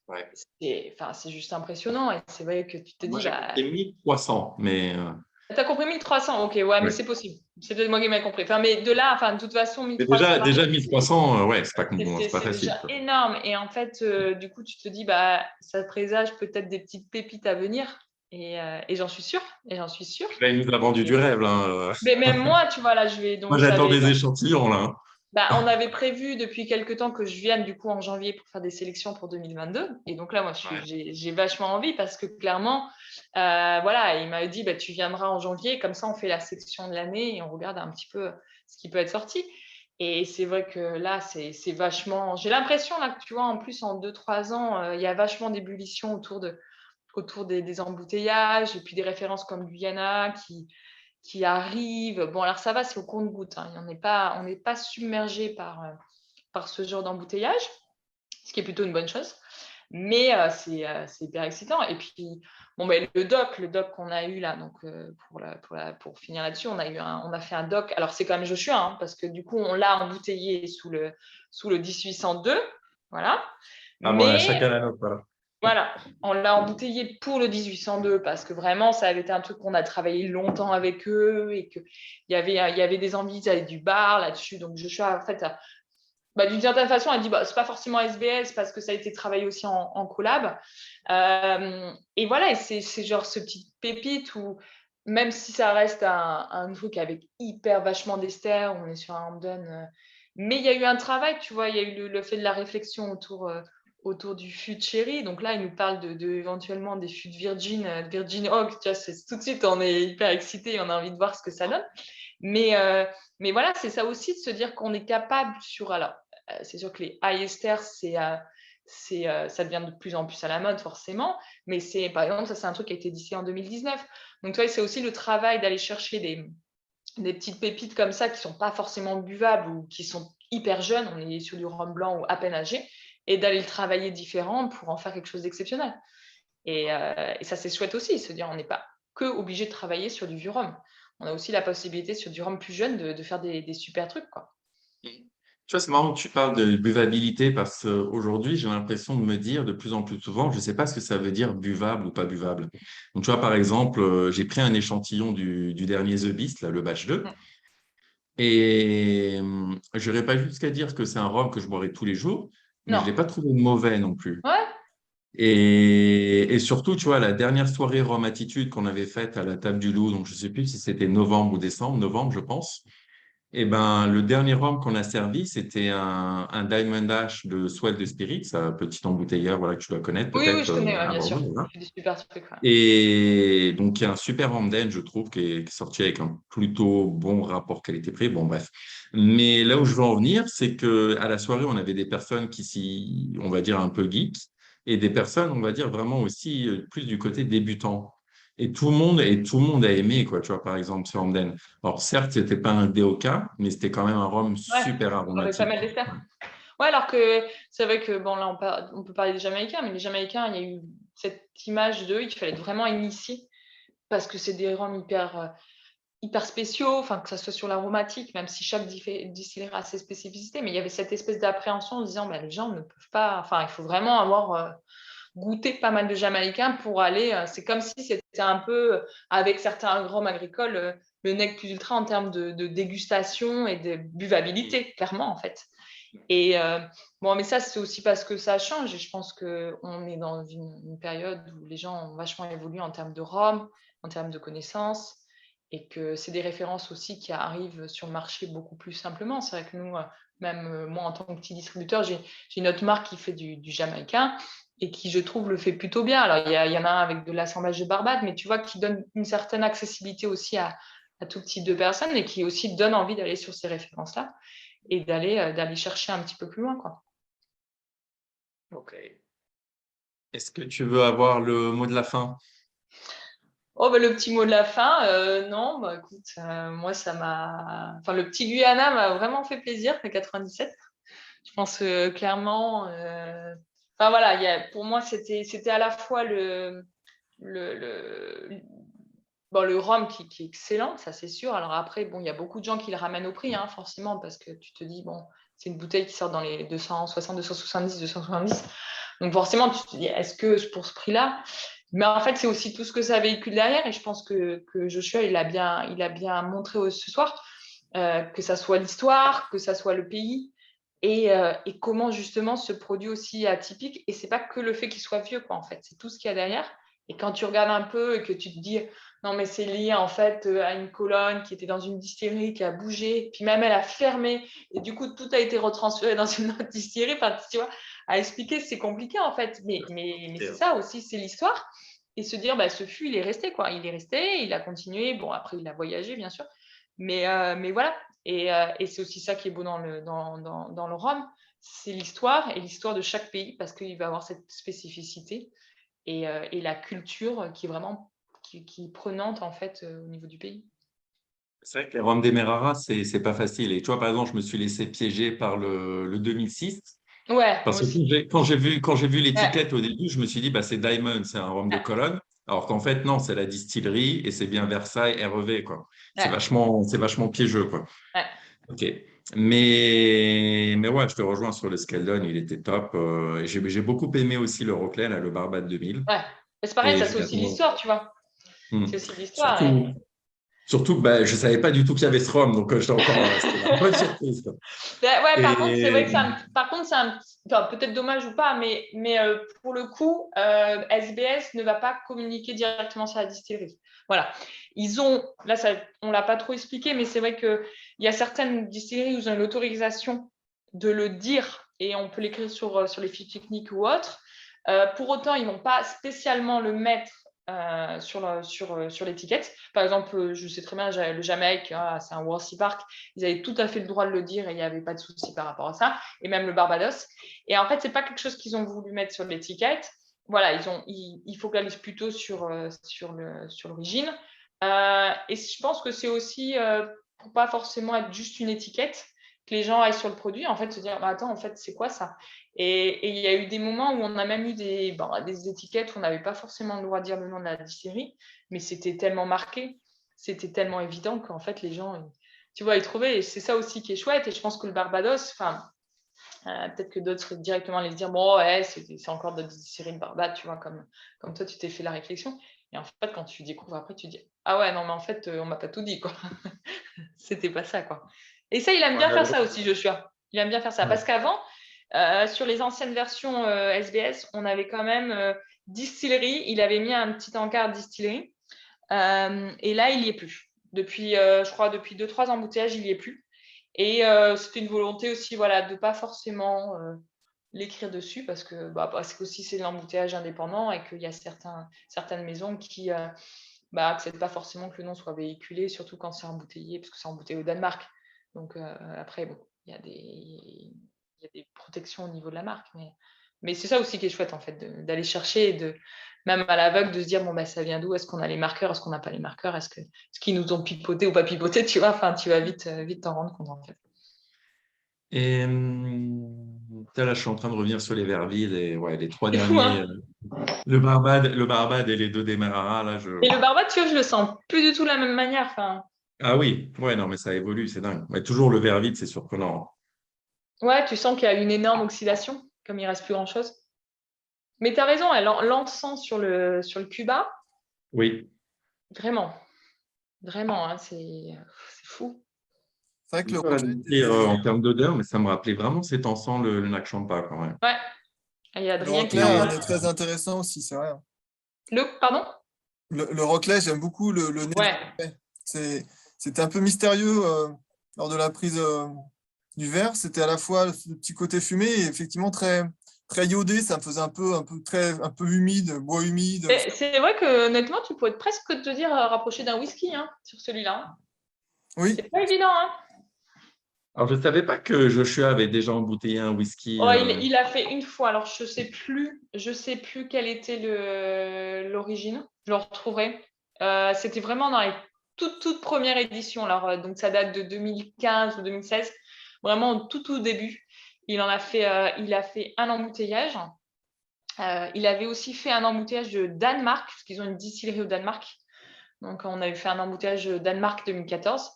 A: Ouais.
B: C'est juste impressionnant. Et c'est vrai que tu te dis.
A: C'est 1300, mais.
B: Tu as compris 1300, ok, ouais, mais c'est possible. C'est peut-être moi qui m'ai compris. Enfin, mais de là, de toute façon,
A: 1300. Déjà 1300, ouais, c'est pas facile.
B: C'est déjà énorme. Et en fait, du coup, tu te dis, ça présage peut-être des petites pépites à venir. Et j'en suis sûre. Il
A: nous a vendu du rêve, là.
B: Mais même moi, tu vois, là, je vais. Donc,
A: moi, j'attends des échantillons, là.
B: On avait prévu depuis quelques temps que je vienne du coup en janvier pour faire des sélections pour 2022. Et donc là, moi, j'ai vachement envie parce que clairement, voilà, il m'a dit, tu viendras en janvier, comme ça, on fait la section de l'année et on regarde un petit peu ce qui peut être sorti. Et c'est vrai que là, c'est vachement. J'ai l'impression là que tu vois, en plus, en 2-3 ans, il y a vachement d'ébullition autour des embouteillages et puis des références comme Guyana qui arrivent. Bon, alors ça va, c'est au compte-gouttes. Hein. On n'est pas submergé par ce genre d'embouteillage, ce qui est plutôt une bonne chose. Mais c'est hyper excitant. Et puis, le doc qu'on a eu là, donc pour finir là-dessus, on a fait un doc. Alors, c'est quand même Joshua, hein, parce que du coup, on l'a embouteillé sous le 1802. Voilà.
A: Mais chacun la nôtre, voilà.
B: Voilà, on l'a embouteillé pour le 1802 parce que vraiment, ça avait été un truc qu'on a travaillé longtemps avec eux et qu'il y avait des envies, il y avait du bar là-dessus. Donc, Joshua, en fait, d'une certaine façon, elle dit c'est pas forcément SBS parce que ça a été travaillé aussi en collab. Et voilà, et c'est genre ce petit pépite où, même si ça reste un truc avec hyper vachement d'ester, on est sur un Hamden, mais il y a eu un travail, tu vois, il y a eu le fait de la réflexion autour du fût de sherry. Donc là, il nous parle éventuellement des fûts de Virgin Oak. Tu vois, tout de suite, on est hyper excité, on a envie de voir ce que ça donne. Mais voilà, c'est ça aussi de se dire qu'on est capable alors, c'est sûr que les high esters, ça devient de plus en plus à la mode, forcément. Mais par exemple, ça, c'est un truc qui a été distillé en 2019. Donc, tu vois, c'est aussi le travail d'aller chercher des petites pépites comme ça qui ne sont pas forcément buvables ou qui sont hyper jeunes. On est sur du rhum blanc ou à peine âgé. Et d'aller le travailler différent pour en faire quelque chose d'exceptionnel. Et ça, c'est chouette aussi, se dire on n'est pas que obligé de travailler sur du vieux rhum. On a aussi la possibilité sur du rhum plus jeune de faire des super trucs, quoi.
A: Tu vois, c'est marrant que tu parles de buvabilité parce qu'aujourd'hui, j'ai l'impression de me dire de plus en plus souvent, je ne sais pas ce que ça veut dire buvable ou pas buvable. Donc, tu vois, par exemple, j'ai pris un échantillon du dernier The Beast, là, le batch 2, et je n'irais pas jusqu'à dire que c'est un rhum que je boirais tous les jours, mais je ne l'ai pas trouvé mauvais non plus.
B: Ouais.
A: Et surtout, tu vois, la dernière soirée Rhum Attitude qu'on avait faite à la table du Loup, donc je ne sais plus si c'était novembre ou décembre, novembre, je pense. Eh ben, le dernier rhum qu'on a servi, c'était un Diamond Ash de Swell de Spirit, un petit embouteilleur voilà, que tu dois connaître
B: Oui, oui,
A: peut-être
B: je connais, ouais,
A: à
B: bien sûr.
A: Bordeaux. Voilà.
B: Il fait des super trucs. Ouais.
A: Et donc, il y a un super Hamden, je trouve, qui est sorti avec un plutôt bon rapport qualité-prix. Bon, bref. Mais là où je veux en venir, c'est qu'à la soirée, on avait des personnes qui s'y, on va dire, un peu geeks, et des personnes, on va dire, vraiment aussi plus du côté débutant. Et tout le monde a aimé, quoi, tu vois, par exemple, ce Hamden. Alors, certes, c'était pas un DOK, mais c'était quand même un rhum
B: Ouais,
A: super
B: avec pas
A: aromatique.
B: mal d'esters. Ouais, alors que c'est vrai que, bon, là, on peut parler des Jamaïcains, mais les Jamaïcains, il y a eu cette image d'eux, il fallait être vraiment initié, parce que c'est des rhums hyper spéciaux, enfin, que ça soit sur l'aromatique, même si chaque distillerie a ses spécificités, mais il y avait cette espèce d'appréhension en se disant, bah, les gens ne peuvent pas, enfin, il faut vraiment avoir goûté pas mal de Jamaïcains pour aller, c'est comme si c'était un peu, avec certains rhums agricoles, le nec plus ultra en termes de dégustation et de buvabilité, clairement, en fait. Et bon, mais ça, c'est aussi parce que ça change. Et je pense qu'on est dans une période où les gens ont vachement évolué en termes de rhum, en termes de connaissances, et que c'est des références aussi qui arrivent sur le marché beaucoup plus simplement. C'est vrai que nous, même moi, en tant que petit distributeur, j'ai une autre marque qui fait du jamaïcain et qui, je trouve, le fait plutôt bien. Alors, il y en a un avec de l'assemblage de Barbade, mais tu vois, qui donne une certaine accessibilité aussi à tout type de personnes et qui aussi donne envie d'aller sur ces références-là et d'aller chercher un petit peu plus loin, quoi.
A: Ok. Est-ce que tu veux avoir le mot de la fin?
B: Oh, bah, le petit mot de la fin, non, bah, écoute, moi, enfin, le petit Guyana m'a vraiment fait plaisir, le 97. Je pense clairement, enfin, voilà, pour moi, c'était à la fois le, bon, le rhum qui est excellent, ça c'est sûr. Alors après, bon, il y a beaucoup de gens qui le ramènent au prix, hein, forcément, parce que tu te dis, bon, c'est une bouteille qui sort dans les 260, 270, 270. Donc forcément, tu te dis, est-ce que pour ce prix-là? Mais en fait, c'est aussi tout ce que ça véhicule derrière. Et je pense que Joshua, il a bien montré ce soir, que ça soit l'histoire, que ça soit le pays. Et comment justement ce produit aussi atypique. Et c'est pas que le fait qu'il soit vieux, quoi, en fait. C'est tout ce qu'il y a derrière. Et quand tu regardes un peu et que tu te dis, non, mais c'est lié en fait à une colonne qui était dans une distillerie, qui a bougé, puis même elle a fermé, et du coup tout a été retransféré dans une autre distillerie. Enfin, tu vois, à expliquer, c'est compliqué en fait. Mais c'est ça aussi, c'est l'histoire. Et se dire, bah, ce fût, il est resté, quoi. Il est resté, il a continué. Bon, après, il a voyagé, bien sûr. Mais voilà. Et c'est aussi ça qui est beau dans le rhum, c'est l'histoire et l'histoire de chaque pays parce qu'il va avoir cette spécificité et la culture qui est vraiment qui est prenante en fait au niveau du pays.
A: C'est vrai que les rhums Demerara, c'est pas facile. Et tu vois, par exemple, je me suis laissé piéger par le 2006.
B: Ouais, moi
A: Parce que
B: aussi.
A: quand j'ai vu
B: Ouais,
A: l'étiquette au début, je me suis dit, bah, c'est Diamond, c'est un rhum de
B: ouais,
A: colonne. Alors qu'en fait, non, c'est la distillerie et c'est bien Versailles REV, quoi. C'est
B: ouais,
A: vachement piégeux, quoi.
B: ouais.
A: Ok. Mais ouais, je te rejoins sur le Skeldon, il était top. Et j'ai beaucoup aimé aussi le Roclet, là, le Barbade 2000.
B: Ouais. Mais c'est pareil,
A: Et
B: ça
A: je
B: c'est
A: vais
B: aussi
A: attendre.
B: l'histoire, tu vois.
A: Hmm.
B: C'est aussi l'histoire.
A: Surtout que bah, je ne savais pas du tout qu'il y avait ce rhum, donc j'étais encore. C'était la bonne surprise, quoi.
B: Ouais, par contre, c'est vrai que
A: Et
B: par contre, c'est enfin, peut-être dommage ou pas, mais pour le coup, SBS ne va pas communiquer directement sur la distillerie. Voilà. Là, on ne l'a pas trop expliqué, mais c'est vrai qu'il y a certaines distilleries où ils ont l'autorisation de le dire et on peut l'écrire sur les fiches techniques ou autres. Pour autant, ils ne vont pas spécialement le mettre sur l'étiquette. Par exemple, je sais très bien, le Jamaïque, c'est un Worthy Park, ils avaient tout à fait le droit de le dire et il n'y avait pas de souci par rapport à ça, et même le Barbados. Et en fait, ce n'est pas quelque chose qu'ils ont voulu mettre sur l'étiquette. Voilà, ils focalisent plutôt sur l'origine. Et je pense que c'est aussi pour pas forcément être juste une étiquette, que les gens aillent sur le produit, en fait, se dire, bah, attends, en fait, c'est quoi ça? Et il y a eu des moments où on a même eu des étiquettes où on n'avait pas forcément le droit de dire le nom de la distillerie, mais c'était tellement marqué, c'était tellement évident qu'en fait, les gens, tu vois, ils trouvaient. Et c'est ça aussi qui est chouette. Et je pense que le Barbados, enfin, peut-être que d'autres seraient directement allés se dire, bon, ouais, c'est encore d'autres distilleries de Barbade, tu vois, comme toi, tu t'es fait la réflexion. Et en fait, quand tu découvres après, tu dis, ah ouais, non, mais en fait, on m'a pas tout dit, quoi. C'était pas ça, quoi. Et ça, il aime bien faire ça aussi, Joshua. Il aime bien faire ça. Parce qu'avant, sur les anciennes versions SBS, on avait quand même distillerie. Il avait mis un petit encart distillerie. Et là, il n'y est plus. Je crois, depuis 2-3 embouteillages, il n'y est plus. Et c'était une volonté aussi, voilà, de ne pas forcément l'écrire dessus parce qu'aussi c'est de l'embouteillage indépendant et qu'il y a certaines maisons qui n'acceptent pas forcément que le nom soit véhiculé, surtout quand c'est embouteillé, parce que c'est embouteillé au Danemark. Donc après, bon, il y a des protections au niveau de la marque, mais c'est ça aussi qui est chouette en fait, d'aller chercher, et même à l'aveugle, de se dire bon ça vient d'où, est-ce qu'on a les marqueurs, est-ce qu'on n'a pas les marqueurs, est-ce qu'ils nous ont pipoté ou pas pipoté, tu vois, enfin tu vas vite t'en rendre compte en fait.
A: Et là, je suis en train de revenir sur les Vervilles et les 3
B: C'est fou,
A: derniers,
B: hein.
A: le Barbade et les 2 Demerara. Là,
B: Et le Barbade, tu vois, je le sens plus du tout de la même manière. Enfin,
A: Ah oui, non, mais ça évolue, c'est dingue. Mais toujours le verre vide, c'est surprenant.
B: ouais, tu sens qu'il y a une énorme oxydation, comme il reste plus grand-chose. Mais tu as raison, l'encens sur le Cuba,
A: Oui.
B: vraiment, hein, c'est fou.
F: C'est vrai que
A: Je
F: le
A: peux
F: rocher
A: dire en termes d'odeur, mais ça me rappelait vraiment cet encens, le Nac Champa, quand même.
B: Ouais, il y a
F: le
B: Adrien qui
F: roclet
B: en
F: est
B: parle.
F: très intéressant aussi, c'est vrai.
B: Pardon?
F: Le roclet, j'aime beaucoup le nez du
B: Ouais,
F: roclet. C'était un peu mystérieux lors de la prise du verre. C'était à la fois le petit côté fumé et effectivement très, très iodé. Ça me faisait un peu humide, bois humide.
B: c'est vrai que honnêtement, tu pourrais presque te dire rapprocher d'un whisky hein, sur celui-là. Hein.
F: Oui,
B: C'est pas évident, hein.
A: Alors, je ne savais pas que Joshua avait déjà embouteillé un whisky.
B: Oh, il a fait une fois, alors je sais plus quelle était l'origine. Je le retrouverai. C'était vraiment dans les toutes premières éditions. Alors, donc ça date de 2015 ou 2016, vraiment au tout début. Il a fait un embouteillage. Il avait aussi fait un embouteillage de Danemark, parce qu'ils ont une distillerie au Danemark. Donc, on avait fait un embouteillage Danemark 2014.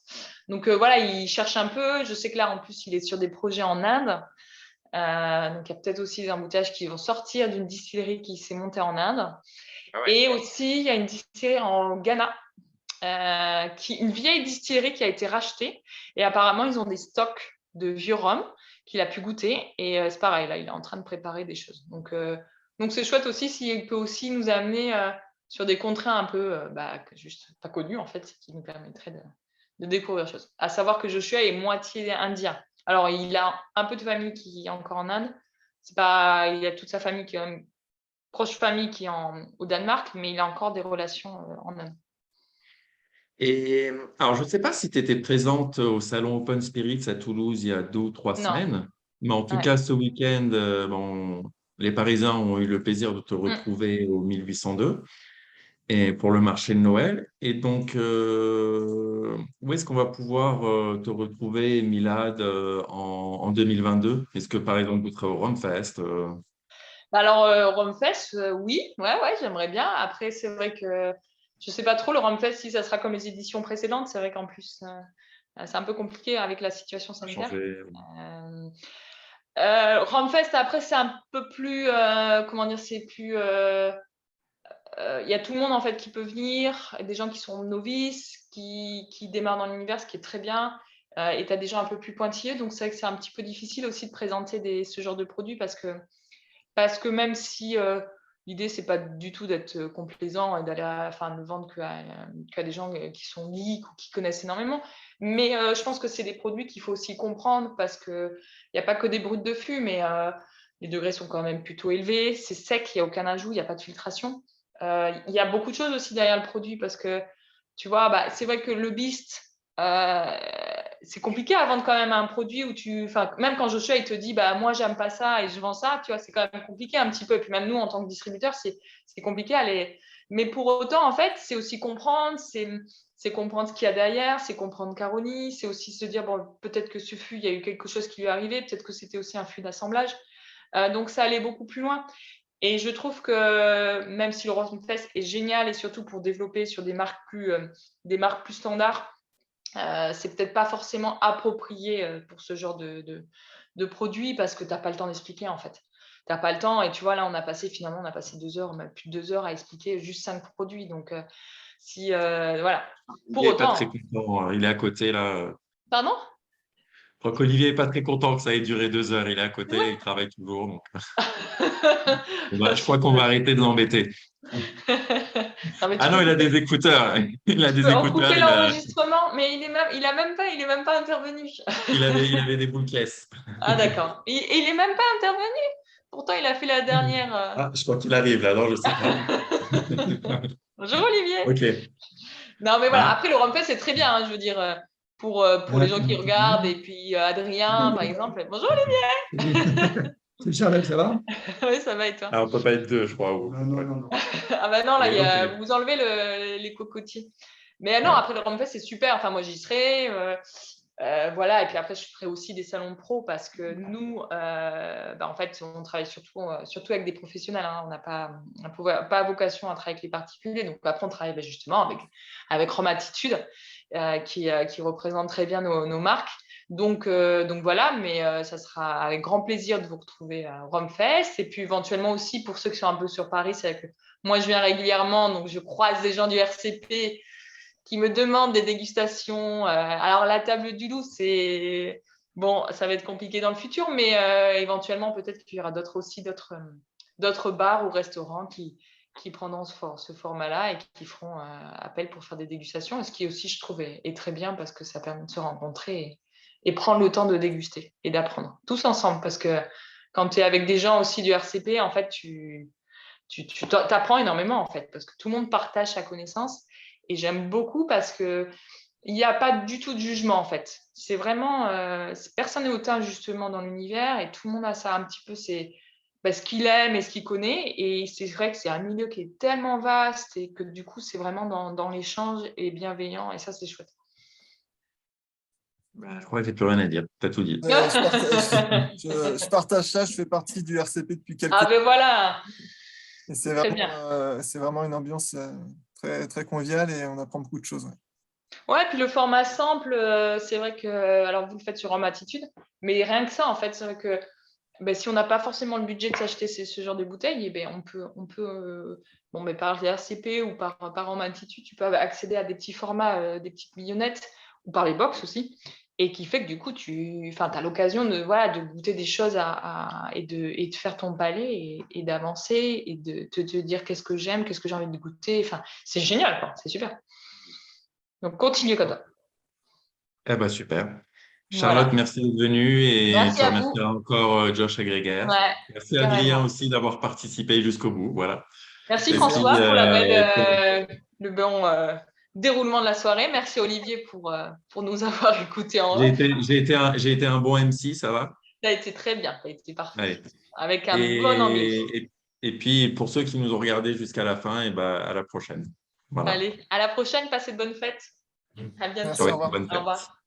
B: Donc, voilà, il cherche un peu. Je sais que là, en plus, il est sur des projets en Inde. Donc, il y a peut-être aussi des embouteillages qui vont sortir d'une distillerie qui s'est montée en Inde.
A: Ah ouais.
B: Et aussi, il y a une distillerie en Ghana, une vieille distillerie qui a été rachetée. Et apparemment, ils ont des stocks de vieux rhum qu'il a pu goûter. Et c'est pareil, là, il est en train de préparer des choses. Donc, c'est chouette aussi s'il peut aussi nous amener sur des contrées un peu juste pas connues, en fait, qui nous permettraient de découvrir des choses. À savoir que Joshua est moitié indien. Alors, il a un peu de famille qui est encore en Inde. Il a toute sa famille qui est une proche famille qui est au Danemark, mais il a encore des relations en Inde.
A: Et alors, je ne sais pas si tu étais présente au salon Open Spirits à Toulouse il y a 2 ou 3
B: Non.
A: semaines, mais en tout
B: Ouais.
A: cas, ce week-end, les Parisiens ont eu le plaisir de te retrouver au 1802 et pour le marché de Noël. Et donc, où est-ce qu'on va pouvoir te retrouver, Milhade, en 2022? Est-ce que, par exemple, vous serez au Rumfest
B: Alors, Rumfest, oui, ouais, j'aimerais bien. Après, c'est vrai que je ne sais pas trop le Rumfest si ça sera comme les éditions précédentes. C'est vrai qu'en plus, c'est un peu compliqué avec la situation sanitaire.
A: changer?
B: Rumfest, après, c'est un peu plus, comment dire, c'est plus. Il y a tout le monde en fait qui peut venir, des gens qui sont novices, qui démarrent dans l'univers, ce qui est très bien. Et tu as des gens un peu plus pointilleux, donc c'est vrai que c'est un petit peu difficile aussi de présenter ce genre de produits parce que même si l'idée c'est pas du tout d'être complaisant et d'aller ne vendre qu'à des gens qui sont geeks ou qui connaissent énormément, mais je pense que c'est des produits qu'il faut aussi comprendre parce que il n'y a pas que des brutes de fût, mais les degrés sont quand même plutôt élevés, c'est sec, il n'y a aucun ajout, il n'y a pas de filtration. Il y a beaucoup de choses aussi derrière le produit parce que tu vois, c'est vrai que le Beast, c'est compliqué à vendre quand même un produit où même quand Joshua il te dit moi j'aime pas ça et je vends ça, tu vois, c'est quand même compliqué un petit peu. Et puis même nous en tant que distributeur, c'est compliqué à les. Mais pour autant, en fait, c'est aussi comprendre, c'est comprendre ce qu'il y a derrière, c'est comprendre Caroni, c'est aussi se dire peut-être que ce fût, il y a eu quelque chose qui lui est arrivé, peut-être que c'était aussi un fût d'assemblage. Donc ça allait beaucoup plus loin. Et je trouve que même si le Rumfest est génial et surtout pour développer sur des marques plus standards, c'est peut-être pas forcément approprié pour ce genre de produit parce que tu n'as pas le temps d'expliquer en fait. Tu n'as pas le temps et tu vois là on a passé 2 heures, même plus de 2 heures à expliquer juste 5 produits. Donc voilà. Pour
A: Il n'est pas
B: autant.
A: très content, hein. Il est à côté là.
B: Pardon?
A: Je crois qu'Olivier n'est pas très content que ça ait duré 2 heures. Il est à côté,
B: Ouais.
A: il travaille toujours. Donc... je crois qu'on va arrêter de l'embêter.
B: Non, mais
A: Ah non, il a des écouteurs. Il a des
B: peux en
A: écouteurs.
B: couper l'enregistrement, mais il est même pas intervenu.
A: Il avait des boules caisses.
B: Ah d'accord. Et il est même pas intervenu. Pourtant, il a fait la dernière.
A: Ah, je crois qu'il arrive là, alors je sais pas.
B: Bonjour Olivier.
A: Ok.
B: Non, mais voilà.
A: Ah.
B: Après, le run-fait, c'est très bien. Je veux dire, pour les gens qui regardent. Et puis Adrien, par exemple. Bonjour Olivier.
G: C'est Charlotte, ça va?
B: Oui, ça va et toi?
A: Ah, on peut pas être deux, je crois.
G: Non.
B: Ah bah non, là,
A: Ok.
B: vous enlevez les cocotiers. Mais non,
A: Ouais.
B: après, le run-fait, c'est super. Enfin, moi, j'y serai. Voilà, et puis après, je ferai aussi des salons pro parce que nous, en fait, on travaille surtout avec des professionnels. Hein. On n'a pas vocation à travailler avec les particuliers. Donc après, on travaille justement avec Rhum Attitude qui représente très bien nos marques. Donc voilà, mais ça sera avec grand plaisir de vous retrouver à Rumfest. Et puis éventuellement aussi, pour ceux qui sont un peu sur Paris, c'est vrai que moi, je viens régulièrement, donc je croise des gens du RCP qui me demandent des dégustations. Alors, la table du loup, c'est... Bon, ça va être compliqué dans le futur, mais éventuellement, peut-être qu'il y aura d'autres bars ou restaurants qui prendront ce format-là et qui feront appel pour faire des dégustations. Et ce qui aussi, je trouve, est très bien parce que ça permet de se rencontrer et prendre le temps de déguster et d'apprendre tous ensemble. Parce que quand tu es avec des gens aussi du RCP, en fait, tu apprends énormément, en fait, parce que tout le monde partage sa connaissance. Et j'aime beaucoup parce qu'il n'y a pas du tout de jugement, en fait. C'est vraiment... personne n'est autant, justement, dans l'univers et tout le monde a ça un petit peu, c'est ce qu'il aime et ce qu'il connaît. Et c'est vrai que c'est un milieu qui est tellement vaste et que du coup, c'est vraiment dans l'échange et bienveillant. Et ça, c'est chouette.
A: Je crois que j'ai plus rien à dire. Tu as tout dit.
F: Je partage ça, je fais partie du RCP depuis quelques
B: Ah
F: temps.
B: ben voilà.
F: Et
B: c'est très bien.
F: c'est vraiment une ambiance très, très conviviale et on apprend beaucoup de choses. Ouais.
B: Ouais, puis le format sample, c'est vrai que, alors vous le faites sur Rhum Attitude, mais rien que ça, en fait, c'est vrai que si on n'a pas forcément le budget de s'acheter ce genre de bouteilles, on peut par les RCP ou par Rhum Attitude, tu peux accéder à des petits formats, des petites millonnettes, ou par les box aussi, et qui fait que du coup, tu as l'occasion de goûter des choses et de faire ton palais et d'avancer et de te dire qu'est-ce que j'aime, qu'est-ce que j'ai envie de goûter. Enfin, c'est génial, quoi, c'est super. Donc, continue comme ça.
A: Eh ben, super. Charlotte,
B: Voilà.
A: merci d'être venue et
B: Merci
A: tu
B: à vous.
A: remercieras encore Josh Agrégaire.
B: Ouais,
A: Merci Adrien
B: carrément.
A: aussi d'avoir participé jusqu'au bout. Voilà.
B: Merci
A: Et
F: Plaisir.
B: François
A: puis,
B: pour le bon déroulement de la soirée. Merci Olivier pour nous avoir écoutés en off.
A: j'ai été un bon MC, ça va?
B: Ça a été très bien, ça a été parfait.
A: Allez.
B: Avec un bon anglais.
A: Et puis, pour ceux qui nous ont regardés jusqu'à la fin, et ben, à la prochaine. Voilà.
B: Allez, à la prochaine, passez de bonnes fêtes. À bientôt.
F: Merci,
A: Ouais,
F: au revoir.
A: bonne
B: Au
A: fête.
B: revoir.